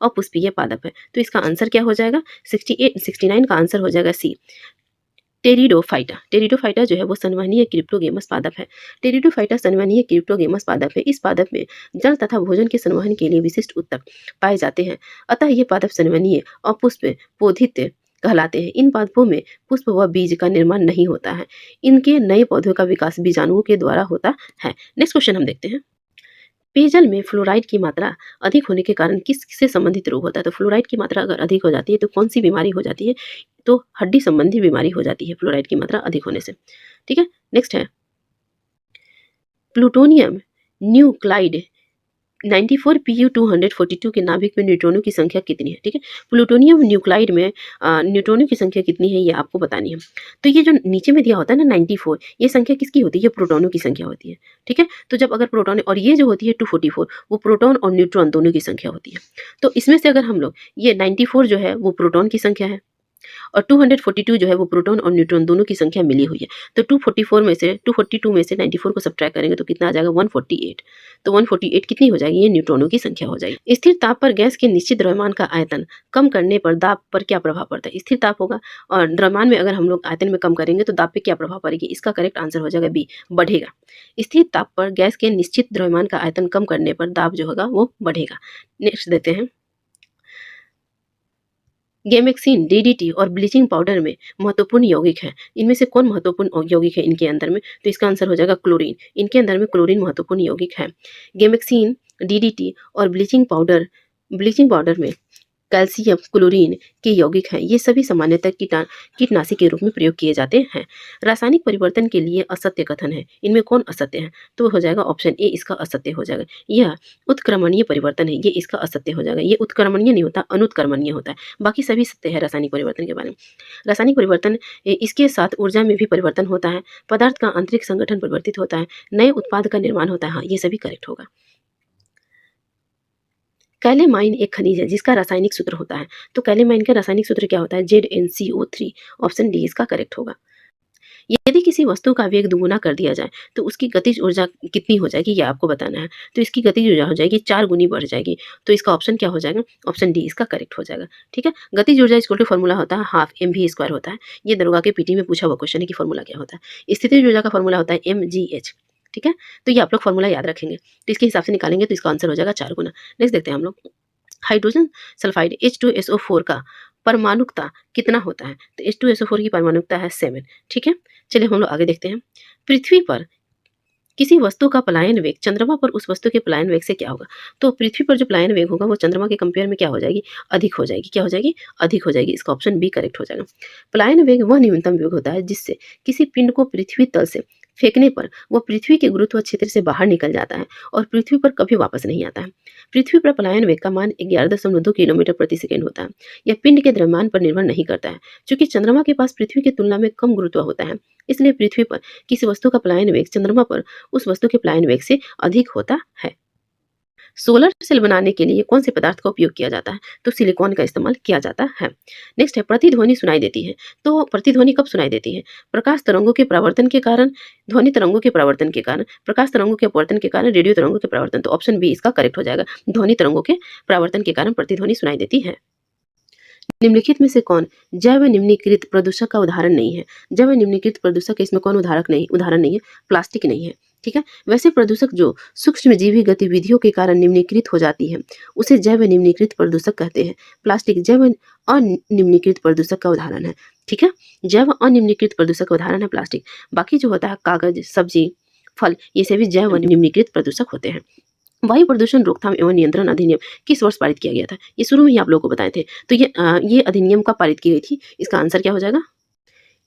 [SPEAKER 2] अपुष्पीय पादप है, तो इसका आंसर क्या हो जाएगा, 69 का आंसर हो जाएगा सी, टेरिडोफाइटा। टेरिडोफाइटा जो है वो संवहनीय क्रिप्टोगेमस पादप है। टेरिडोफाइटा संवहनीय क्रिप्टोगेमस पादप है। इस पादप में जल तथा भोजन के संवहन के लिए विशिष्ट उत्तक पाए जाते हैं, अतः ये पादप संवहनीय अपुष्प पोधित कहलाते हैं। इन पादपों में पुष्प व बीज का निर्माण नहीं होता है। इनके नए पौधों का विकास बीजाणुओं के द्वारा होता है। नेक्स्ट क्वेश्चन हम देखते हैं, पेयजल में फ्लोराइड की मात्रा अधिक होने के कारण किससे संबंधित रोग होता है, तो फ्लोराइड की मात्रा अगर अधिक हो जाती है तो कौन सी बीमारी हो जाती है, तो हड्डी संबंधी बीमारी हो जाती है फ्लोराइड की मात्रा अधिक होने से। ठीक है, नेक्स्ट है, प्लूटोनियम न्यूक्लाइड 94 Pu 242 के नाभिक में न्यूट्रॉनों की संख्या कितनी है। ठीक है, प्लूटोनियम न्यूक्लाइड में न्यूट्रॉनों की संख्या कितनी है ये आपको बतानी है। तो ये जो नीचे में दिया होता है ना 94, ये संख्या किसकी होती है, ये प्रोटॉनों की संख्या होती है। ठीक है, तो जब अगर प्रोटॉन, और ये जो होती है 244, वो प्रोटॉन और न्यूट्रॉन दोनों की संख्या होती है। तो इसमें से अगर हम लोग ये 94 जो है वो प्रोटॉन की संख्या है, और 242 जो है वो प्रोटॉन और न्यूट्रॉन दोनों की संख्या मिली हुई है। तो 242 में से 94 को सब्ट्रैक्ट करेंगे तो कितना आ जाएगा, 148। तो 148 कितनी हो जाएगी, ये न्यूट्रॉनों की संख्या हो जाएगी। स्थिर ताप पर गैस के निश्चित द्रव्यमान का आयतन कम करने पर दाब पर क्या प्रभाव पड़ता है, स्थिर ताप होगा और द्रव्यमान में अगर हम लोग आयतन में कम करेंगे तो दाब पे क्या प्रभाव पड़ेगी, इसका करेक्ट आंसर हो जाएगा बी, बढ़ेगा। स्थिर ताप पर गैस के निश्चित द्रव्यमान का आयतन कम करने पर दाब जो होगा वो बढ़ेगा। नेक्स्ट देते हैं, गेमेक्सिन, डीडीटी और ब्लीचिंग पाउडर में महत्वपूर्ण यौगिक है। इनमें से कौन महत्वपूर्ण यौगिक है इनके अंदर में, तो इसका आंसर हो जाएगा क्लोरीन। इनके अंदर में क्लोरीन महत्वपूर्ण यौगिक है। गेमेक्सिन, डीडीटी और ब्लीचिंग पाउडर में कैल्शियम, क्लोरीन के यौगिक हैं। ये सभी सामान्यतः कीटनाशी के रूप में प्रयोग किए जाते हैं। रासायनिक परिवर्तन के लिए असत्य कथन है, इनमें कौन असत्य है, तो हो जाएगा ऑप्शन ए इसका असत्य हो जाएगा। यह उत्क्रमणीय परिवर्तन है, ये इसका असत्य हो जाएगा। ये उत्क्रमणीय नहीं होता, अनुत्क्रमणीय होता है। बाकी सभी सत्य है रासायनिक परिवर्तन के बारे में। रासायनिक परिवर्तन इसके साथ ऊर्जा में भी परिवर्तन होता है, पदार्थ का आंतरिक संगठन परिवर्तित होता है, नए उत्पाद का निर्माण होता है। हाँ, ये सभी करेक्ट होगा। कैलेमाइन एक खनिज है जिसका रासायनिक सूत्र होता है, तो कैलेमाइन का रासायनिक सूत्र क्या होता है, ZnCO3। ऑप्शन डी इसका करेक्ट होगा। यदि किसी वस्तु का वेग दुगुना कर दिया जाए तो उसकी गतिज ऊर्जा कितनी हो जाएगी, ये आपको बताना है। तो इसकी गतिज ऊर्जा हो जाएगी 4 गुनी बढ़ जाएगी। तो इसका ऑप्शन क्या हो जाएगा, ऑप्शन डी इसका करेक्ट हो जाएगा। ठीक है, गतिज ऊर्जा इक्वल टू फॉर्मूला होता है हाफ mv² होता है। ये दरोगा के पीटी में पूछा हुआ क्वेश्चन है कि फॉर्मूला क्या होता है। स्थितिज ऊर्जा का फॉर्मूला होता है mgh। ठीक है, तो ये आप लोग फॉर्मूला याद रखेंगे, तो इसके हिसाब से निकालेंगे तो इसका आंसर हो जाएगा 4 गुना। नेक्स्ट देखते हैं हम लोग, हाइड्रोजन सल्फाइड H2SO4 का परमाणुकता कितना होता है, तो H2SO4 की परमाणुकता है 7। ठीक है, चलिए हम लोग आगे देखते हैं। पृथ्वी पर किसी वस्तु का पलायन वेग चंद्रमा पर उस वस्तु के पलायन वेग से क्या होगा, तो पृथ्वी पर जो पलायन वेग होगा वो चंद्रमा के कंपेयर में क्या हो जाएगी, अधिक हो जाएगी। क्या हो जाएगी, अधिक हो जाएगी। इसका ऑप्शन बी करेक्ट हो जाएगा। पलायन वेग वह न्यूनतम वेग होता है जिससे किसी पिंड को पृथ्वी तल से फेंकने पर वह पृथ्वी के गुरुत्व क्षेत्र से बाहर निकल जाता है और पृथ्वी पर कभी वापस नहीं आता है। पृथ्वी पर पलायन वेग का मान 11.2 किलोमीटर प्रति सेकेंड होता है। यह पिंड के द्रव्यमान पर निर्भर नहीं करता है। चूंकि चंद्रमा के पास पृथ्वी की तुलना में कम गुरुत्व होता है, इसलिए पृथ्वी पर किसी वस्तु का पलायन वेग चंद्रमा पर उस वस्तु के पलायन वेग से अधिक होता है। सोलर सेल बनाने के लिए कौन से पदार्थ का उपयोग किया जाता है? तो सिलिकॉन का इस्तेमाल किया जाता है। नेक्स्ट है, प्रतिध्वनि सुनाई देती है। तो प्रतिध्वनि कब सुनाई देती है? प्रकाश तरंगों के परावर्तन के कारण, ध्वनि तरंगों के परावर्तन के कारण, प्रकाश तरंगों के अपवर्तन के कारण, रेडियो तरंगों के परावर्तन। तो ऑप्शन बी इसका करेक्ट हो जाएगा। ध्वनि तरंगों के परावर्तन के कारण प्रतिध्वनि सुनाई देती है। निम्नलिखित में से कौन जैव निम्नीकृत प्रदूषक का उदाहरण नहीं है? जैव निम्नीकृत प्रदूषक इसमें कौन उदाहरण नहीं है? प्लास्टिक नहीं है। ठीक है, वैसे प्रदूषक जो सूक्ष्मजीवी गतिविधियों के कारण निम्नीकृत हो जाती है उसे जैव निम्नीकृत प्रदूषक कहते हैं। प्लास्टिक जैव अनिम्नीकृत प्रदूषक का उदाहरण है। ठीक है, जैव अनिम्नीकृत प्रदूषक का उदाहरण है प्लास्टिक। बाकी जो होता है कागज, सब्जी, फल, ये सभी जैव निम्नीकृत प्रदूषक होते हैं। वायु प्रदूषण रोकथाम एवं नियंत्रण अधिनियम किस वर्ष पारित किया गया था? ये शुरू में ही आप लोगों को बताए थे। तो ये अधिनियम कब पारित की गई थी? इसका आंसर क्या हो जाएगा?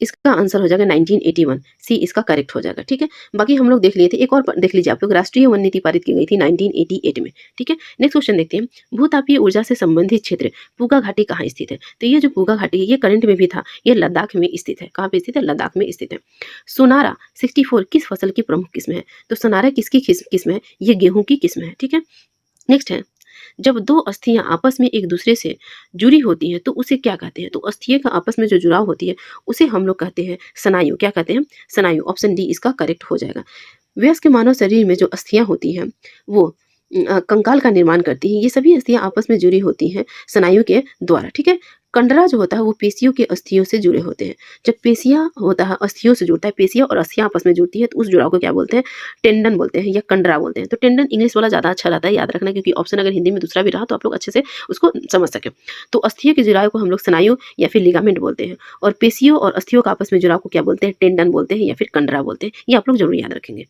[SPEAKER 2] इसका आंसर हो जाएगा 1981। सी इसका करेक्ट हो जाएगा। ठीक है, बाकी हम लोग देख लिए थे। एक और देख लीजिए आप लोग, राष्ट्रीय वन नीति पारित की गई थी 1988 में। ठीक है, नेक्स्ट क्वेश्चन देखते हैं। भूतापीय ऊर्जा से संबंधित क्षेत्र पूगा घाटी कहाँ स्थित है? तो ये जो पूगा घाटी है ये करंट में भी था, ये लद्दाख में स्थित है। कहाँ पे स्थित है? लद्दाख में स्थित है। सोनारा 64 किस फसल की प्रमुख किस्म है? तो सोनारा किसकी किस्म है? ये गेहूं की किस्म है। ठीक है, नेक्स्ट है, जब दो अस्थियां आपस में एक दूसरे से जुड़ी होती हैं तो उसे क्या कहते हैं? तो अस्थियों का आपस में जो जुड़ाव होती है उसे हम लोग कहते हैं स्नायु। क्या कहते हैं? स्नायु। ऑप्शन डी इसका करेक्ट हो जाएगा। वयस्क मानव शरीर में जो अस्थियां होती हैं वो कंकाल का निर्माण करती हैं। ये सभी अस्थियां आपस में जुड़ी होती हैं स्नायु के द्वारा। ठीक है, कंडरा जो होता है वो पेशियों के अस्थियों से जुड़े होते हैं। जब पेशियां होता है अस्थियों से जुड़ता है, पेशियां और अस्थियां आपस में जुड़ती है तो उस जुड़ाव को क्या बोलते हैं? टेंडन बोलते हैं या कंडरा बोलते हैं। तो टेंडन इंग्लिश वाला ज़्यादा अच्छा रहता है, याद रखना, क्योंकि ऑप्शन अगर हिंदी में दूसरा भी रहा तो आप लोग अच्छे से उसको समझ सकें। तो अस्थियों के जुड़ाव को हम लोग स्नायु या फिर लिगामेंट बोलते हैं, और पेशियों और अस्थियों का आपस में जुड़ाव को क्या बोलते हैं? टेंडन बोलते हैं या फिर कंडरा बोलते हैं। ये आप लोग जरूर याद रखेंगे।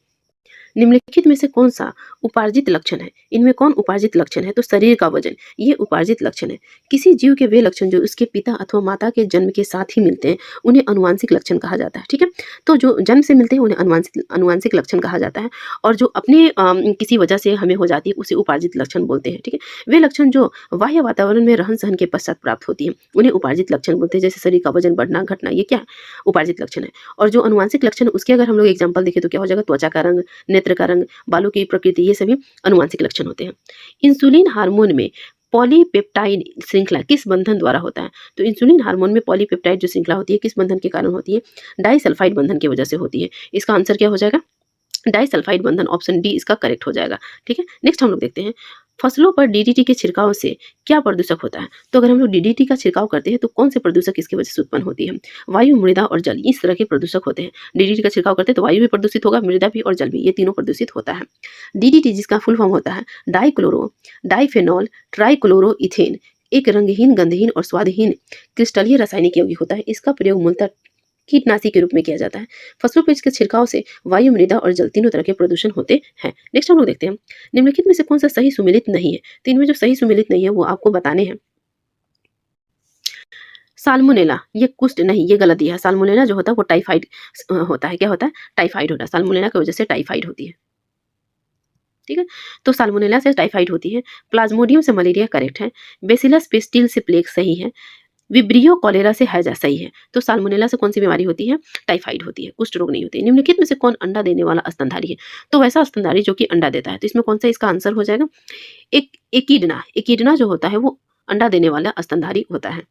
[SPEAKER 2] निम्नलिखित में से कौन सा उपार्जित लक्षण है? इनमें कौन उपार्जित लक्षण है? तो शरीर का वजन, ये उपार्जित लक्षण है। किसी जीव के वे लक्षण जो उसके पिता अथवा माता के जन्म के साथ ही मिलते हैं उन्हें अनुवांशिक लक्षण कहा जाता है। ठीक है, तो जो जन्म से मिलते हैं उन्हें अनुवांशिक लक्षण कहा जाता है, और जो अपने किसी वजह से हमें हो जाती है उसे उपार्जित लक्षण बोलते हैं। ठीक है, वे लक्षण जो बाह्य वातावरण में रहन सहन के पश्चात प्राप्त होती है उन्हें उपार्जित लक्षण बोलते हैं। जैसे शरीर का वजन बढ़ना, घटना, ये क्या है? उपार्जित लक्षण है। और जो अनुवांशिक लक्षण उसके अगर हम लोग एग्जाम्पल देखें तो क्या हो जाएगा? त्वचा का रंग, नेत्र का रंग, बालों की प्रकृति, ये सभी अनुवांशिक लक्षण होते हैं। इंसुलिन हार्मोन में पॉलीपेप्टाइड श्रृंखला किस बंधन द्वारा होता है? तो इंसुलिन हार्मोन में पॉलीपेप्टाइड जो श्रृंखला होती है किस बंधन के कारण होती है? डाइसल्फाइड बंधन की वजह से होती है। इसका आंसर क्या हो जाएगा? डाइसल्फाइड बंधन। ऑप्शन डी इसका करेक्ट हो जाएगा। ठीक है, नेक्स्ट हम लोग देखते हैं, फसलों पर डीडीटी के छिड़काव से क्या प्रदूषक होता है? तो अगर हम लोग डीडीटी का छिड़काव करते हैं तो कौन से प्रदूषक इसकी वजह से उत्पन्न होती है? वायु, मृदा और जल, इस तरह के प्रदूषक होते हैं। डीडीटी का छिड़काव करते हैं तो वायु भी प्रदूषित होगा, मृदा भी और जल भी, ये तीनों प्रदूषित होता है। डीडीटी जिसका फुल फॉर्म होता है डाइक्लोरो डाइफेनॉल ट्राइक्लोरो इथेन, एक रंगहीन, गंधहीन और स्वादहीन क्रिस्टलीय रासायनिक यौगिक होता है। इसका प्रयोग मूलतः कीटनाशी के रूप में किया जाता है। फसलों पर इसके छिड़काव से वायु, मृदा और जल तीनों तरह के प्रदूषण होते हैं। नेक्स्ट हम लोग देखते हैं, निम्नलिखित में से कौन सा सही सुमेलित नहीं है? तो इनमें जो सही सुमेलित नहीं है वो आपको बताने हैं। साल्मोनेला, ये कुष्ठ नहीं, ये गलत दिया है। साल्मोनेला जो होता है वो टाइफाइड होता है। क्या होता है? टाइफाइड होता है। साल्मोनेला की वजह से टाइफाइड होती है। ठीक है, तो साल्मोनेला से टाइफाइड होती है। प्लाज्मोडियम से मलेरिया करेक्ट है। बेसिलस पेस्टिल से प्लेग सही है। विब्रियो कॉलेरा से हैजा सही है। तो साल्मोनेला से कौन सी बीमारी होती है? टाइफाइड होती है, कुष्ठ रोग नहीं होती है। निम्नलिखित में से कौन अंडा देने वाला स्तनधारी है? तो वैसा स्तनधारी जो कि अंडा देता है। तो इसमें कौन सा इसका आंसर हो जाएगा? एकिडना जो होता है वो अंडा देने वाला स्तनधारी होता है।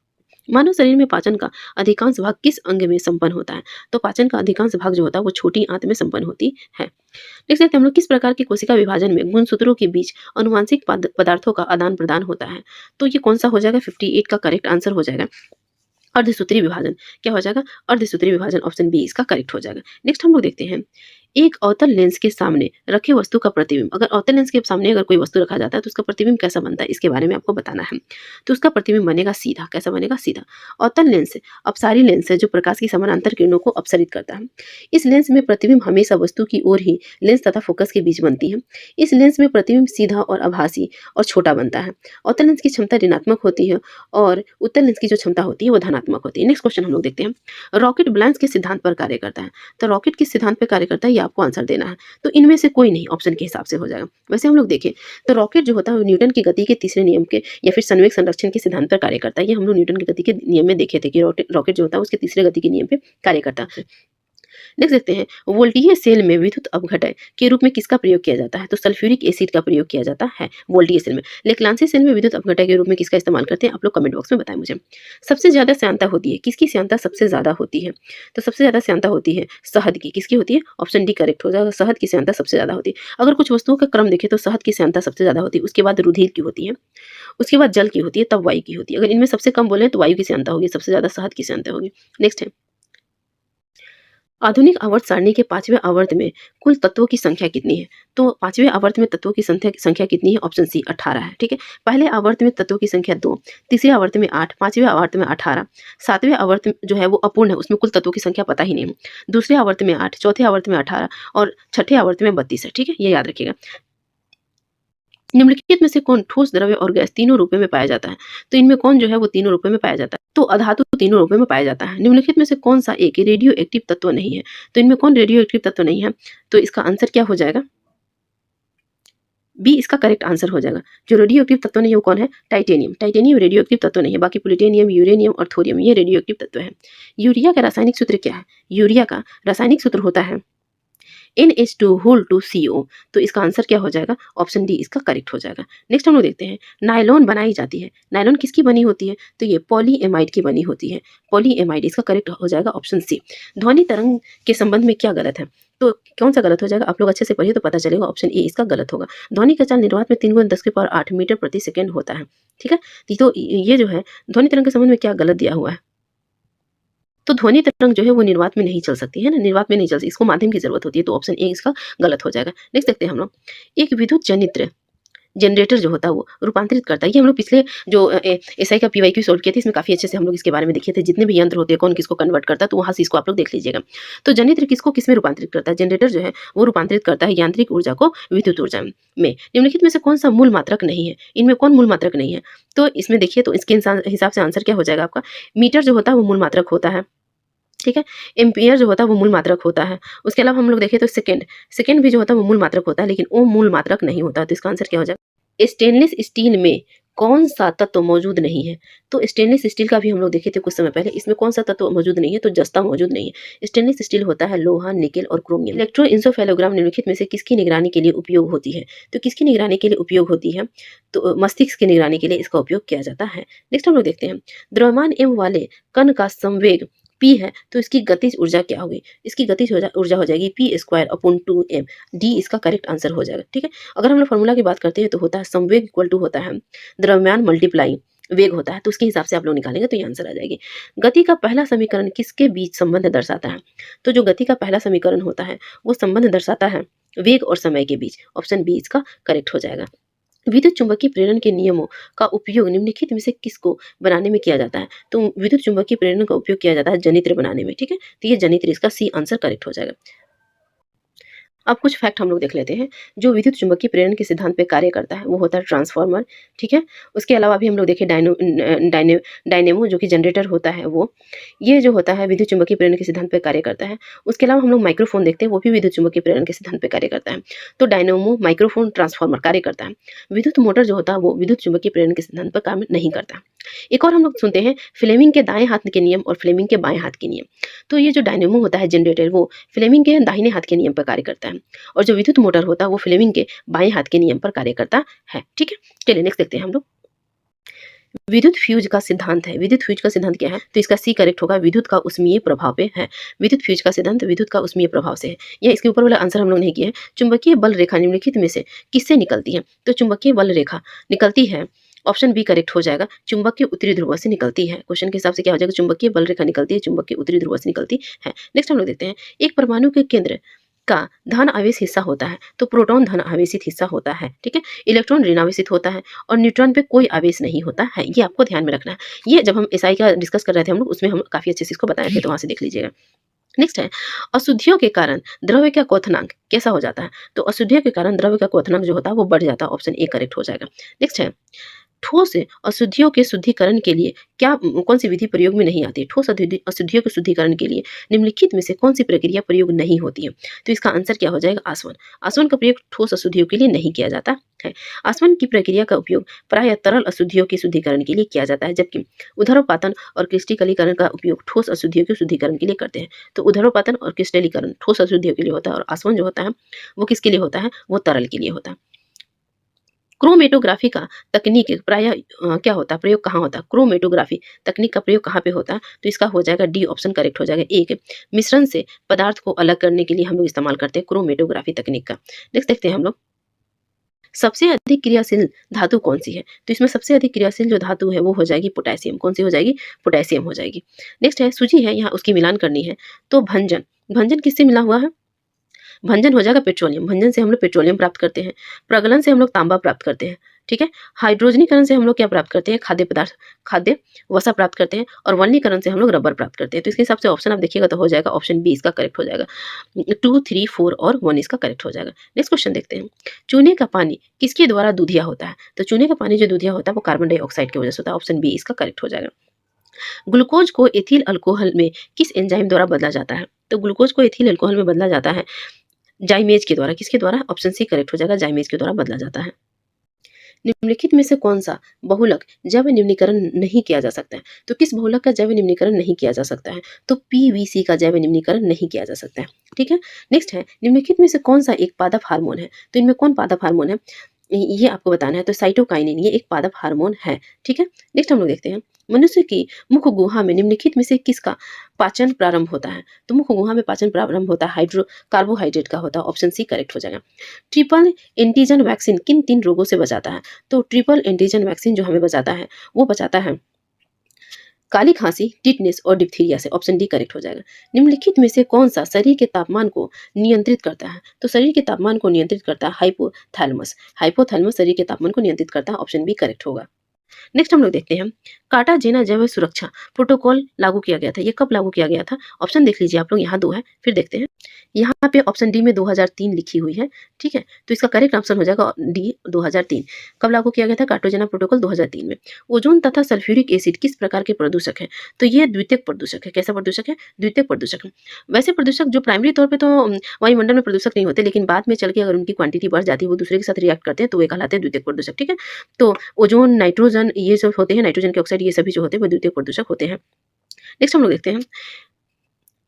[SPEAKER 2] मानव शरीर में पाचन का अधिकांश भाग किस अंग में संपन्न होता है? तो पाचन का अधिकांश भाग जो होता है वो छोटी आंत में संपन्न होती है। नेक्स्ट देखते हैं हम लोग, किस प्रकार के कोशिका विभाजन में गुणसूत्रों के बीच अनुवांशिक पदार्थों का आदान प्रदान होता है? तो ये कौन सा हो जाएगा? 58 का करेक्ट आंसर हो जाएगा अर्धसूत्री विभाजन। क्या हो जाएगा? अर्धसूत्री विभाजन। ऑप्शन बी इसका करेक्ट हो जाएगा। नेक्स्ट हम लोग देखते हैं, एक अवतल लेंस के सामने रखे वस्तु का प्रतिबिंब, अगर अवतल लेंस के सामने अगर कोई वस्तु रखा जाता है तो उसका प्रतिबिंब कैसा बनता है, इसके बारे में आपको बताना है। तो उसका प्रतिबिंब बनेगा सीधा। कैसा बनेगा? सीधा। अवतल लेंस अपसारी लेंस है जो प्रकाश की समानांतर किरणों को अपसरित करता है। इस लेंस में प्रतिबिंब हमेशा वस्तु की ओर ही लेंस तथा फोकस के बीच बनती है। इस लेंस में प्रतिबिंब सीधा और आभासी और छोटा बनता है। अवतल लेंस की क्षमता ऋणात्मक होती है और उत्तल लेंस की जो क्षमता होती है वो धनात्मक होती है। नेक्स्ट क्वेश्चन हम लोग देखते हैं। रॉकेट ब्लैंक्स के सिद्धांत पर कार्य करता है। तो रॉकेट किस सिद्धांत पर कार्य करता है, ये आपको आंसर देना है। तो इनमें से कोई नहीं, ऑप्शन के हिसाब से हो जाएगा। वैसे हम लोग देखें तो रॉकेट जो होता है वो न्यूटन की गति के तीसरे नियम के या फिर संवेग संरक्षण के सिद्धांत पर कार्य करता है। ये हम लोग न्यूटन की गति के नियम में देखे थे कि रॉकेट जो होता है उसके तीसरे गति के नियम पे कार्य करता है। नेक्स्ट देखते हैं, वोल्टीय सेल में विद्युत अपघटय के रूप में किसका प्रयोग किया जाता है। तो सल्फ्यूरिक एसिड का प्रयोग किया जाता है वोल्टीय सेल में। लेक्लांसी सेल में विद्युत अपघटय के रूप में किसका इस्तेमाल करते हैं, आप लोग कमेंट बॉक्स में बताएं मुझे। सबसे ज्यादा श्यानता होती है, किसकी श्यानता सबसे ज्यादा होती है। तो सबसे ज्यादा श्यानता होती है शहद की। किसकी होती है? ऑप्शन डी करेक्ट हो जाएगा, शहद की श्यानता सबसे ज्यादा होती है। अगर कुछ वस्तुओं का क्रम देखें तो शहद की श्यानता सबसे ज्यादा होती है, उसके बाद रुधिर की होती है, उसके बाद जल की होती है, तब वायु की होती है। अगर इनमें सबसे कम बोले तो वायु की श्यानता होगी, सबसे ज्यादा शहद की श्यानता होगी। नेक्स्ट है, आधुनिक आवर्त सारणी के 5वें आवर्त में कुल तत्वों की संख्या कितनी है। तो 5वें आवर्त में तत्वों की संख्या कितनी है? ऑप्शन सी 18 है। ठीक है, पहले आवर्त में तत्वों की संख्या 2, तीसरे आवर्त में 8, पांचवें आवर्त में 18, सातवें आवर्त जो है वो अपूर्ण है, उसमें कुल तत्वों की संख्या पता ही नहीं है। दूसरे आवर्त में 8, चौथे आवर्त में 18 और छठे आवर्त में 32 है। ठीक है, ये याद रखिएगा। निम्नलिखित में से कौन ठोस, द्रव्य और गैस तीनों रूपों में पाया जाता है। तो इनमें कौन जो है वो तीनों रूपों में पाया जाता है। तो अधातु तीनों रूपों में पाया जाता है। निम्नलिखित में से कौन सा एक रेडियो एक्टिव तत्व नहीं है। तो इनमें कौन रेडियो एक्टिव तत्व नहीं है, तो इसका आंसर क्या हो जाएगा? बी इसका करेक्ट आंसर हो जाएगा। जो रेडियो एक्टिव तत्व नहीं है वो कौन है? टाइटेनियम। टाइटेनियम रेडियो एक्टिव तत्व नहीं है, बाकी प्लूटोनियम, यूरेनियम और थोरियम ये रेडियो एक्टिव तत्व है। यूरिया का रासायनिक सूत्र क्या है? यूरिया का रासायनिक सूत्र होता है NH2CO। तो इसका आंसर क्या हो जाएगा? ऑप्शन डी इसका करेक्ट हो जाएगा। नेक्स्ट हम लोग देखते हैं, नायलॉन बनाई जाती है। नायलॉन किसकी बनी होती है? तो ये पॉलीएमाइड की बनी होती है। पॉलीएमाइड इसका करेक्ट हो जाएगा ऑप्शन सी। ध्वनि तरंग के संबंध में क्या गलत है? तो कौन सा गलत हो जाएगा? आप लोग अच्छे से पढ़िए तो पता चलेगा। ऑप्शन ए इसका गलत होगा। ध्वनि का चाल निर्वात में 3 × 10⁸ मीटर प्रति सेकेंड होता है। ठीक है, तो ये जो है ध्वनि तरंग के संबंध में क्या गलत दिया हुआ है? तो ध्वनि तरंग जो है वो निर्वात में नहीं चल सकती है ना, निर्वात में नहीं चल सकती, इसको माध्यम की जरूरत होती है। तो ऑप्शन ए इसका गलत हो जाएगा। नेक्स्ट देखते हैं हम लोग, एक विद्युत जनित्र जनरेटर जो होता है वो रूपांतरित करता है। ये हम लोग पिछले जो एसआई का पीवाईक्यू सॉल्व किए थे इसमें काफी अच्छे से हम लोग इसके बारे में देखे थे, जितने भी यंत्र होते हैं कौन किसको कन्वर्ट करता है, तो वहां से इसको आप लोग देख लीजिएगा। तो जनित्र किसको किस में रूपांतरित करता है? जनरेटर जो है वो रूपांतरित करता है यांत्रिक ऊर्जा को विद्युत ऊर्जा में। निम्नलिखित में से कौन सा मूल मात्रक नहीं है? इनमें कौन मूल मात्रक नहीं है? तो इसमें देखिए, तो इसके हिसाब से आंसर क्या हो जाएगा आपका? मीटर जो होता है वो मूल मात्रक होता है। ठीक है, एम्पियर जो होता है वो मूल मात्रक होता है। उसके अलावा हम लोग देखें तो सेकंड भी जो होता है वो मूल मात्रक होता है, लेकिन वो मूल मात्रक नहीं होता। तो इसका आंसर क्या हो जाएगा? स्टेनलेस स्टील में कौन सा तत्व मौजूद नहीं है? तो स्टेनलेस स्टील का भी हम लोग देखे थे कुछ समय पहले, इसमें कौन सा तत्व मौजूद नहीं है? तो जस्ता मौजूद नहीं है। स्टेनलेस स्टील होता है लोहा, निकेल और क्रोमियम। इलेक्ट्रोइंसोफेलोग्राम निम्नलिखित में से किसकी निगरानी के लिए उपयोग होती है? तो किसकी निगरानी के लिए उपयोग होती है? तो मस्तिष्क की निगरानी के लिए इसका उपयोग किया जाता है। नेक्स्ट हम लोग देखते हैं, द्रव्यमान एम वाले कण का संवेग P है तो इसकी गतिज ऊर्जा क्या होगी? इसकी गतिज ऊर्जा हो जाएगी P²/2m। डी इसका करेक्ट आंसर हो जाएगा। ठीक है, अगर हम लोग फॉर्मूला की बात करते हैं तो होता है संवेग इक्वल टू होता है द्रव्यमान मल्टीप्लाई वेग होता है, तो उसके हिसाब से आप लोग निकालेंगे तो ये आंसर आ जाएगी। गति का पहला समीकरण किसके बीच संबंध दर्शाता है? तो जो गति का पहला समीकरण होता है वो संबंध दर्शाता है वेग और समय के बीच। ऑप्शन बी इसका करेक्ट हो जाएगा। विद्युत चुंबकीय प्रेरण के नियमों का उपयोग निम्नलिखित में से किसको बनाने में किया जाता है? तो विद्युत चुंबकीय प्रेरण का उपयोग किया जाता है जनित्र बनाने में। ठीक है, तो ये जनित्र इसका सी आंसर करेक्ट हो जाएगा। अब कुछ फैक्ट हम लोग देख लेते हैं। जो विद्युत चुंबकीय प्रेरण के सिद्धांत पे कार्य करता है वो होता है ट्रांसफार्मर। ठीक है, उसके अलावा भी हम लोग देखें डायनेमो जो कि जनरेटर होता है वो, ये जो होता है विद्युत चुंबकीय प्रेरण के सिद्धांत पे कार्य करता है। उसके अलावा हम लोग माइक्रोफोन देखते हैं, वो भी विद्युत चुंबकीय प्रेरण के सिद्धांत पे कार्य करता है। तो डायनेमो, माइक्रोफोन, ट्रांसफार्मर कार्य करता है। विद्युत मोटर जो होता है वो विद्युत चुंबकीय प्रेरण के सिद्धांत पर काम नहीं करता। एक और हम लोग सुनते हैं फ्लेमिंग के दाएं हाथ के नियम और फ्लेमिंग के बाएं हाथ के नियम। तो ये जो डायनेमो होता है जनरेटर वो फ्लेमिंग के दाहिने हाथ के नियम पर कार्य करता है, और जो विद्युत मोटर होता है वो फ्लेमिंग के बाएं हाथ के नियम पर कार्य करता है। ठीक है, चलिए नेक्स्ट देखते हैं हम लोग। विद्युत फ्यूज का सिद्धांत है। विद्युत फ्यूज का सिद्धांत क्या है? तो इसका सी करेक्ट होगा, विद्युत का उष्मीय प्रभाव पे है। विद्युत फ्यूज का सिद्धांत विद्युत का उष्मीय प्रभाव से है। यह इसके ऊपर वाला आंसर हम लोग नहीं किया है। चुंबकीय बल रेखा निम्नलिखित में से किससे निकलती है? तो चुंबकीय बल रेखा निकलती है, ऑप्शन बी करेक्ट हो जाएगा, चुंबक के उत्तरी ध्रुव से निकलती है। क्वेश्चन के हिसाब से क्या हो जाएगा? चुंबकीय बल रेखा निकलती है, चुंबक के उत्तरी ध्रुव से निकलती है। नेक्स्ट हम लोग देखते हैं, एक परमाणु के केंद्र का धन आवेश हिस्सा होता है तो प्रोटॉन धन आवेशित हिस्सा होता है, ठीक है। इलेक्ट्रॉन ऋण आवेशित होता है और न्यूट्रॉन पे कोई आवेश नहीं होता है, ये आपको ध्यान में रखना है। ये जब हम एसआई का डिस्कस कर रहे थे हम लोग, उसमें हम काफी अच्छे से इसको बताए थे, तो वहां से देख लीजिएगा। नेक्स्ट है, अशुद्धियों के कारण द्रव्य का क्वथनांक कैसा हो जाता है? तो अशुद्धियों के कारण द्रव्य का क्वथनांक जो होता है वो बढ़ जाता है, ऑप्शन ए करेक्ट हो जाएगा। नेक्स्ट है, ठोस अशुद्धियों के शुद्धिकरण के लिए कौन सी विधि प्रयोग में नहीं आती है? ठोस अशुद्धियों के शुद्धिकरण के लिए निम्नलिखित में से कौन सी प्रक्रिया प्रयोग नहीं होती है? तो इसका आंसर क्या हो जाएगा? आसवन। आसवन का प्रयोग ठोस अशुद्धियों के लिए नहीं किया जाता है। आसवन की प्रक्रिया का उपयोग प्रायः तरल अशुद्धियों के शुद्धिकरण के लिए किया जाता है, जबकि उदरोपातन और क्रिस्टलीकरण का उपयोग ठोस अशुद्धियों के शुद्धिकरण के लिए करते हैं। तो उदरोपातन और क्रिस्टलीकरण ठोस अशुद्धियों के लिए होता है और आसवन जो होता है वो किसके लिए होता है? वो तरल के लिए होता है। क्रोमेटोग्राफी का तकनीक प्रायः क्या होता है, प्रयोग कहाँ होता है? क्रोमेटोग्राफी तकनीक का प्रयोग कहाँ पे होता है? तो इसका हो जाएगा डी ऑप्शन करेक्ट हो जाएगा। एक, मिश्रण से पदार्थ को अलग करने के लिए हम लोग इस्तेमाल करते हैं क्रोमेटोग्राफी तकनीक का। नेक्स्ट देखते हैं हम लोग, सबसे अधिक क्रियाशील धातु कौन सी है? तो इसमें सबसे अधिक क्रियाशील जो धातु है वो हो जाएगी पोटेशियम। कौन सी हो जाएगी? पोटेशियम हो जाएगी। नेक्स्ट है, सूजी है, यहाँ उसकी मिलान करनी है, तो भंजन, भंजन किससे मिला हुआ है? भंजन हो जाएगा पेट्रोलियम। भंजन से हम लोग पेट्रोलियम प्राप्त करते हैं। प्रगलन से हम लोग तांबा प्राप्त करते हैं, ठीक है। हाइड्रोजनीकरण से हम लोग क्या प्राप्त करते हैं? खाद्य पदार्थ, खाद्य वसा प्राप्त करते हैं। और वल्नीकरण से हम लोग रबर प्राप्त करते हैं। तो इसके हिसाब से ऑप्शन आप देखिएगा तो हो जाएगा ऑप्शन बी इसका करेक्ट हो जाएगा। 2, 3, 4 और 1 इसका करेक्ट हो जाएगा। नेक्स्ट क्वेश्चन देखते हैं, चूने का पानी किसके द्वारा दूधिया होता है? तो चूने का पानी जो दूधिया होता है वो कार्बन डाइऑक्साइड की वजह से होता है। ऑप्शन बी इसका करेक्ट हो जाएगा। ग्लूकोज को एथिल अल्कोहल में किस एंजाइम द्वारा बदला जाता है? तो ग्लूकोज को एथिल अल्कोहल में बदला जाता है जाइमेज के द्वारा। किसके द्वारा? ऑप्शन सी करेक्ट हो जाएगा, जाइमेज के द्वारा बदला जाता है। निम्नलिखित में से कौन सा बहुलक जैव निम्नीकरण नहीं किया जा सकता है? तो किस बहुलक का जैव निम्नीकरण नहीं किया जा सकता है? तो पीवीसी का जैव निम्नीकरण नहीं किया जा सकता है, ठीक है। नेक्स्ट है, निम्नलिखित में से कौन सा एक पादप हार्मोन है? तो इनमें कौन पादप हार्मोन है ये आपको बताना है। तो साइटोकाइनिन ये एक पादप हार्मोन है, ठीक है। नेक्स्ट हम लोग देखते हैं, मनुष्य की मुख गुहा में निम्नलिखित में से किसका पाचन प्रारंभ होता है? तो मुख गुहा में पाचन प्रारंभ होता है कार्बोहाइड्रेट का होता है। ऑप्शन सी करेक्ट हो जाएगा। ट्रिपल एंटीजन वैक्सीन किन 3 रोगों से बचाता है? तो ट्रिपल एंटीजन वैक्सीन जो हमें बचाता है वो बचाता है काली खांसी, टिटनेस और डिप्थीरिया से। ऑप्शन डी करेक्ट हो जाएगा। निम्नलिखित में से कौन सा शरीर के तापमान को नियंत्रित करता है? तो शरीर के तापमान को नियंत्रित करता है हाइपोथैलेमस। हाइपोथैलेमस शरीर के तापमान को नियंत्रित करता है। ऑप्शन बी करेक्ट होगा। नेक्स्ट हम लोग देखते हैं, कार्टाजेना जैव सुरक्षा प्रोटोकॉल लागू किया गया था। ये कब लागू किया गया था? ऑप्शन देख लीजिए आप लोग, यहाँ 2 है, फिर देखते हैं। यहाँ पे ऑप्शन डी में 2003 लिखी हुई है, ठीक है। तो इसका करेक्ट ऑप्शन हो जाएगा डी 2003। कब लागू किया गया था कार्टाजेना प्रोटोकॉल? 2003 में। ओजोन तथा सल्फ्यूरिक एसिड किस प्रकार के प्रदूषक है? तो ये द्वितीयक प्रदूषक है। कैसा प्रदूषक है? द्वितीयक प्रदूषक है। वैसे प्रदूषक जो प्राइमरी तौर पे तो वायुमंडल में प्रदूषक नहीं होते, लेकिन बाद में चल के अगर उनकी क्वांटिटी बढ़ जाती है, वो दूसरे के साथ रिएक्ट करते हैं, तो वे कहलाते हैं द्वितीयक प्रदूषक, ठीक है। तो ओजोन, नाइट्रोजन ये सब होते हैं, नाइट्रोजन के ऑक्साइड ये सभी जो होते हैं वो द्वितीयक प्रदूषक होते हैं। नेक्स्ट हम लोग देखते हैं,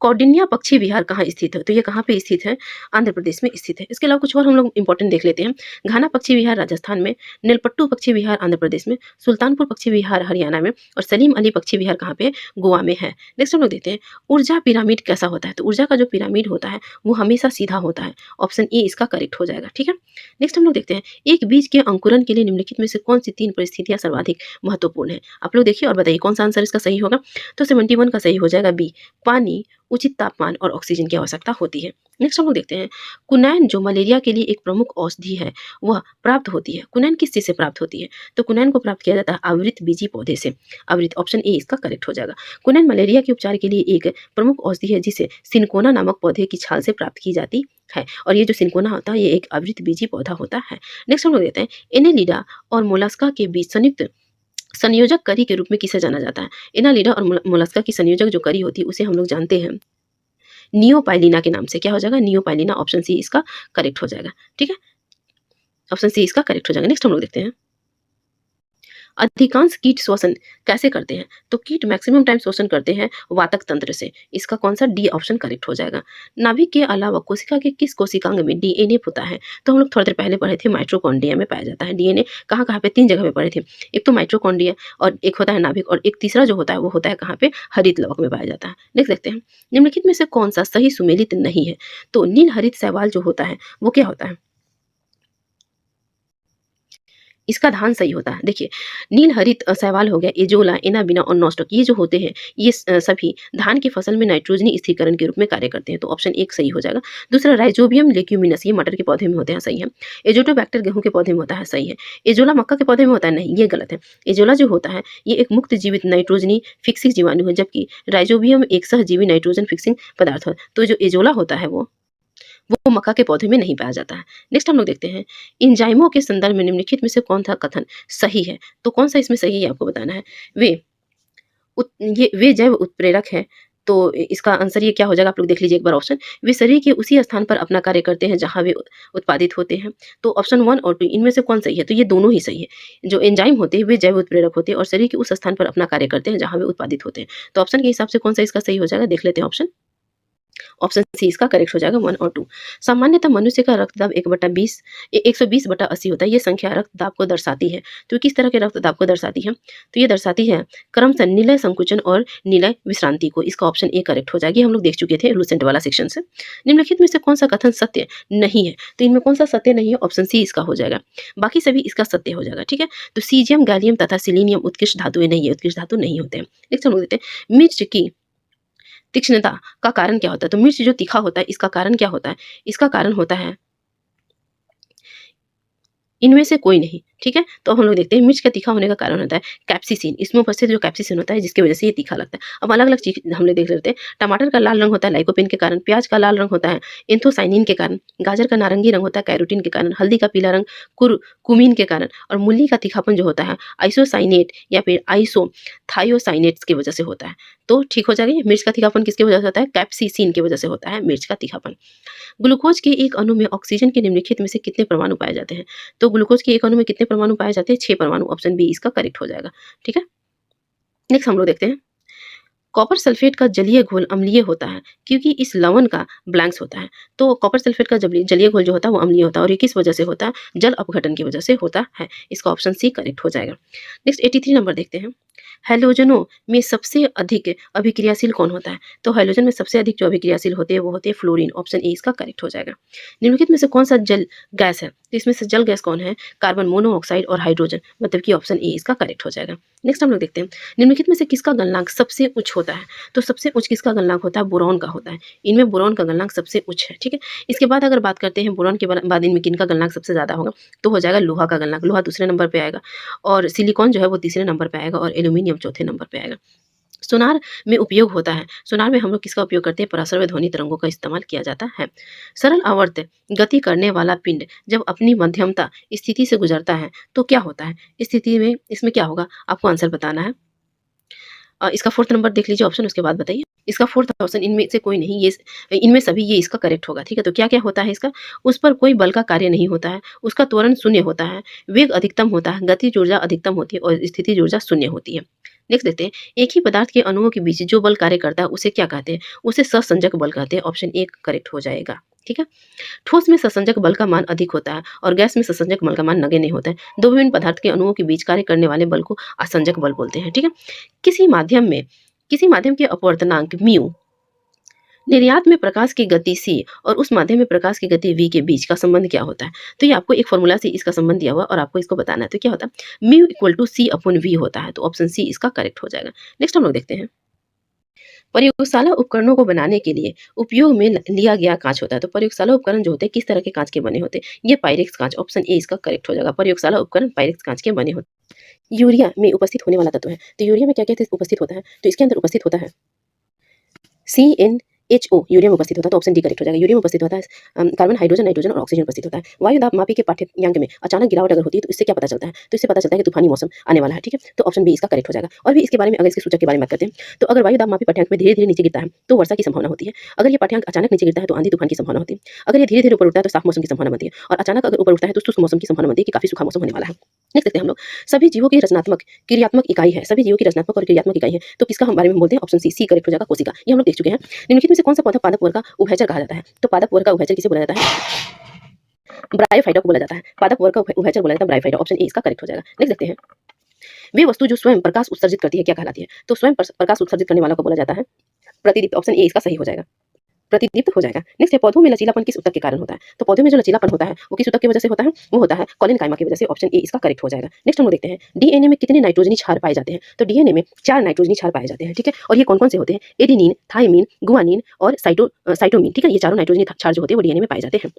[SPEAKER 2] कौंडिन्या पक्षी विहार कहाँ स्थित है? तो ये कहाँ पे स्थित है? आंध्र प्रदेश में स्थित है। इसके अलावा कुछ और हम लोग इंपॉर्टेंट देख लेते हैं। घाना पक्षी विहार राजस्थान में, नेलपट्टू पक्षी विहार आंध्र प्रदेश में, सुल्तानपुर पक्षी विहार हरियाणा में और सलीम अली पक्षी विहार कहाँ पे है? गोवा में है। नेक्स्ट हम लोग देखते हैं, ऊर्जा पिरामिड कैसा होता है? तो ऊर्जा का जो पिरामिड होता है वो हमेशा सीधा होता है। ऑप्शन ए इसका करेक्ट हो जाएगा, ठीक है। नेक्स्ट हम लोग देखते हैं, एक बीज के अंकुरन के लिए निम्नलिखित में से कौन सी 3 परिस्थितियां सर्वाधिक महत्वपूर्ण है? आप लोग देखिए और बताइए कौन सा आंसर इसका सही होगा। तो 71 का सही हो जाएगा बी, पानी, उचित तापमान और ऑक्सीजन की आवश्यकता होती है। नेक्स्ट हम लोग देखते हैं, कुनैन जो मलेरिया के लिए एक प्रमुख औषधि है वह प्राप्त होती है। कुनैन किस चीज से प्राप्त होती है? तो कुनैन को प्राप्त किया जाता है आवृत बीजी पौधे से। आवृत, ऑप्शन ए इसका करेक्ट हो जाएगा। कुनैन मलेरिया के उपचार के लिए एक प्रमुख औषधि है जिसे सिनकोना नामक पौधे की छाल से प्राप्त की जाती है। और ये जो सिनकोना होता है ये एक आवृत बीजी पौधा होता है। नेक्स्ट हम लोग देखते हैं, एनेलिडा और मोलास्का के बीच संयुक्त संयोजक करी के रूप में किसे जाना जाता है? एनालिडा और मोलस्का की संयोजक जो करी होती है उसे हम लोग जानते हैं नियोपाइलिना के नाम से। क्या हो जाएगा? नियोपाइलिना। ऑप्शन सी इसका करेक्ट हो जाएगा, ठीक है। ऑप्शन सी इसका करेक्ट हो जाएगा। नेक्स्ट हम लोग देखते हैं, अधिकांश कीट श्वसन कैसे करते हैं? तो कीट मैक्सिमम टाइम श्वसन करते हैं वातक तंत्र से। इसका कौन सा? डी ऑप्शन करेक्ट हो जाएगा। नाभिक के अलावा कोशिका के किस कोशिकांग में डीएनए होता है? तो हम लोग थोड़ी देर पहले पढ़े थे माइट्रोकॉन्ड्रिया में पाया जाता है डीएनए। कहाँ कहाँ पे? 3 जगह पे पढ़े थे। एक तो माइट्रोकॉन्ड्रिया और एक होता है नाभिक और एक तीसरा जो होता है वो होता है कहाँ पे? हरित लवक में पाया जाता है। नेक्स्ट देखते हैं, निम्नलिखित में से कौन सा सही सुमेलित नहीं है? तो नील हरित शैवाल जो होता है वो क्या होता है? इसका धान सही होता है। देखिए, नील हरित शैवाल हो गया, एजोला, एनाबिना और नॉस्टॉक, ये जो होते हैं ये सभी धान की फसल में नाइट्रोजनी स्थिरीकरण के रूप में कार्य करते हैं, तो ऑप्शन 1 सही हो जाएगा। दूसरा राइजोबियम लेग्यूमिनस, ये मटर के पौधे में होते हैं, सही है। एजोटोबैक्टर गेहूं के पौधे में होता है, सही है। एजोला मक्का के पौधे में होता है, नहीं, ये गलत है। एजोला जो होता है ये एक मुक्त जीवित नाइट्रोजनी फिक्सिंग जीवाणु है, जबकि राइजोबियम एक सहजीवी नाइट्रोजन फिक्सिंग पदार्थ है। तो जो एजोला होता है वो मक्का के पौधे में नहीं पाया जाता है। नेक्स्ट हम लोग देखते हैं, एंजाइमों के संदर्भ में निम्नलिखित में से कौन सा कथन सही है? तो कौन सा इसमें सही है ये आपको बताना है। वे वे जैव उत्प्रेरक है, तो इसका आंसर ये क्या हो जाएगा, आप लोग देख लीजिए एक बार ऑप्शन। वे शरीर के उसी स्थान पर अपना कार्य करते हैं जहाँ वे उत्पादित होते हैं। तो ऑप्शन 1 और 2 इनमें से कौन सही है? तो ये दोनों ही सही है। जो एंजाइम होते हैं वे जैव उत्प्रेरक होते हैं और शरीर के उस स्थान पर अपना कार्य करते हैं जहाँ वे उत्पादित होते हैं। तो ऑप्शन के हिसाब से कौन सा इसका सही हो जाएगा, देख लेते हैं ऑप्शन। ऑप्शन सी इसका करेक्ट हो जाएगा, 1 और 2। सामान्यतः मनुष्य का रक्तदाब 1/20 होता है। ये संख्या रक्तदाब को दर्शाती है। तो किस तरह के रक्तदाब को दर्शाती है? तो ये दर्शाती है क्रमशः निलय संकुचन और निलय विश्रांति को। इसका ऑप्शन ए करेक्ट हो जाएगी, हम लोग देख चुके थे लूसेंट वाला सेक्शन से। निम्नलिखित में से कौन सा कथन सत्य नहीं है? तो इनमें कौन सा सत्य नहीं है? ऑप्शन सी इसका हो जाएगा, बाकी सभी इसका सत्य हो जाएगा, ठीक है। तो सीजियम, गैलियम तथा सिलीनियम उत्कृष्ट धातुएं नहीं है, उत्कृष्ट धातु नहीं होते हैं। नेक्स्ट हम लोग देखते हैं, मिर्च की तीक्ष्णता का कारण क्या होता है? तो मिर्च जो तीखा होता है इसका कारण क्या होता है? इसका कारण होता है इनमें से कोई नहीं, ठीक है। तो अब हम लोग देखते हैं मिर्च का तीखा होने का कारण होता है कैप्सिसिन, इसमें उपस्थित जो कैप्सिसिन होता है जिसकी वजह से ये तीखा लगता है। अब अलग अलग चीज हम लोग देख लेते हैं। टमाटर का लाल रंग होता है लाइकोपिन के कारण, प्याज का लाल रंग होता है एंथोसाइनिन के कारण, गाजर का नारंगी रंग होता है कैरोटीन के कारण, हल्दी का पीला रंग कुमीन के कारण, और मूली का तीखापन जो होता है आइसोसाइनेट या फिर आइसोथायोसाइनेट्स की वजह से होता है। तो ठीक हो जाएगा, मिर्च का तीखापन किसकी वजह से होता है? कैप्सिसिन की वजह से होता है मिर्च का तीखापन। ग्लूकोज के एक अणु में ऑक्सीजन के निम्नलिखित में से कितने परमाणु पाए जाते हैं? तो ग्लूकोज के एक अणु में कितने परमाणु पाए जाते हैं? 6 परमाणु। ऑप्शन बी इसका करेक्ट हो जाएगा, ठीक है। नेक्स्ट हम लोग देखते हैं, कॉपर सल्फेट का जलीय घोल अम्लीय होता है क्योंकि इस लवण का ब्लैंक्स होता है। तो कॉपर सल्फेट का जलीय घोल जो होता है वो अम्लीय होता है और ये किस वजह से होता है? जल अपघटन की वजह से होता है। इसका ऑप्शन सी करेक्ट हो जाएगा। नेक्स्ट 83 नंबर देखते हैं, हैलोजनों में सबसे अधिक अभिक्रियाशील कौन होता है? तो हैलोजन में सबसे अधिक जो अभिक्रियाशील होते हैं वो होते हैं फ्लोरीन। ऑप्शन ए इसका करेक्ट हो जाएगा। निम्नलिखित में से कौन सा जल गैस है? तो इसमें से जल गैस कौन है? कार्बन मोनोऑक्साइड और हाइड्रोजन, मतलब कि ऑप्शन ए इसका करेक्ट हो जाएगा। नेक्स्ट हम लोग देखते हैं, निम्नलिखित में से किसका गलनांक सबसे उच्च होता है? तो सबसे उच्च किसका गलनांक होता है? बोरॉन का होता है। इनमें बोरॉन का गलनांक सबसे उच्च है, ठीक है। इसके बाद अगर बात करते हैं बोरॉन के बाद इनमें किनका गलनांक सबसे ज़्यादा होगा, तो हो जाएगा लोहा का गलनांक। लोहा दूसरे नंबर पे आएगा और सिलिकॉन जो है वो तीसरे नंबर पे आएगा और एल्यूमिनियम चौथे नंबर पे आएगा। सोनार में उपयोग होता है, सोनार में हम लोग किसका उपयोग करते हैं? पराश्रव्य ध्वनि तरंगों का इस्तेमाल किया जाता है। सरल आवर्त गति करने वाला पिंड जब अपनी मध्यमता स्थिति से गुजरता है तो क्या होता है? इस स्थिति में इसमें क्या होगा? आपको आंसर बताना है। इसका फोर्थ नंबर देख लीजिए ऑप्शन, उसके बाद बताइए। इसका फोर्थ ऑप्शन इनमें से कोई नहीं, ये इनमें सभी ये इसका करेक्ट होगा, ठीक है। तो क्या क्या होता है इसका? उस पर कोई बल का कार्य नहीं होता है, उसका त्वरण शून्य होता है, वेग अधिकतम होता है, गतिज ऊर्जा अधिकतम होती है और स्थितिज ऊर्जा शून्य होती है। नेक्स्ट देखते हैं, एक ही पदार्थ के अणुओं के बीच जो बल कार्य करता है उसे क्या कहते हैं? उसे सहसंजक बल कहते हैं। ऑप्शन ए करेक्ट हो जाएगा, ठीक है। ठोस में सहसंजक बल का मान अधिक होता है और गैस में सहसंजक बल का मान नगण्य होता है। दो विभिन्न पदार्थ के अणुओं के बीच कार्य करने वाले बल को आसंजक बल बोलते हैं, ठीक है। किसी माध्यम के अपवर्तनांक म्यू, निर्यात में प्रकाश की गति c और उस माध्यम में प्रकाश की गति v के बीच का संबंध क्या होता है? तो ये आपको एक फॉर्मूला से इसका संबंध दिया हुआ और आपको इसको बताना है। तो क्या होता है? Mu equal to c upon v होता है। तो ऑप्शन सी इसका करेक्ट हो जाएगा। नेक्स्ट हम लोग देखते हैं, प्रयोगशाला उपकरणों को बनाने के लिए उपयोग में लिया गया कांच होता है। तो प्रयोगशाला उपकरण जो होते हैं किस तरह के कांच के बने होते हैं? ये पायरेक्स कांच। ऑप्शन ए इसका करेक्ट हो जाएगा। प्रयोगशाला उपकरण पायरेक्स कांच के बने होते हैं। यूरिया में उपस्थित होने वाला तत्व है, तो यूरिया में क्या क्या उपस्थित होता है? तो इसके अंदर उपस्थित होता है CnHO, यूरिया में उपस्थित होता है। तो ऑप्शन डी करेक्ट हो जाएगा। यूरिया में उपस्थित होता है कार्बन, हाइड्रोजन, नाइट्रोजन और ऑक्सीजन उपस्थित होता है। वायु दाब मापी के पाठ्यांक में अचानक गिरावट अगर होती है तो इससे क्या पता चलता है? तो इससे पता चलता है कि तूफानी मौसम आने वाला है, ठीक है। तो ऑप्शन बी इसका करेक्ट हो जाएगा। और भी इसके बारे में अगर इसके सूचक के बारे में बात करते हैं, तो अगर वायु दाब मापी पाठ्यांक में धीरे धीरे नीचे गिरता है तो वर्षा की संभावना होती है। अगर ये पाठ्यांक अचानक नीचे गिरता है तो आंधी तूफान की संभावना होती है। अगर ये धीरे धीरे ऊपर उठता है तो साफ मौसम की संभावना बनती है और अचानक अगर ऊपर उठता है तो शुष्क मौसम की संभावना बनती है कि काफी सूखा मौसम होने वाला है। नेक्स्ट देखते हैं हम लोग, सभी जीवों की रचनात्मक क्रियात्मक इकाई है। सभी जीवों की रचनात्मक और क्रियात्मक इकाई है, तो किसका हम बारे में बोलते हैं? ऑप्शन सी करेक्ट हो जाएगा, कोशिका। ये हम लोग देख चुके हैं। निम्नलिखित में से कौन सा पौधा पादप वर्ग का उभयचर कहा जाता है? तो पादप वर्ग का उभयचर किसे बोला जाता है? ब्रायोफाइटा को बोला जाता है। पादप वर्ग का उभयचर बोला जाता है ब्रायोफाइटा। ऑप्शन ए इसका करेक्ट हो जाएगा। नेक्स्ट देखते हैं, वे वस्तु जो स्वयं प्रकाश उत्सर्जित करती है क्या कहलाती है? तो स्वयं प्रकाश उत्सर्जित करने वाला को बोला जाता है प्रतिदीप्त। ऑप्शन ए इसका सही हो जाएगा। प्रतिदीप्त हो जाएगा। नेक्स्ट है पौधों में लचीलापन किस ऊतक के कारण होता है? तो पौधों में जो लचीलापन होता है वो किस ऊतक की वजह से होता है? वो होता है कॉलिन कायमा की वजह से। ऑप्शन ए इसका करेक्ट हो जाएगा। नेक्स्ट हम लोग देखते हैं डीएनए में कितने नाइट्रोजनी क्षार पाए जाते हैं? तो डीएनए में 4 नाइट्रोजनी क्षार पाए जाते हैं, ठीक है? और ये कौन-कौन से होते हैं? एडेनिन, थाइमिन, गुआनिन और साइटोमिन, ठीक है? ये चारों नाइट्रोजनी क्षार जो होते हैं वो डीएनए में पाए जाते हैं।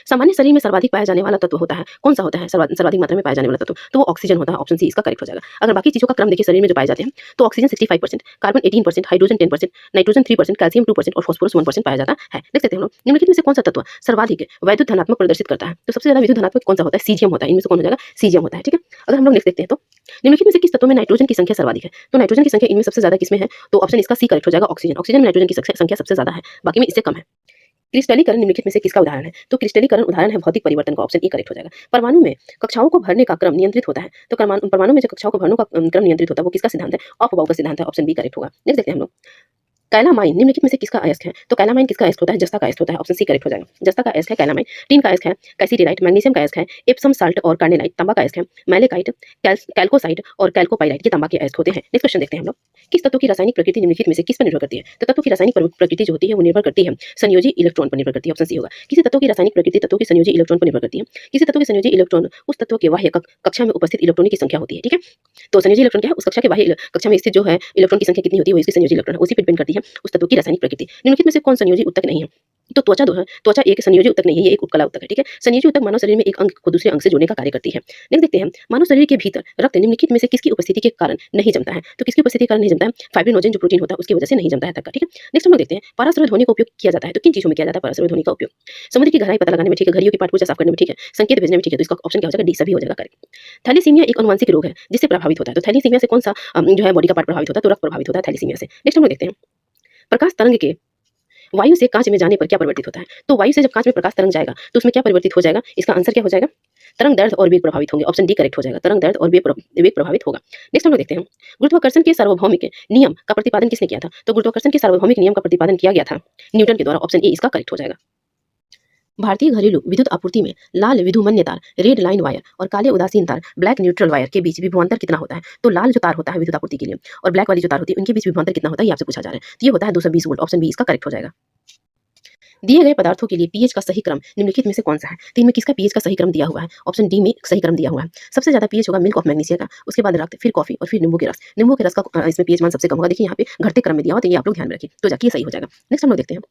[SPEAKER 2] सामान्य शरीर में सर्वाधिक पाया जाने वाला तत्व होता है, कौन-सा होता है सर्वाधिक मात्रा में पाया जाने वाला तत्व? तो वो ऑक्सीजन होता है। ऑप्शन सी इसका करेक्ट हो जाएगा। अगर बाकी चीज़ों का क्रम देखिए शरीर में जो पाए जाते हैं, तो oxygen 65%, carbon 18%, hydrogen 10%, nitrogen 3%, calcium 2% और फास्फोरस 1% पाया जाता है। देख सकते हैं हम लोग निम्नलिखित में से कौन सा तत्व सर्वाधिक वैद्युत धनात्मक प्रदर्शित करता है? तो सबसे ज़्यादा विद्युत धनात्मक कौन सा होता है? सीजियम होता है। इनमें से कौन हो जाएगा? सीजियम होता है, ठीक है? अगर हम लोग नेक्स्ट देखते हैं तो निम्नलिखित में से किस तत्व में नाइट्रोजन की संख्या सर्वाधिक है? तो नाइट्रोजन की संख्या इनमें सबसे ज़्यादा किसमें है? तो ऑप्शन इसका सी करेक्ट हो जाएगा, ऑक्सीजन। ऑक्सीजन में नाइट्रोजन की संख्या सबसे ज़्यादा है, बाकी में इससे कम है। क्रिस्टलीकरण निम्नलिखित में से किसका उदाहरण है? तो क्रिस्टलीकरण उदाहरण है भौतिक परिवर्तन का। ऑप्शन ए करेक्ट हो जाएगा। परमाणु में कक्षाओं को भरने का क्रम नियंत्रित होता है। तो परमाणु में जो कक्षाओं को भरने का क्रम नियंत्रित होता है वो किसका सिद्धांत है? अफबाउ का सिद्धांत है। ऑप्शन बी करेक्ट होगा। नेक्स्ट देखते हैं हम लोग कैलामाइन निम्नलिखित में से किसका अयस्क है? तो कैलामाइन किसका अयस्क होता है? जस्ता का अयस्क होता है। ऑप्शन सी करेक्ट हो जाएगा। जस्ता का अयस्क है कैलामाइन। टिन का अयस्क है कैसिडिराइट। मैग्नीशियम का अयस्क है एप्सम साल्ट और कार्नेलाइट। तांबा का अयस्क है मैलेकाइट, कैल्कोसाइट और कैल्कोपाइराइट। ये तांबा के अयस्क होते हैं। नेक्स्ट क्वेश्चन देखते हैं हम लोग किस तत्व की रासायनिक प्रकृति निम्नलिखित में से किस पर निर्भर करती है? तो तत्व की रासायनिक प्रकृति जो होती है वो निर्भर करती है संयोजी इलेक्ट्रॉन पर निर्भर करती है। ऑप्शन सी होगा। किसी तत्व की रासायनिक प्रकृति तत्व के संयोजी इलेक्ट्रॉन पर निर्भर करती है। किसी तत्व के संयोजी इलेक्ट्रॉन उस तत्व के बाह्य कक्षा में उपस्थित इलेक्ट्रॉनों की संख्या होती है, ठीक है? तो संयोजी इलेक्ट्रॉन क्या है? उस कक्षा के बाह्य कक्षा में स्थित जो है इलेक्ट्रॉन की संख्या कितनी होती है वो इसकी संयोजी इलेक्ट्रॉन है, उसी पर डिपेंड करती है उस तत्व की रासायनिक प्रकृति। निम्नलिखित में से कौन संयोजी ऊतक नहीं है? तो त्वचा त्वचा एक संयोजी ऊतक नहीं है, ये एक उपकला ऊतक है, ठीक है? संयोजी ऊतक मानव शरीर में एक अंग को दूसरे अंग से जोड़ने का कार्य करती है। नेक्स्ट देखते हैं मानव शरीर के भीतर रक्त निम्नलिखित में से किसकी उपस्थिति के कारण नहीं जमता है? तो किसकी उपस्थिति के कारण नहीं जमता है? फाइब्रिनोजेन जो प्रोटीन होता है उसकी वजह से नहीं जमता है तक का, ठीक है? नेक्स्ट हम लोग देखते हैं पराश्रय ध्वनि का उपयोग किया जाता है। तो किन चीजों में किया जाता है पराश्रय ध्वनि का उपयोग? समुद्र की गहराई पता लगाने में, ठीक है? घड़ियों की पाठपूजा साफ करने में, ठीक है? संकेत भेजने में, ठीक है? तो इसका ऑप्शन क्या हो जाएगा? डी सभी हो जाएगा करेक्ट। थैलेसीमिया एक अनुवांशिक रोग है जिससे प्रभावित होता है। तो थैलेसीमिया से कौन सा जो है बॉडी का पार्ट प्रभावित होता है? तो रक्त प्रभावित होता है थैलेसीमिया से। नेक्स्ट हम लोग देखते हैं प्रकाश तरंग के वायु से कांच में जाने पर क्या परिवर्तित होता है? तो वायु से जब कांच में प्रकाश तरंग जाएगा तो उसमें क्या परिवर्तित हो जाएगा? इसका आंसर क्या हो जाएगा? तरंग दैर्ध्य और वेग प्रभावित होंगे। ऑप्शन डी करेक्ट हो जाएगा। तरंग दैर्ध्य और वेग प्रभावित होगा। नेक्स्ट हम लोग देखते हैं गुरुत्वाकर्षण के सार्वभौमिक नियम का प्रतिपादन किसने किया था? तो गुरुत्वाकर्षण के सार्वभौमिक नियम का प्रतिपादन किया गया था न्यूटन के द्वारा। ऑप्शन ए इसका करेक्ट हो जाएगा। भारतीय घरेलू विद्युत आपूर्ति में लाल विधुमन्य तार, रेड लाइन वायर और काले उदासीन तार, ब्लैक न्यूट्रल वायर के बीच विभवांतर कितना होता है? तो लाल जो तार होता है विद्युत आपूर्ति के लिए और ब्लैक वाली जो तार होती है उनके बीच विभवांतर कितना होता है ये आपसे पूछा जा रहा है। तो ये होता है 220 वोल्ट। ऑप्शन बी इसका करेक्ट हो जाएगा। दिए गए पदार्थों के लिए पीएच का सही क्रम निम्नलिखित में से कौन सा है? तो इनमें किसका पीएच का सही क्रम दिया हुआ है? ऑप्शन डी में सही क्रम दिया हुआ है। सबसे ज्यादा पीएच होगा मिल्क ऑफ मैग्नीशिया का, उसके बाद रक्त, फिर कॉफी और फिर नींबू के रस। नींबू के रस का इसमें पीएच मान सबसे कम होगा। देखिए यहाँ पे घटते क्रम में दिया हुआ, तो ये आप लोग ध्यान में रखिए, तो जाके ये सही हो जाएगा। नेक्स्ट हम लोग देखते हैं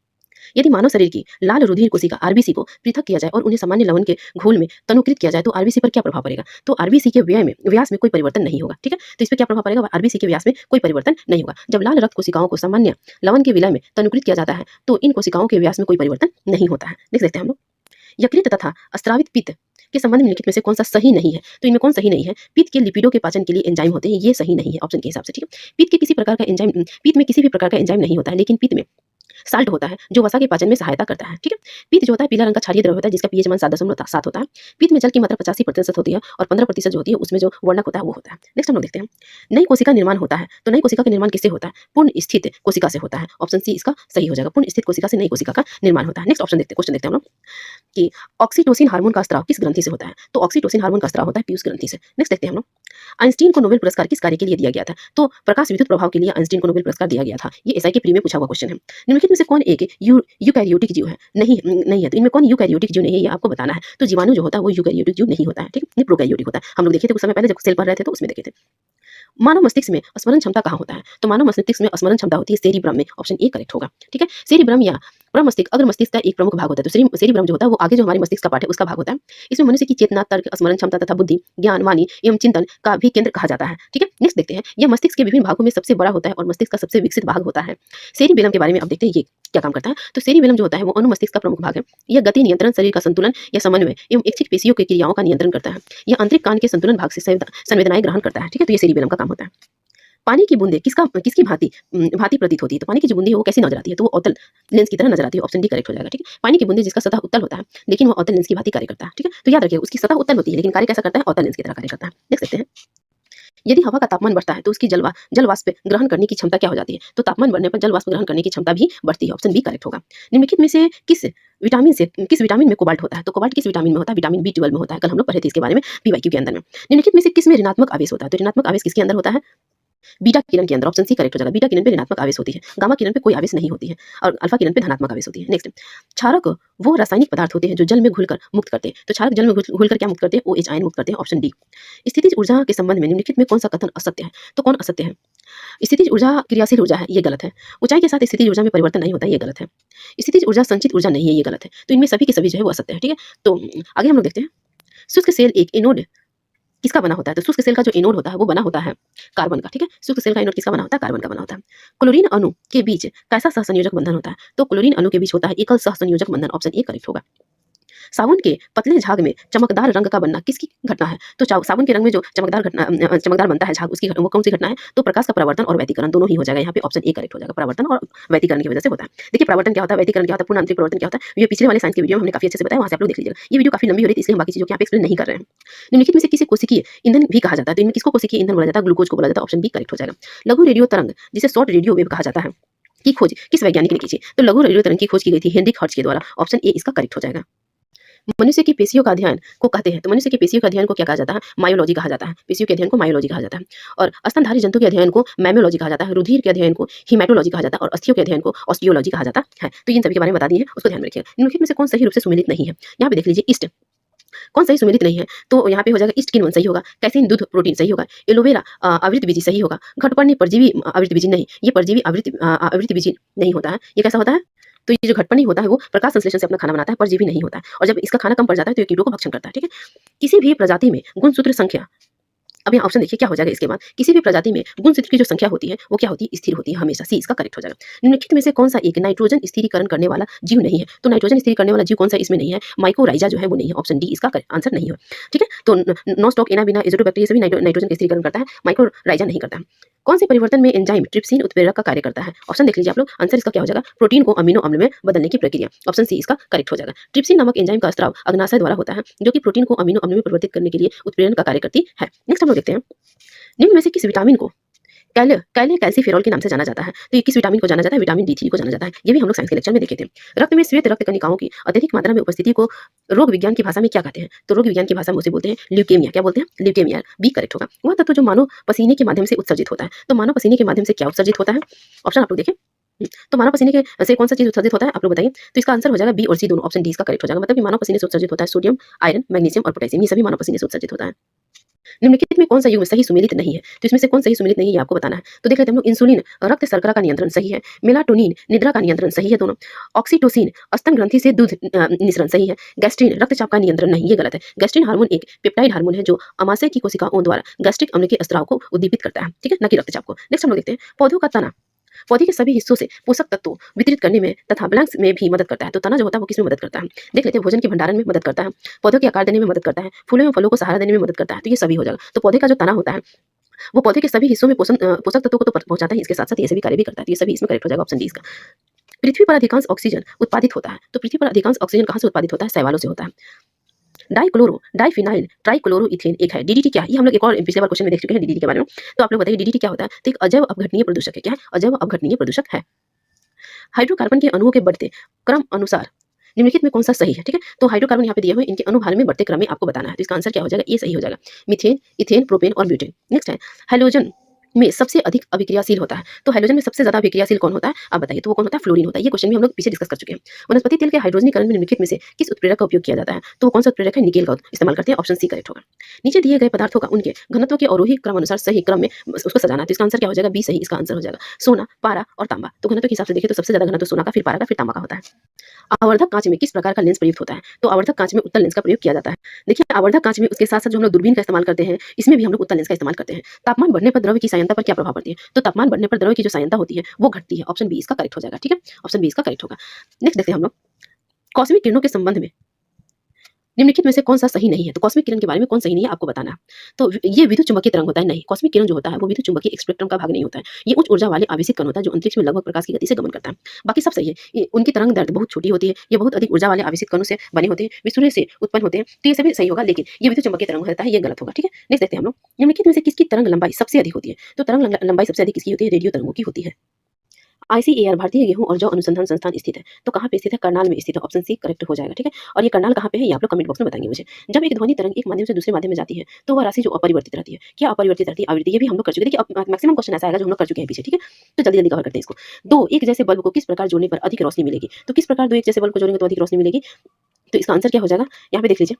[SPEAKER 2] यदि मानव शरीर की लाल रुधिर कोशिका आरबीसी को पृथक किया जाए और उन्हें सामान्य लवण के घोल में तनुकृत किया जाए तो आरबीसी पर क्या प्रभाव पड़ेगा? तो आरबीसी के व्यास में कोई परिवर्तन नहीं होगा, ठीक है? तो इस पर क्या प्रभाव पड़ेगा? आरबीसी के व्यास में कोई परिवर्तन नहीं होगा। जब लाल रक्त कोशिकाओं को सामान्य लवण के विलय में तनुकृत किया जाता है तो इन कोशिकाओं के व्यास में कोई परिवर्तन नहीं होता है। देख सकते हैं हम लोग यकृत तथा स्त्रावित पित्त के संबंध में निम्नलिखित में से कौन सा सही नहीं है? तो इनमें कौन सही नहीं है? पित्त के लिपिडों के पाचन के लिए एंजाइम होते हैं, ये सही नहीं है ऑप्शन के हिसाब से, ठीक है? पित्त में किसी भी प्रकार का एंजाइम नहीं होता है, लेकिन पित्त में साल्ट होता है जो वसा के पाचन में सहायता करता है, ठीक है? पित्त जो होता है पीला रंग का क्षारीय द्रव्य होता है जिसका पीएच मान 7.7 होता है। पित्त में जल की मात्रा 85% होती है और 15% जो होती है उसमें जो वर्णक होता है वो होता है। नेक्स्ट हम लोग देखते हैं नई कोशिका निर्माण होता है। तो नई कोशिका का निर्माण किससे होता है? पूर्ण स्थित कोशिका से होता है। ऑप्शन सी इसका सही हो जाएगा। पूर्ण स्थित कोशिका से नई कोशिका का निर्माण होता है। नेक्स्ट क्वेश्चन देखते हैं हम लोग कि ऑक्सीटोसिन हार्मोन का स्राव किस ग्रंथि से होता है? तो ऑक्सीटोसिन हार्मोन का स्राव होता है पीयूष ग्रंथि से। नेक्स्ट देखते हैं हम लोग आइंस्टीन को नोबेल पुरस्कार किस कार्य के लिए दिया गया था? तो प्रकाश विद्युत प्रभाव के लिए आइंस्टीन को नोबेल पुरस्कार दिया गया था। ये एसआई के प्री में पूछा हुआ क्वेश्चन है। निम्नलिखित में से कौन एक यूकैरियोटिक जीव है? नहीं है। तो इनमें कौन यूकैरियोटिक जीव नहीं है ये आपको बताना है। तो जीवाणु जो होता है वो यूकैरियोटिक जीव नहीं होता है, ठीक है? ये प्रोकैरियोटिक होता है। हम लोग देखे थे कुछ समय पहले जब सेल पढ़ रहे थे तो उसमें देखे थे। मानव मस्तिष्क में स्मरण क्षमता कहाँ होता है? तो मानव मस्तिष्क में स्मरण क्षमता होती है सेरिब्रम में। ऑप्शन ए करेक्ट होगा, ठीक है? सेरिब्रम या प्रमस्तिष्क अगर मस्तिष्क का एक प्रमुख भाग होता है तो सेरिब्रम जो होता है वो आगे जो हमारे मस्तिष्क का पार्ट है उसका भाग होता है। इसमें मनुष्य की चेतना, तर्क, स्मरण क्षमता तथा बुद्धि, ज्ञान, वाणी एवं चिंतन का भी केंद्र कहा जाता है, ठीक है? नेक्स्ट देखते हैं यह मस्तिष्क के विभिन्न भागों में सबसे बड़ा होता है और मस्तिष्क का सबसे विकसित भाग होता है। सेरिबेलम के बारे में अब देखते हैं ये क्या काम करता है। तो सेरिबेलम जो होता है वो अनुमस्तिष्क का प्रमुख भाग है। यह गति नियंत्रण, शरीर का संतुलन या समन्वय एवं इच्छित पेशियों की क्रियाओं का नियंत्रण करता है। यह आंतरिक कान के संतुलन भाग से संवेदनाएं ग्रहण करता है, ठीक है? तो ये सेरिबेलम का काम होता है। पानी की बूंदे किसकी भांति प्रतीत होती है? तो पानी की जो बूंदे है वो कैसी नजर आती है? तो वो अवतल लेंस की तरह नजर आती है। ऑप्शन डी करेक्ट हो जाएगा, ठीक है? पानी की बूंदे जिसका सतह उत्तल होता है लेकिन वो अवतल लेंस की भांति कार्य करता है, ठीक है? तो याद रखिए उसकी सतह उत्तल होती है लेकिन कार्य कैसा करता है? अवतल लेंस की तरह कार्य करता है। देख सकते हैं यदि हवा का तापमान बढ़ता है तो उसकी जल वाष्प ग्रहण करने की क्षमता क्या हो जाती है? तो तापमान बढ़ने पर जल वाष्प ग्रहण करने की क्षमता भी बढ़ती है। ऑप्शन बी करेक्ट होगा। निम्नलिखित में से किस विटामिन में कोबाल्ट होता है? तो कोबाल्ट किस विटामिन में होता है? विटामिन B12 में होता है। कल हम लोग पढ़े थे इसके बारे में पीवाईक्यू के अंदर में। निम्नलिखित में से किसमें ऋणात्मक आवेश होता है? तो ऋणात्मक आवेश किसके अंदर होता है? बीटा किरण के अंदर ऑप्शन सी करेक्ट हो जाएगा। बीटा किरण पे ऋणात्मक आवेश होती है, गामा किरण पे कोई आवेश नहीं होती है और अल्फा किरण पे धनात्मक आवेश होती है। नेक्स्ट, क्षारक वो रासायनिक पदार्थ होते हैं जो जल में घुलकर मुक्त करते हैं। तो क्षारक जल में घुलकर क्या मुक्त करते हैं? OH आयन मुक्त करते हैं। Option D. स्थितिज ऊर्जा के संबंध में निम्नलिखित में कौन सा कथन असत्य है? तो कौन असत्य है? स्थितिज ऊर्जा क्रियाशील ऊर्जा है, ये गलत है। ऊंचाई के साथ स्थितिज ऊर्जा में परिवर्तन नहीं होता है, ये गलत है। स्थितिज ऊर्जा संचित ऊर्जा नहीं है, ये गलत है। तो इनमें सभी के सभी जो है वो असत्य है। ठीक है, तो आगे हम लोग देखते हैं। शुष्क सेल एक एनोड किसका बना होता है? तो शुष्क सेल का जो एनोड होता है वो बना होता है कार्बन का। ठीक है, शुष्क सेल का एनोड किसका बना होता है? कार्बन का बना होता है। क्लोरीन अणु के बीच कैसा सहसंयोजक बंधन होता है? तो क्लोरीन अणु के बीच होता है एकल सहसंयोजक बंधन। ऑप्शन ए करेक्ट होगा। साबुन के पतले झाग में चमकदार रंग का बनना किसकी घटना है? तो साबुन के रंग में जो चमकदार बनता है झाग, उसकी वो कौन सी घटना है? तो प्रकाश का परावर्तन और व्यतिकरण दोनों ही हो जाएगा। यहाँ पे ऑप्शन ए करेक्ट हो जाएगा। परावर्तन और व्यतिकरण की वजह से होता है। देखिए परावर्तन क्या होता है, व्यतिकरण क्या होता है, पूर्ण आंतरिक परिवर्तन क्या होता है, ये पिछले वाले साइंस के वीडियो में हमने काफी अच्छे से बताया, वहां से आप लोग देख लीजिएगा। ये वीडियो काफी लंबी हो रही है इसलिए हम बाकी चीजों को यहाँ पे एक्सप्लेन नहीं कर रहे हैं। निम्नलिखित में से किसे कोशिकीय ईंधन भी कहा जाता है? तो इनमें किसको कोशिकीय ईंधन बोला जाता है? ग्लूकोज को बोला जाता है। ऑप्शन बी करेक्ट हो जाएगा। लघु रेडियो तरंग जिसे शॉर्ट रेडियो वेव कहा जाता है की खोज किस वैज्ञानिक ने की थी? तो लघु रेडियो तरंग की खोज की गई थी हेनरिक हर्ट्ज के द्वारा। ऑप्शन ए इसका करेक्ट हो जाएगा। मनुष्य की पेशियों का अध्ययन को कहते हैं, तो मनुष्य की पेशियों के अध्ययन को क्या कहा जाता है? मायोलॉजी कहा जाता है। पेशियों के अध्ययन को मायोलॉजी कहा जाता है। और स्तनधारी जंतु के अध्ययन को मैमोलॉजी कहा जाता है। रुधिर के अध्ययन को हीमेटोलॉजी कहा जाता है और अस्थियों के अध्ययन को ऑस्टियोलॉजी कहा जाता है। तो इन सभी के बारे में बता दिए हैं, उसको ध्यान में रखिएगा। निम्नलिखित में से कौन सही रूप से सुमेलित नहीं है? यहाँ पे देख लीजिए, ईस्ट कौन सही सुमेलित नहीं है? तो यहाँ पे हो जाएगा ईस्ट किण्वन सही होगा, कैसीन दूध प्रोटीन सही होगा, एलोवेरा आवृत बीजी सही होगा, घटपर्णी परजीवी आवृत बीजी नहीं, ये परजीवी आवृत बीजी नहीं होता है। ये कैसा होता है? तो ये जो घटपर्णी होता है वो प्रकाश संश्लेषण से अपना खाना बनाता है, परजीवी नहीं होता है। और जब इसका खाना कम पड़ जाता है तो ये कीड़ों को भक्षण करता है। ठीक है, किसी भी प्रजाति में गुणसूत्र संख्या, अब यहाँ ऑप्शन देखिए क्या हो जाएगा इसके बाद। किसी भी प्रजाति में गुणसूत्र की जो संख्या होती है वो क्या होती है? स्थिर होती है हमेशा। सी इसका करेक्ट हो जाएगा। निम्नलिखित में से कौन सा एक नाइट्रोजन स्थिरीकरण करने वाला जीव नहीं है? तो नाइट्रोजन स्थिरीकरण करने वाला जीव कौन सा इसमें नहीं है? माइकोराइजा जो है वो नहीं है। ऑप्शन डी इसका आंसर नहीं है। ठीक है, तो नॉस्टॉक एनाबिना एजोटोबैक्टीरिया सभी नाइट्रोजन का स्थिरीकरण करता है, माइकोराइजा नहीं करता है। कौन से परिवर्तन में एंजाइम ट्रिप्सिन उत्प्रेरक का कार्य करता है? ऑप्शन देख लीजिए आप लोग, आंसर इसका क्या हो जाएगा? प्रोटीन को अमीनो अम्ल में बदलने की प्रक्रिया। ऑप्शन सी इसका करेक्ट हो जाएगा। ट्रिप्सिन नामक एंजाइम का स्राव अग्नाशय द्वारा होता है जो कि प्रोटीन को अमीनो अम्ल में परिवर्तित करने के लिए उत्प्रेरण का कार्य करती है। नेक्स्ट हम लोग देखते हैं, निम्न में से किस विटामिन को कैले कैल्सीफेरॉल के नाम से जाना जाता है? तो ये किस विटामिन को जाना जाता है? विटामिन D3 को जाना जाता है। ये भी हम लोग साइंस के लेक्चर में देखे थे। रक्त में श्वेत रक्त कणिकाओं की अत्यधिक मात्रा में उपस्थिति को रोग विज्ञान की भाषा में क्या कहते हैं? तो रोग विज्ञान की भाषा में उसे बोलते हैं ल्यूकेमिया। क्या बोलते हैं? ल्यूकेमिया। बी करेक्ट होगा। वह तत्व जो मानव पसीने के माध्यम से उत्सर्जित होता है, तो मानव पसीने के माध्यम से क्या उत्सर्जित होता है? ऑप्शन आप लोग देखिए। तो मानव पसीने के से कौन सा चीज उत्सर्जित होता है आप लोग बताइए। तो इसका आंसर हो जाएगा बी और सी दोनों। ऑप्शन डी इसका करेक्ट हो जाएगा। मतलब कि मानव पसीने से उत्सर्जित होता है सोडियम, आयरन, मैग्नीशियम और पोटेशियम, ये सभी मानव पसीने से उत्सर्जित होता है। निम्नलिखित में कौन सा युग्म सही सुमेलित नहीं है? तो इसमें से कौन सही सुमेलित नहीं है ये आपको बताना है। तो देख लेते हैं हम लोग, इंसुलिन रक्त शर्करा का नियंत्रण सही है, मेलाटोनिन निद्रा का नियंत्रण सही है दोनों, ऑक्सीटोसिन स्तन ग्रंथि से दूध निःसरण सही है, गैस्ट्रिन रक्तचाप का नियंत्रण नहीं, ये गलत है। गैस्ट्रिन हार्मोन एक पेप्टाइड हार्मोन है जो अमाशय की कोशिकाओं द्वारा गैस्ट्रिक अम्ल के स्राव को उद्दीपित करता है, ठीक है, न कि रक्तचाप को। नेक्स्ट हम लोग देखते हैं, पौधों का तना पौधे के सभी हिस्सों से पोषक तत्वों वितरित करने में तथा ब्लैंक्स में भी मदद करता है। तो तना जो होता है वो किसमें मदद करता है? देख लेते हैं, भोजन के भंडारण में मदद करता है, पौधों के आकार देने में मदद करता है, फूलों एवं फलों को सहारा देने में मदद करता है। तो ये सभी हो जाएगा। तो पौधे का जो तना होता है वो पौधे के सभी हिस्सों में पोषक तत्वों को तो पहुंचाता है, इसके साथ साथ ये सभी कार्य भी करता है। तो ये सभी इसमें करेक्ट हो जाएगा। ऑप्शन डी इसका। पृथ्वी पर अधिकांश ऑक्सीजन उत्पादित होता है, तो पृथ्वी पर अधिकांश ऑक्सीजन कहाँ से उत्पादित होता है? शैवालों से होता है। डाइक्लोरो डाइफिनाइल ट्राइक्लोरो इथेन एक है। डीडीटी क्या है? ये हम लोग एक और पिछले बार क्वेश्चन में देख चुके हैं डीडीटी के बारे में। तो आप लोग बताइए डीडीटी क्या होता है? तो एक अजैव अपघटनीय प्रदूषक है। क्या है? अजैव अपघटनीय प्रदूषक है। हाइड्रोकार्बन के अणुओं के बढ़ते क्रम अनुसार निम्नलिखित में कौन सा सही है? ठीक है, तो हाइड्रोकार्बन यहाँ पे दिए हुए, इनके अनुभार में बढ़ते क्रम में आपको बताना है। तो इसका आंसर क्या हो जाएगा? ये सही हो जाएगा, मीथेन, इथेन, प्रोपेन और ब्यूटेन। नेक्स्ट है, हाइड्रोजन में सबसे अधिक अभिक्रियाशील होता है, तो हाइड्रोजन में सबसे ज्यादा अभिक्रियाशील कौन होता है आप बताइए? तो वो कौन होता है? फ्लोरीन होता है। ये क्वेश्चन भी हम लोग पीछे डिस्कस कर चुके हैं। वनस्पति तेल के हाइड्रोजनीकरण में निम्नलिखित में से किस उत्प्रेरक का उपयोग किया जाता है? तो वो कौन सा उत्प्रेरक है? निकेल का इस्तेमाल करते हैं। ऑप्शन सी करेक्ट होगा। नीचे दिए गए पदार्थों का उनके घनत्व के अवरोही क्रम अनुसार सही क्रम में उसको सजाना है। तो इसका आंसर क्या हो जाएगा? बी सही इसका आंसर हो जाएगा। सोना, पारा और तांबा। तो घनत्व के हिसाब से देखिए तो सबसे ज्यादा घनत्व सोना का, फिर पारा का, फिर तांबा का होता है। आवर्धक कांच में किस प्रकार का लेंस प्रयुक्त होता है? तो आवर्धक कांच में उत्तल लेंस का प्रयोग किया जाता है। देखिए आवर्धक कांच में उसके साथ साथ जो हम लोग दूरबीन का इस्तेमाल करते हैं, इसमें भी हम लोग उत्तल लेंस का इस्तेमाल करते हैं। तापमान बढ़ने पर द्रव्य की सांद्रता पर क्या प्रभाव पड़ती है? तो तापमान बढ़ने पर द्रव्य की जो सांद्रता होती है वो घटती है। ऑप्शन बी इसका करेक्ट हो जाएगा। ठीक है, ऑप्शन बी इसका करेक्ट होगा। नेक्स्ट देखते हैं हम लोग, कॉस्मिक किरणों के संबंध में निम्नलिखित में से कौन सा सही नहीं है? तो कॉस्मिक किरण के बारे में कौन सही नहीं है आपको बताना है। तो ये विद्युत चुंबकीय तरंग होता है? नहीं, कॉस्मिक किरण जो होता है वो विद्युत चुंबकीय स्पेक्ट्रम का भाग नहीं होता है। ये उच्च ऊर्जा वाले आवेशित कण होता है जो अंतरिक्ष में लगभग प्रकाश की गति से गमन करता है। बाकी सब सही है। उनकी तरंग दैर्घ्य बहुत छोटी होती है, ये बहुत अधिक ऊर्जा वाले आवेशित कणों से बने होते हैं, वे सूर्य से उत्पन्न होते हैं। तो ये सभी सही होगा, लेकिन ये विद्युत चुंबकीय तरंग होता है, ये गलत होगा। ठीक है, नेक्स्ट देखते हैं हम लोग, निम्नलिखित में से किसकी तरंग लंबाई सबसे अधिक होती है? तो तरंग लंबाई सबसे अधिक किसकी होती है? रेडियो तरंगों की होती है। आईसीएआर भारतीय गेहूं और जौ अनुसंधान संस्थान स्थित है, तो कहाँ पे स्थित है? करनाल में स्थित है, ऑप्शन सी करेक्ट हो जाएगा। ठीक है, और ये करनाल कहाँ पे है ये आप लोग कमेंट बॉक्स में बताएंगे मुझे। जब एक ध्वनि तरंग एक माध्यम से दूसरे माध्यम में जाती है तो वह राशि जो अपरिवर्तित रहती है, क्या अपरिवर्तित रहती है? आवृत्ति। ये भी हम लोग कर चुके। देखिए मैक्सिमम क्वेश्चन ऐसा आएगा जो हम लोग कर चुके हैं पीछे। ठीक है, तो जल्दी जल्दी कवर करते हैं इसको। दो एक जैसे बल्ब को किस प्रकार जोड़ने पर अधिक रोशनी मिलेगी? तो किस प्रकार दो एक जैसे बल्ब को जोड़ेंगे तो अधिक रोशनी मिलेगी? तो इसका आंसर क्या हो जाएगा? यहाँ पे देख लीजिए,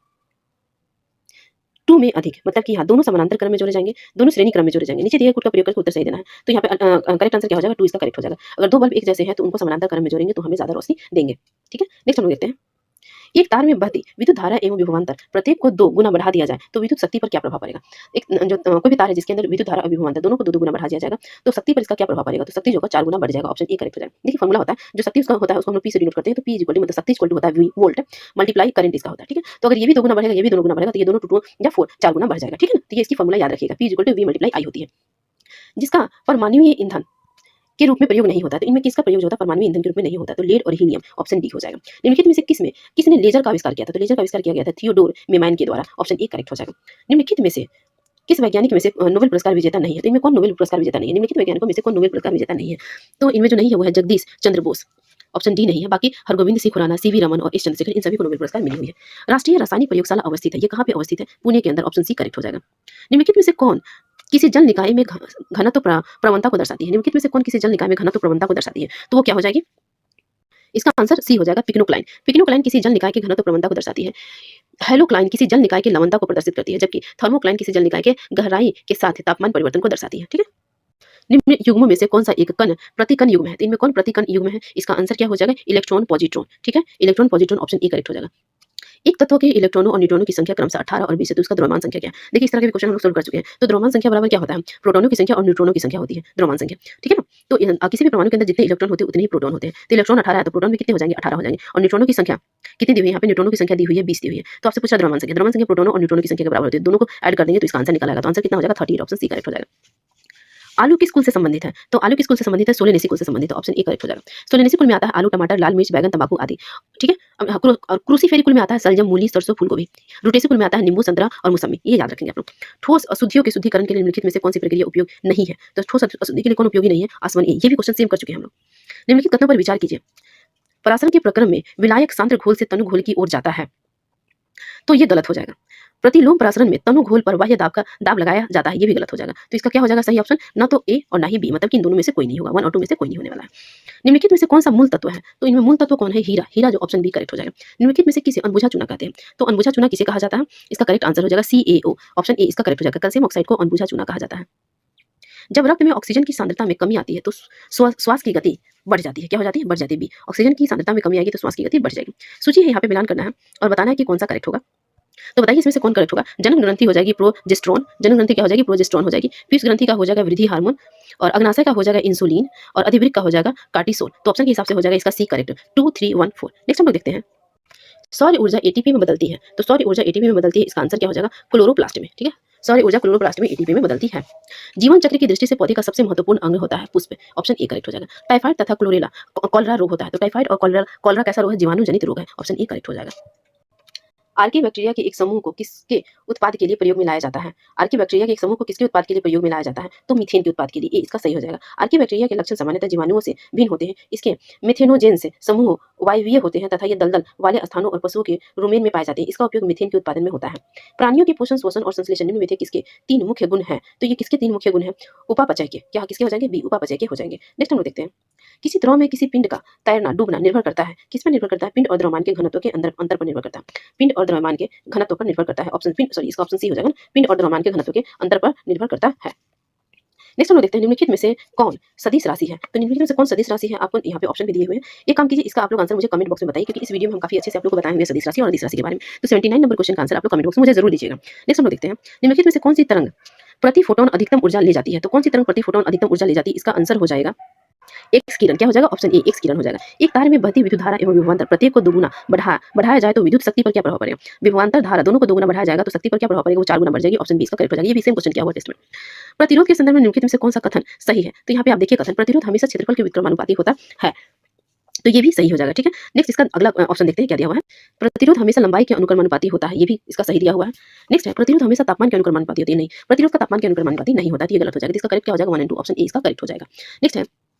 [SPEAKER 2] टू में अधिक, मतलब कि यहाँ दोनों समानांतर क्रम में जोड़े जाएंगे, दोनों श्रेणी क्रम में जोड़े जाएंगे। नीचे दिए गए कोड का प्रयोग करके उत्तर सही देना है। तो यहाँ पे करेक्ट आंसर क्या हो जाएगा? टू इसका करेक्ट हो जाएगा। अगर दो बल्ब एक जैसे हैं तो उनको समानांतर क्रम में जोड़ेंगे तो हमें ज्यादा रोशनी देंगे। ठीक है, नेक्स्ट हम लोग देखते हैं। एक तार में बहती विद्युत धारा एवं विभवांतर प्रत्येक को 2 गुना बढ़ा दिया जाए तो विद्युत शक्ति पर क्या प्रभाव पड़ेगा? एक जो कोई भी तार है जिसके अंदर विद्युत धारा और विभवांतर दोनों को 2 गुना बढ़ा दिया जाएगा तो शक्ति पर इसका क्या प्रभाव पड़ेगा? तो शक्ति जो होगा 4 गुना बढ़ जाएगा। ऑप्शन ए करेक्ट हो जाएगा। देखिए फॉर्मूला होता है, जो शक्ति उसका होता है उसको हम लोग पी से डिनोट करते हैं। तो पी मतलब शक्ति इक्वल टू होता है वी वोल्ट मल्टीप्लाई करंट इसका होता है। ठीक है, तो अगर ये भी 2 गुना बढ़ेगा, ये भी 2 गुना बढ़ेगा तो ये दोनों 2 या 4 4 गुना बढ़ जाएगा। ठीक है ना, तो ये इसकी फॉर्मूला याद रखिएगा, P equal to V multiply I होती है। जिसका परमाणुीय ईंधन के रूप में प्रयोग नहीं होता, तो इनमें किसका प्रयोग होता है? परमाणु ईंधन के रूप में नहीं होता, तो लेड और हीलियम। ऑप्शन डी हो जाएगा। निम्नलिखित में से किसने लेजर का आविष्कार किया था? तो लेजर का आविष्कार किया गया था थियोडोर मेमैन के द्वारा। ऑप्शन ए करेक्ट हो जाएगा। निम्नलिखित में से किस वैज्ञानिक में से नोबेल पुरस्कार विजेता नहीं है? तो इनमें कौन नोबेल पुरस्कार विजेता नहीं है? निम्नलिखित वैज्ञानिकों में से कौन नोबेल पुरस्कार विजेता नहीं है? तो इनमें जो नहीं है वो है जगदीश चंद्र बोस। ऑप्शन डी नहीं है। बाकी हरगोविंद सिंह खुराना, सीवी रमन और एस चंद्रशेखर, इन सभी को नोबेल पुरस्कार मिली हुई है। राष्ट्रीय रासायनिक प्रयोगशाला अवस्थित है, ये कहाँ पे अवस्थित है? पुणे के अंदर। ऑप्शन सी करेक्ट हो जाएगा। निम्नलिखित में से कौन किसी जल निकाय में घनत्व प्रवणता को दर्शाती है? निम्नलिखित में से कौन किसी जल निकाय में घनत्व प्रवणता को दर्शाती है? तो वो क्या हो जाएगी? इसका आंसर सी हो जाएगा, पिक्नोक्लाइन। पिक्नोक्लाइन किसी जल निकाय के घनत्व प्रवणता को दर्शाती है। हेलोक्लाइन किसी जल निकाय की लवणता को प्रदर्शित करती है, जबकि थर्मोक्लाइन किसी जल निकाय के गहराई के साथ तापमान परिवर्तन को दर्शाती है। ठीक है, निम्न युग्मों में से कौन सा एक कण प्रतिकण युग्म है? तो इनमें कौन प्रतिकण युग्म है? इसका आंसर क्या हो जाएगा? Electron positron. ठीक है, electron positron. Option A correct हो जाएगा। एक तत्व के इलेक्ट्रॉनों और न्यूट्रॉनों की संख्या क्रमशः 18 और 20 है, तो इसका द्रव्यमान संख्या क्या है? देखिए इस तरह के भी क्वेश्चन हम लोग सोल्व कर चुके हैं। तो द्रव्यमान संख्या बराबर क्या होता है? प्रोटॉनों की संख्या और न्यूट्रॉनों की संख्या होती है द्रव्यमान संख्या। ठीक है ना, तो किसी भी परमाणु के अंदर जितने इलेक्ट्रॉन होते हैं उतने ही प्रोटॉन होते हैं। तो इलेक्ट्रॉन 18 है तो प्रोटॉन भी कितने हो जाएंगे? 18 हो जाएंगे। और न्यूट्रॉनों की संख्या कितनी दी हुई है? यहाँ पे न्यूट्रॉनों की संख्या दी हुई है 20 दी हुई है। तो आपसे पूछा द्रव्यमान संख्या, द्रव्यमान संख्या प्रोटॉनों और न्यूट्रॉनों की संख्या के बराबर होती है। दोनों को ऐड कर देंगे तो इसका आंसर निकल आएगा। तो आंसर कितना हो जाएगा? 38। ऑप्शन सी करेक्ट हो जाएगा। आलू किस कुल से संबंधित है? तो आलू किस कुल से संबंधित है? सोलेनेसी कुल से संबंधित है। ऑप्शन ए करेक्ट हो जाएगा। सोलेनेसी कुल में आता है आलू, टमाटर, लाल मिर्च, बैगन, तंबाकू आदि। ठीक है, और क्रूसीफेरी कुल में आता है सलजम, मूली, सरसों, फूलगोभी। रूटेसी कुल में आता है नींबू, संतरा और मौसमी। ये याद रखेंगे आप लोग। ठोस अशुद्धियों के शुद्धिकरण के लिए निम्नलिखित में से कौन सी प्रक्रिया उपयोग नहीं है? तो ठोस अशुद्धि के लिए कौन उपयोगी नहीं है? आसवन ए। ये भी क्वेश्चन सेम कर चुके हैं हम लोग। निम्नलिखित कथनों पर विचार कीजिए। परासरण के प्रक्रम में विलायक सांद्र घोल से तनु घोल की ओर जाता है, तो ये गलत हो जाएगा। प्रतिलोम परासरण में तनु घोल पर बाह्य दाब लगाया जाता है, ये भी गलत हो जाएगा। तो इसका क्या हो जाएगा सही ऑप्शन? ना तो ए और ना ही बी, मतलब कि इन दोनों में से कोई नहीं होगा। 1 और 2 में से कोई नहीं होने वाला है। निम्नलिखित में से कौन सा मूल तत्व है? तो इनमें मूल तत्व कौन है? हीरा। हीरा जो ऑप्शन बी करेक्ट हो जाएगा। निम्नलिखित में से किसे अनबुझा चूना कहते हैं? तो अनबुझा चूना किसे कहा जाता है? इसका करेक्ट आंसर हो जाएगा CaO। ऑप्शन ए इसका करेक्ट हो जाएगा। कैल्शियम ऑक्साइड को अनबुझा चूना कहा जाता है। जब रक्त में ऑक्सीजन की सांद्रता में कमी आती है तो श्वास की गति बढ़ जाती है। क्या हो जाती है? बढ़ जाती है। बी, ऑक्सीजन की सांद्रता में कमी आएगी तो श्वास की गति बढ़ जाएगी। सूची है यहाँ पे मिलान करना है और बताना है कि कौन सा करेक्ट होगा। तो बताइए इसमें से कौन करेक्ट होगा? जनन ग्रंथि हो जाएगी प्रोजेस्टेरोन। जनन ग्रंथि क्या हो जाएगी? प्रोजेस्टेरोन हो जाएगी। पीयूष ग्रंथि का हो जाएगा वृद्धि हार्मोन, और अग्नाशय का हो जाएगा इंसुलिन, और अधिवृक्क का हो जाएगा कार्टिसोल। तो ऑप्शन के हिसाब से हो जाएगा इसका सी करेक्ट। 2 3 1 4। नेक्स्ट हम लोग देखते हैं। सौर ऊर्जा एटीपी में बदलती है, तो सौर ऊर्जा एटीपी में बदलती है, इसका आंसर क्या हो जाएगा? क्लोरोप्लास्ट में। ठीक है, सौर ऊर्जा क्लोरोप्लास्ट में एटीपी में बदलती है। जीवन चक्र की दृष्टि से पौधे का सबसे महत्वपूर्ण अंग होता है पुष्प। ऑप्शन ए करेक्ट हो जाएगा। टाइफाइड तथा कॉलरा रोग होता है, तो टाइफाइड और कॉलरा कैसा रोग है? जीवाणु जनित रोग है। ऑप्शन ए करेक्ट हो जाएगा। आर्की बैक्टीरिया के एक समूह को किसके उत्पाद के लिए प्रयोग में लाया जाता है? आर्की बैक्टीरिया के एक समूह को किसके उत्पाद के लिए प्रयोग में लाया जाता है? तो मीथेन के उत्पाद के लिए। इसका सही हो जाएगा। आर्की बैक्टीरिया के लक्षण सामान्यतः जीवाणुओं से भिन्न होते हैं। इसके मेथेनोजेन से समूह वायवीय होते हैं तथा ये दलदल वाले स्थानों और पशुओं के रुमेन में पाए जाते हैं। इसका उपयोग मीथेन के उत्पादन में होता है। प्राणियों के पोषण, शोषण और संश्लेषण निम्न में से किसके 3 मुख्य गुण हैं? तो ये किसके 3 मुख्य गुण हैं? उपापचय के। क्या किसके हो जाएंगे? बी, उपापचय के हो जाएंगे। नेक्स्ट हम लोग देखते हैं। किसी द्रव में किसी पिंड का तैरना डूबना निर्भर करता है, किस पर निर्भर करता है? पिंड और द्रव्यमान के घनत्व के अंतर पर निर्भर करता है। पिंड और द्रव्यमान के घनत्व पर निर्भर करता है। इसका ऑप्शन सी हो जाएगा। पिंड और द्रव्यमान के घनत्व के अंतर पर निर्भर करता है। नेक्स्ट हम लोग देखते हैं निम्नलिखित में से कौन सदिश राशि है? तो निम्नलिखित में से कौन सदिश राशि है? आपको यहाँ पे ऑप्शन भी दिए हुए हैं। एक काम कीजिए, इसका आप लोग आंसर मुझे कमेंट बॉक्स में बताइए, क्योंकि इस वीडियो में हम काफी अच्छे से आप लोग को बताए हुए सदिश राशि और अदिश राशि के बारे में। तो 79 नंबर क्वेश्चन का आंसर आप लोग कमेंट बॉक्स में मुझे जरूर दीजिएगा। नेक्स्ट हम लोग देखते हैं निम्नलिखित में से कौन सी तरंग प्रति फोटोन अधिकतम ऊर्जा ले जाती है? तो कौन सी तरंग प्रति फोटोन अधिकतम ऊर्जा ले जाती है? इसका आंसर हो जाएगा एक्स किरण। क्या हो जाएगा? ऑप्शन ए एक्स किरण हो जाएगा। एक तार में बहती विद्युत धारा एवं विभवांतर प्रत्येक को 2 गुना बढ़ाया जाए तो विद्युत शक्ति पर क्या प्रभाव पड़ेगा? विभवांतर धारा दोनों को 2 गुना बढ़ाया जाएगा तो शक्ति पर क्या प्रभाव पड़ेगा? वो 4 गुना बढ़ जाएगी। ऑप्शन बी इसका करेक्ट हो जाएगा। ये भी सेम क्वेश्चन किया हुआ टेस्ट में। प्रतिरोध के संदर्भ में निम्नलिखित में से कौन सा कथन सही है? तो यहाँ पे आप देखिए, कथन प्रतिरोध हमेशा क्षेत्रफल के विक्रमानुपाती होता है, तो ये भी सही हो जाएगा। ठीक है, नेक्स्ट इसका अगला ऑप्शन देखते हैं क्या दिया हुआ है। प्रतिरोध हमेशा लंबाई के अनुक्रमानुपाती होता है, ये भी इसका सही दिया हुआ है। नेक्स्ट है प्रतिरोध हमेशा तापमान के अनुक्रमानुपाती होती है, नहीं, प्रतिरोध का तापमान के अनुक्रमानुपाती नहीं होता, ये गलत हो जाएगा। इसका करेक्ट क्या हो जाएगा? 1 और 2। ऑप्शन ए इसका करेक्ट हो जाएगा। नेक्स्ट है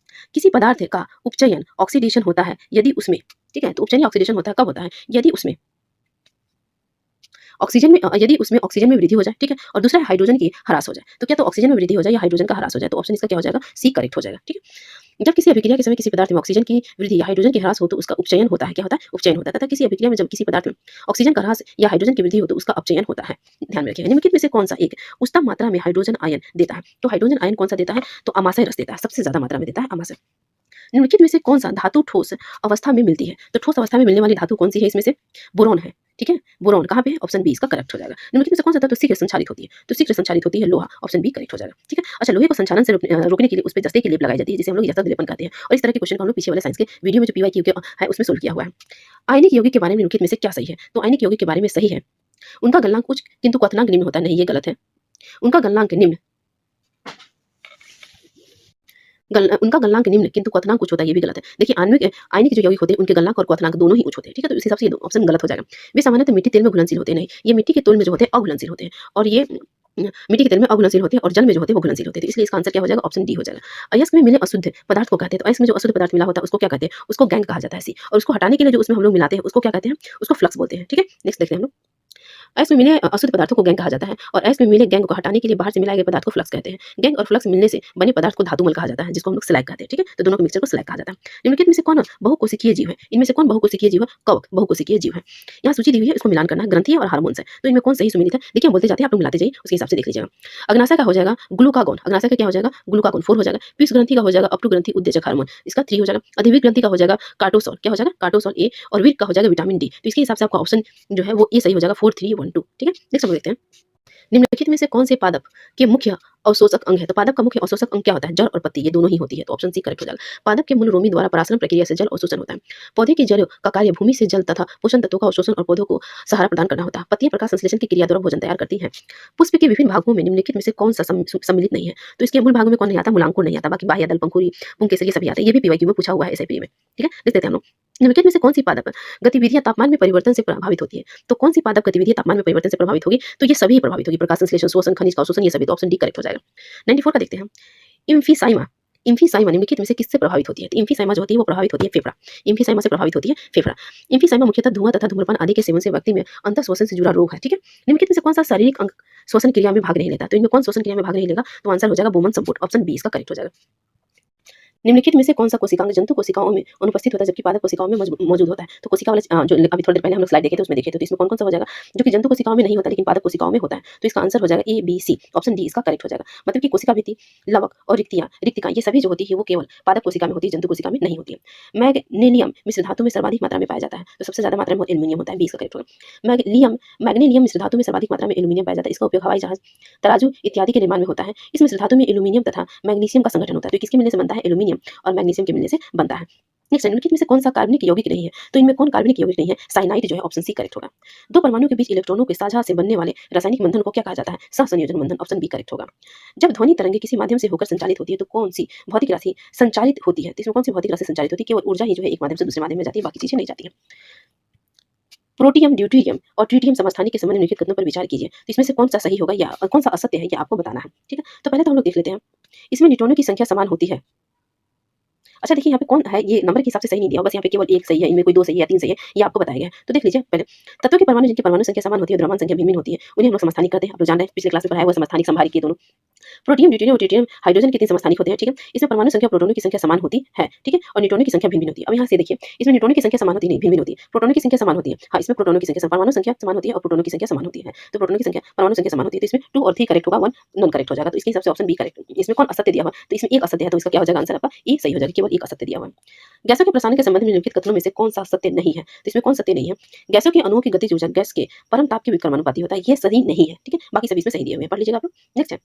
[SPEAKER 2] किसी पदार्थ का उपचयन ऑक्सीडेशन होता है यदि उसमें, ठीक है, तो उपचयन या ऑक्सीडेशन होता है कब होता है, यदि उसमें ऑक्सीजन में वृद्धि हो जाए, ठीक है, और दूसरा है हाइड्रोजन की ह्रास हो जाए। तो क्या तो ऑक्सीजन में वृद्धि हो जाए या हाइड्रोजन का ह्रास हो जाए, तो ऑप्शन इसका क्या हो जाएगा, सी करेक्ट हो जाएगा, ठीक है। जब किसी अभिक्रिया के समय किसी पदार्थ में ऑक्सीजन की वृद्धि या हाइड्रोजन की ह्रास हो तो उसका उपचयन होता है, क्या होता है, उपचयन होता है, तथा किसी अभिक्रिया में जब किसी पदार्थ में ऑक्सीजन का ह्रास या हाइड्रोजन की वृद्धि हो तो उसका अपचयन होता है। ध्यान में रखिएगा, निम्नलिखित में से कौन सा एक उच्चतम मात्रा में हाइड्रोजन आयन देता है, तो हाइड्रोजन आयन कौन सा देता है, तो अमाशय रस देता है, सबसे ज्यादा मात्रा में देता है अमाशय। निम्नलिखित में से कौन सा धातु ठोस अवस्था में मिलती है, तो ठोस अवस्था में मिलने वाली धातु कौन सी है, इसमें से बोरोन है, ठीक है, बोरोन कहाँ पे है, ऑप्शन बी इसका करेक्ट हो जाएगा। निम्नलिखित में से कौन सा धातु शीघ्र संचालित होती है, तो शीघ्र संचालित होती है लोहा, ऑप्शन बी करेक्ट हो जाएगा, ठीक है। अच्छा, लोहे को संचालन से रोकने के लिए उस पर जस्ते की लेप लगाई जाती है जिसे हम लोग जस्ता लेपन कहते हैं, और इस तरह के क्वेश्चन को हम लोग पीछे वाले साइंस के वीडियो में जो पीवाईक्यू के है उसमें सोल्व किया हुआ है। आयनिक यौगिक के बारे में निम्नलिखित में से क्या सही है, तो आयनिक यौगिक के बारे में सही है उनका गलनांक उच्च किंतु क्वथनांक निम्न होता है, नहीं ये गलत है। उनका गलनांक निम्न उनका गलनांक निम्न किंतु क्वथनांक उच्च होता है, ये भी गलत है। देखिए आयनिक जो यौगिक होते हैं उनके गलनांक और क्वथनांक दोनों ही उच्च होते हैं, ठीक है, तो इस हिसाब से ये ऑप्शन गलत हो जाएगा। वे सामान्यतः मिट्टी तेल में घुलनशील होते हैं, नहीं ये मिट्टी के तेल में जो होते हैं अघुलनशील होते हैं, और ये मिट्टी के तेल में अघुलनशील होते हैं और जल में जो होते हैं वो घुलनशील होते हैं, तो इसलिए इसका आंसर क्या हो जाएगा, ऑप्शन डी हो जाएगा। अयस्क में मिले अशुद्ध पदार्थ को कहते हैं, तो अयस्क में जो अशुद्ध पदार्थ मिला होता है उसको क्या कहते हैं, उसको गैंग कहा जाता है सी, और उसको हटाने के लिए जो उसमें हम लोग मिलाते हैं उसको क्या कहते हैं, उसको फ्लक्स बोलते हैं, ठीक है। नेक्स्ट देखते हैं हम लोग, अयस्क में मिले अशुद्ध पदार्थों को गैंग कहा जाता है, और अयस्क में मिले गैंग को हटाने के लिए बाहर से मिलाए गए पदार्थ को फ्लक्स कहते हैं। गैंग और फ्लक्स मिलने से बने पदार्थ को धातुमल कहा जाता है, जिसको हम लोग स्लैग कहते हैं, ठीक है, तो दोनों के मिक्सचर को स्लैग कहा जाता है। निम्नलिखित में से कौन बहुकोशिकीय जीव है, इनमें से कौन बहुकोशिकीय जीव है, कवक बहुकोशिकीय जीव है। यहाँ सूची दी हुई है, इसको मिलान करना है, ग्रंथि है और हार्मोन्स है, तो इनमें कौन सही सुमेलित है, देखिए हम बोलते जाते हैं, आप लोग मिलाते जाइए, उसके हिसाब से देख लीजिएगा। अग्नाशय का हो जाएगा ग्लूकागोन, अग्नाशय का क्या हो जाएगा, ग्लूकागोन 4 हो जाएगा। पीयूष ग्रंथि का हो जाएगा अपटू ग्रंथि उत्तेजक हार्मोन, इसका 3 हो जाएगा। अधिवीर ग्रंथि का हो जाएगा कार्टोसोल, क्या हो जाएगा, कार्टोसोल ए, और वीर का हो जाएगा विटामिन डी, तो इसके हिसाब से आपका ऑप्शन जो है वो ए सही हो जाएगा, 4 3 1 2, ठीक है। नेक्स्ट हम देखते हैं, निम्नलिखित में से कौन से पादप के मुख्य अवशोषक अंग है, तो पादप का मुख्य अवशोषक अंग क्या होता है, जड़ और पत्ती, ये दोनों ही होती है, तो ऑप्शन सी करेक्ट हो जाएगा। पादप के मूल रोमी द्वारा परासरण प्रक्रिया से जल अवशोषण होता है। पौधे की जड़ का कार्य भूमि से जल तथा पोषण तत्वों का अवशोषण और पौधों को सहारा प्रदान करना होता है। पत्तियां प्रकाश संश्लेषण की क्रिया द्वारा भोजन तैयार करती हैं। पुष्प के विभिन्न भागों में निम्नलिखित में से कौन सा सम्मिलित नहीं है, तो इसके मूल भागों में कौन नहीं आता, मूलांकुर नहीं आता, बाकी बाह्य दल, पंखुड़ी, पुंकेसर ये सभी आते हैं, ये भी पीवाईक्यू में पूछा हुआ है एसआईपी में, ठीक है। देख लेते हैं हम लोग, निम्नलिखित में से कौन सी पादप गतिविधियां तापमान में परिवर्तन से प्रभावित होती है, तो कौन सी पादप गतिविधियां तापमान में परिवर्तन से प्रभावित होगी, तो ये सभी प्रभावित होगी, प्रकाश संश्लेषण, शोषण, खनिज का अवशोषण, ये सभी, तो ऑप्शन डी करेक्ट हो जाएगा। 94 का देखते हैं, इम्फीसाइमा इम्फीसाइमा निम्नलिखित में से किससे प्रभावित होती है, तो इम्फीसाइमा जो होती है वो प्रभावित होती है फेफड़ा, इम्फीसाइमा से प्रभावित होती है फेफड़ा। इम्फीसाइमा मुख्यतः धुआं तथा धूम्रपान आदि के सेवन से व्यक्ति में अंतः श्वसन से जुड़ा रोग है, ठीक है। निम्नलिखित में से कौन सा शारीरिक अंग श्वसन क्रिया में भाग नहीं लेता, तो इनमें कौन श्वसन क्रिया में भाग नहीं लेगा, तो आंसर हो जाएगा बोमन संपुट, ऑप्शन बी इसका करेक्ट हो जाएगा। निम्नलिखित में से कौन सा कोशिकांग जंतु कोशिकाओं में अनुपस्थित होता है जबकि पादप कोशिकाओं में मौजूद होता है, तो कोशिका वाला जो अभी थोड़ी देर पहले हम लोग स्लाइड देखे थे उसमें देखे थे, तो इसमें कौन कौन सा हो जाएगा, जो कि जंतु कोशिकाओं में नहीं होता लेकिन पादप कोशिकाओं में होता है, तो इसका आंसर हो जाएगा A B C, option D इसका करेक्ट हो जाएगा। मतलब कि कोशिका भित्ति, लवक और रिक्तिका ये सभी जो होती है वो केवल पादप कोशिका में होती है, जंतु कोशिका में नहीं होती है। मैग्नीलियम मिश्र धातु में सर्वाधिक मात्रा में पाया जाता है, तो सबसे ज्यादा मात्रा में एल्यूमिनियम होता है, बी इसका करेक्ट होगा। मैग्नीलियम मिश्र धातु में सर्वाधिक मात्रा में एल्यूमिनियम पाया जाता है, इसका उपयोग हवाई जहाज, तराजू इत्यादि के निर्माण में होता है। इस मिश्र धातु में एल्यूमिनियम तथा मैग्नीशियम का संगठन होता है, तो किसके मिलने से बनता है, एल्यूमिनियम और मैग्नीशियम के मिलने से बनता है। नेक्स्ट, निम्नलिखित में से कौन सा कार्बनिक यौगिक नहीं है, तो इनमें कौन कार्बनिक यौगिक नहीं है, साइनाइड जो है, ऑप्शन सी करेक्ट होगा। दो परमाणु के बीच इलेक्ट्रॉनों के साझा से बनने वाले रासायनिक बंधन को क्या कहा जाता है, सहसंयोजन बंधन, ऑप्शन बी करेक्ट होगा। जब ध्वनि तरंगे किसी माध्यम से होकर संचालित होती है तो कौन सी भौतिक राशि संचालित होती है, तो इसमें कौन सी भौतिक राशि संचालित होती है, केवल ऊर्जा ही जो है एक माध्यम से दूसरे माध्यम में जाती है, बाकी चीजें नहीं जाती है। प्रोटियम, ड्यूटेरियम और ट्रिटियम समस्थानिक के संबंध में निम्नलिखित कथनों पर विचार कीजिए, तो इसमें से कौन सा सही होगा या कौन सा असत्य है, ये आपको बताना है, ठीक है। तो पहले तो हम लोग देख लेते हैं, इसमें न्यूट्रॉनों की संख्या समान होती है। अच्छा देखिए यहाँ पे कौन है, ये नंबर के हिसाब से सही नहीं दिया, बस यहाँ पे केवल एक सही है, इनमें कोई 2 सही है या 3 सही है, ये आपको बताया गया है। तो देख लीजिए पहले, तत्वों के परमाणु जिनकी परमाणु संख्या समान होती है, द्रव्यमान संख्या भिन्न होती है, उन्हें हम लोग समस्थानिक कहते हैं। आप लोग जान रहे हैं, पिछले क्लास में पढ़ाया हुआ समस्थानिक संभारिक के दोनों। प्रोटियम, ड्यूटेरियम और ट्रिटियम हाइड्रोजन के 3 समस्थानिक होते हैं, ठीक है। इसमें परमाणु संख्या प्रोटॉनों की संख्या समान होती है, ठीक है, और न्यूट्रॉनों की संख्या भिन्न होती है। अब यहाँ से देखिए, इसमें न्यूट्रॉनों की संख्या समान होती नहीं, भिन्न होती है, प्रोटॉनों की संख्या समान होती है। हाँ, इसमें प्रोटॉनों की संख्या परमाणु संख्या समान होती है और प्रोटॉनों की संख्या समान होती है, तो प्रोटॉनों की संख्या परमाणु संख्या समान होती है, तो इसमें 2 और 3 करेक्ट होगा, 1 नॉन करेक्ट हो जाएगा, तो इसके हिसाब से ऑप्शन बी करेक्ट। इसमें कौन असत्य दिया हुआ, तो इसमें एक असत्य है, तो इसका क्या हो जाएगा आंसर आपका ए सही हो जाएगा, केवल एक असत्य दिया हुआ है। गैसों के प्रसारण के संबंध में निम्नलिखित कथनों में से कौन सा सत्य नहीं है, तो इसमें कौन सत्य नहीं है, गैसों के अणुओं की गतिज ऊर्जा गैस के परम ताप के व्युत्क्रमानुपाती होता है, ये सही नहीं है, ठीक है, बाकी सभी इसमें सही दिए हुए हैं, पढ़ लीजिएगा आप लोग। नेक्स्ट है,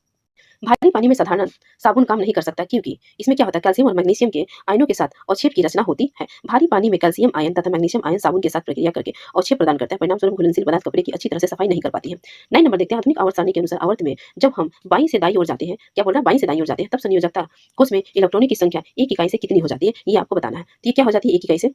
[SPEAKER 2] भारी पानी में साधारण साबुन काम नहीं कर सकता क्योंकि इसमें क्या होता है, कैल्शियम और मैग्नीशियम के आयनों के साथ अवक्षेप की रचना होती है। भारी पानी में कैल्शियम आयन तथा मैग्नीशियम आयन साबुन के साथ प्रक्रिया करके अवक्षेप प्रदान करता है, परिणामस्वरूप घुलनशील पदार्थ कपड़े की अच्छी तरह से सफाई नहीं कर पाती है। 9 नंबर देखते हैं, आधुनिक आवर्त सारणी के अनुसार आवर्त में जब हम बाईं से दाईं ओर जाते हैं, क्या बोल रहा है, बाईं से दाईं ओर जाते हैं, तब संयोजकता कोष में इलेक्ट्रॉनों की संख्या एक इकाई से कितनी हो जाती है, ये आपको बताना है। तो ये क्या हो जाती है, एक इकाई से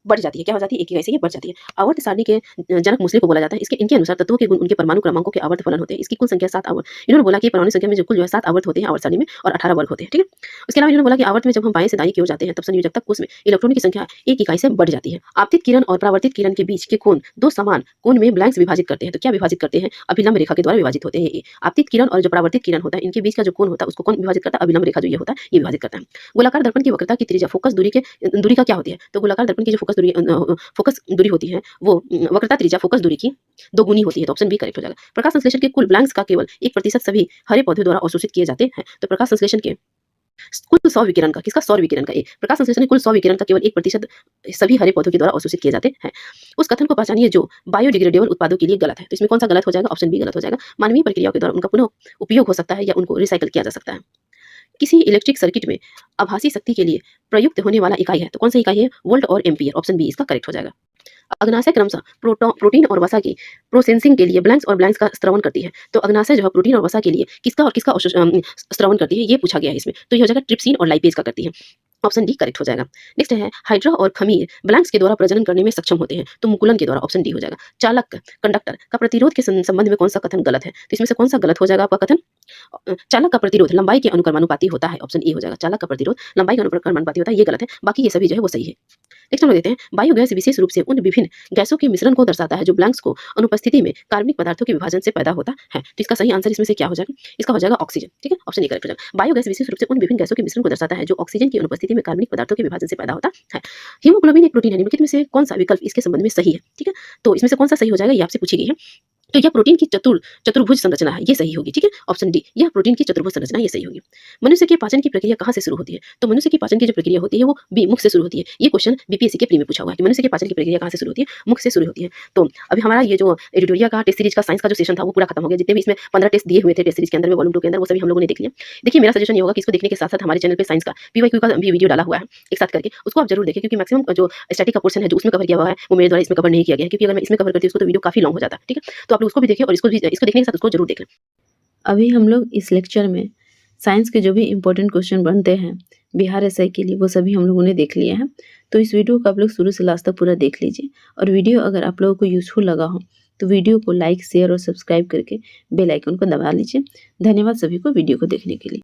[SPEAKER 2] बढ़ जाती है। क्या हो जाती है? एक इकाई से ये बढ़ जाती है। आवर्त सारणी के जनक मुस्लिम को बोला जाता है। इनके अनुसार तत्वों के गुण उनके परमाणु क्रमांकों के आवर्त फलन होते हैं। इसकी कुल संख्या 7 आवर्त। इन्होंने बोला कि परमाणु संख्या में जो कुल 7 आवर्त होते हैं आवर्त सारणी में और 18 वर्ग होते हैं। ठीक है। उसके अलावा इन्होंने बोला कि आवर्त में जब हम बाएं से दाएं की ओर जाते हैं तब संयोजकता कोष में इलेक्ट्रॉन की संख्या एक इकाई से बढ़ जाती है। आपतित किरण और परावर्तित किरण के बीच के कोण दो समान कोण में ब्लैंक्स विभाजित करते हैं। तो क्या विभाजित करते हैं? अभिलंब रेखा के द्वारा विभाजित होते हैं। ये आपतित किरण और जो परावर्तित किरण होता है इनके बीच का जो कोण होता है उसको कौन विभाजित करता है? अभिलंब रेखा जो ये होता है ये विभाजित करता है। गोलाकार दर्पण की वक्रता की त्रिज्या फोकस दूरी का क्या होती है? तो गोलाकार दर्पण की जो फोकस दूरी होती है वो वक्रता त्रिज्या फोकस दूरी की दोगुनी होती है। तो ऑप्शन बी करेक्ट हो जाएगा। प्रकाश संश्लेषण के कुल ब्लैंक्स का केवल 1% सभी हरे पौधे द्वारा अवशोषित किए जाते हैं। तो प्रकाश संश्लेषण के कुल 100 विकिरण का, किसका? सौर विकिरण का। प्रकाश संश्लेषण के कुल 100 विकिरण का केवल 1% सभी हरे पौधों के द्वारा अवशोषित किए जाते हैं। उस कथन को पहचानिए जो बायोडिग्रेडेबल उत्पादों के लिए गलत है। तो इसमें कौन सा गलत हो जाएगा? ऑप्शन बी गलत हो जाएगा। मानवीय प्रक्रियाओं के द्वारा उनका पुनः उपयोग हो सकता है या उनको रिसाइकल किया जा सकता है। किसी इलेक्ट्रिक सर्किट में आभासी शक्ति के लिए प्रयुक्त होने वाला इकाई है। तो कौन सा इकाई है? वोल्ट और एम्पियर। ऑप्शन बी इसका करेक्ट हो जाएगा। अग्नाशय क्रमशः प्रोटीन और वसा की प्रोसेसिंग के लिए ब्लैंक्स और ब्लैंक्स का स्त्रवण करती है। तो अग्नाशय जो है प्रोटीन और वसा के लिए किसका और किसका स्त्रवण करती है ये पूछा गया है इसमें। तो ये हो जाएगा ट्रिप्सिन और लाइपेज का करती है। ऑप्शन डी करेक्ट हो जाएगा। नेक्स्ट है हाइड्रा और खमीर ब्लैंक्स के द्वारा प्रजनन करने में सक्षम होते हैं। तो मुकुलन के द्वारा। ऑप्शन डी हो जाएगा। चालक कंडक्टर का प्रतिरोध के संबंध में कौन सा कथन गलत है? तो इसमें से कौन सा गलत हो जाएगा आपका कथन? चालक का प्रतिरोध लंबाई के अनुक्रमानुपाती होता है। ऑप्शन ए हो जाएगा। चालक का प्रतिरोध लंबाई के अनुक्रमानुपाती होता है ये गलत है। बाकी ये सभी जो है वो सही है। नेक्स्ट हम लोग देखते हैं बायोगैस विशेष रूप से उन विभिन्न गैसों के मिश्रण को दर्शाता है जो ब्लैंक्स को अनुपस्थिति में कार्बनिक पदार्थों के विभाजन से पैदा होता है। तो इसका सही आंसर इसमें से क्या हो जाएगा? इसका हो जाएगा ऑक्सीजन। ठीक है। ऑप्शन ए करेक्ट हो जाएगा। बायोगैस विशेष रूप से उन विभिन्न गैसों के मिश्रण को दर्शाता है जो ऑक्सीजन की अनुपस्थिति में कार्बनिक पदार्थों के विभाजन से पैदा होता है। हीमोग्लोबिन एक प्रोटीन है। निम्नलिखित में से कौन सा विकल्प इसके संबंध में सही है? ठीक है। तो इसमें से कौन सा सही हो जाएगा ये आपसे पूछी गई है। तो यह प्रोटीन की चतुर्भुज संरचना है ये सही होगी। ठीक है। ऑप्शन डी यह प्रोटीन की चतुर्भुज संरचना ये सही होगी। मनुष्य के पाचन की प्रक्रिया कहाँ से शुरू होती है? तो मनुष्य की पाचन की जो प्रक्रिया होती है वो मुख से शुरू होती है। ये क्वेश्चन बीपीएससी के प्री में पूछा हुआ है कि मनुष्य के पाचन की प्रक्रिया कहाँ से शुरू होती है? मुख से शुरू होती है। तो अभी हमारा ये जो एडिटोरियल का टेस्ट सीरीज का साइंस का जो सेशन था वो पूरा खत्म हो गया। जितने भी इसमें 15 टेस्ट दिए हुए थे टेस्ट सीरीज के अंदर में वॉल्यूम 2 के अंदर वो सभी हम लोगों ने देख लिया। देखिए मेरा सजेशन ये होगा कि इसको देखने के साथ साथ हमारे चैनल पे साइंस का पीवाईक्यू का भी वीडियो डाला हुआ है एक साथ करके उसको आप जरूर देखें क्योंकि मैक्सिमम जो स्टैटिक का पोर्शन है जो उसमें कवर किया हुआ है वो मेरे द्वारा इसमें कवर नहीं किया गया है क्योंकि अगर मैं इसमें कवर करती उसको तो वीडियो काफी लॉन्ग हो जाता। ठीक है। तो आप लोग उसको भी देखें और इसको देखने के साथ उसको जरूर देख लें।
[SPEAKER 1] अभी हम लोग इस लेक्चर में साइंस के जो भी इम्पोर्टेंट क्वेश्चन बनते हैं बिहार एसआई के लिए वो सभी हम लोगों ने देख लिए हैं। तो इस वीडियो को आप लोग शुरू से लास्ट तक पूरा देख लीजिए और वीडियो अगर आप लोगों को यूजफुल लगा हो तो वीडियो को लाइक शेयर और सब्सक्राइब करके बेल आइकन को दबा लीजिए। धन्यवाद सभी को वीडियो को देखने के लिए।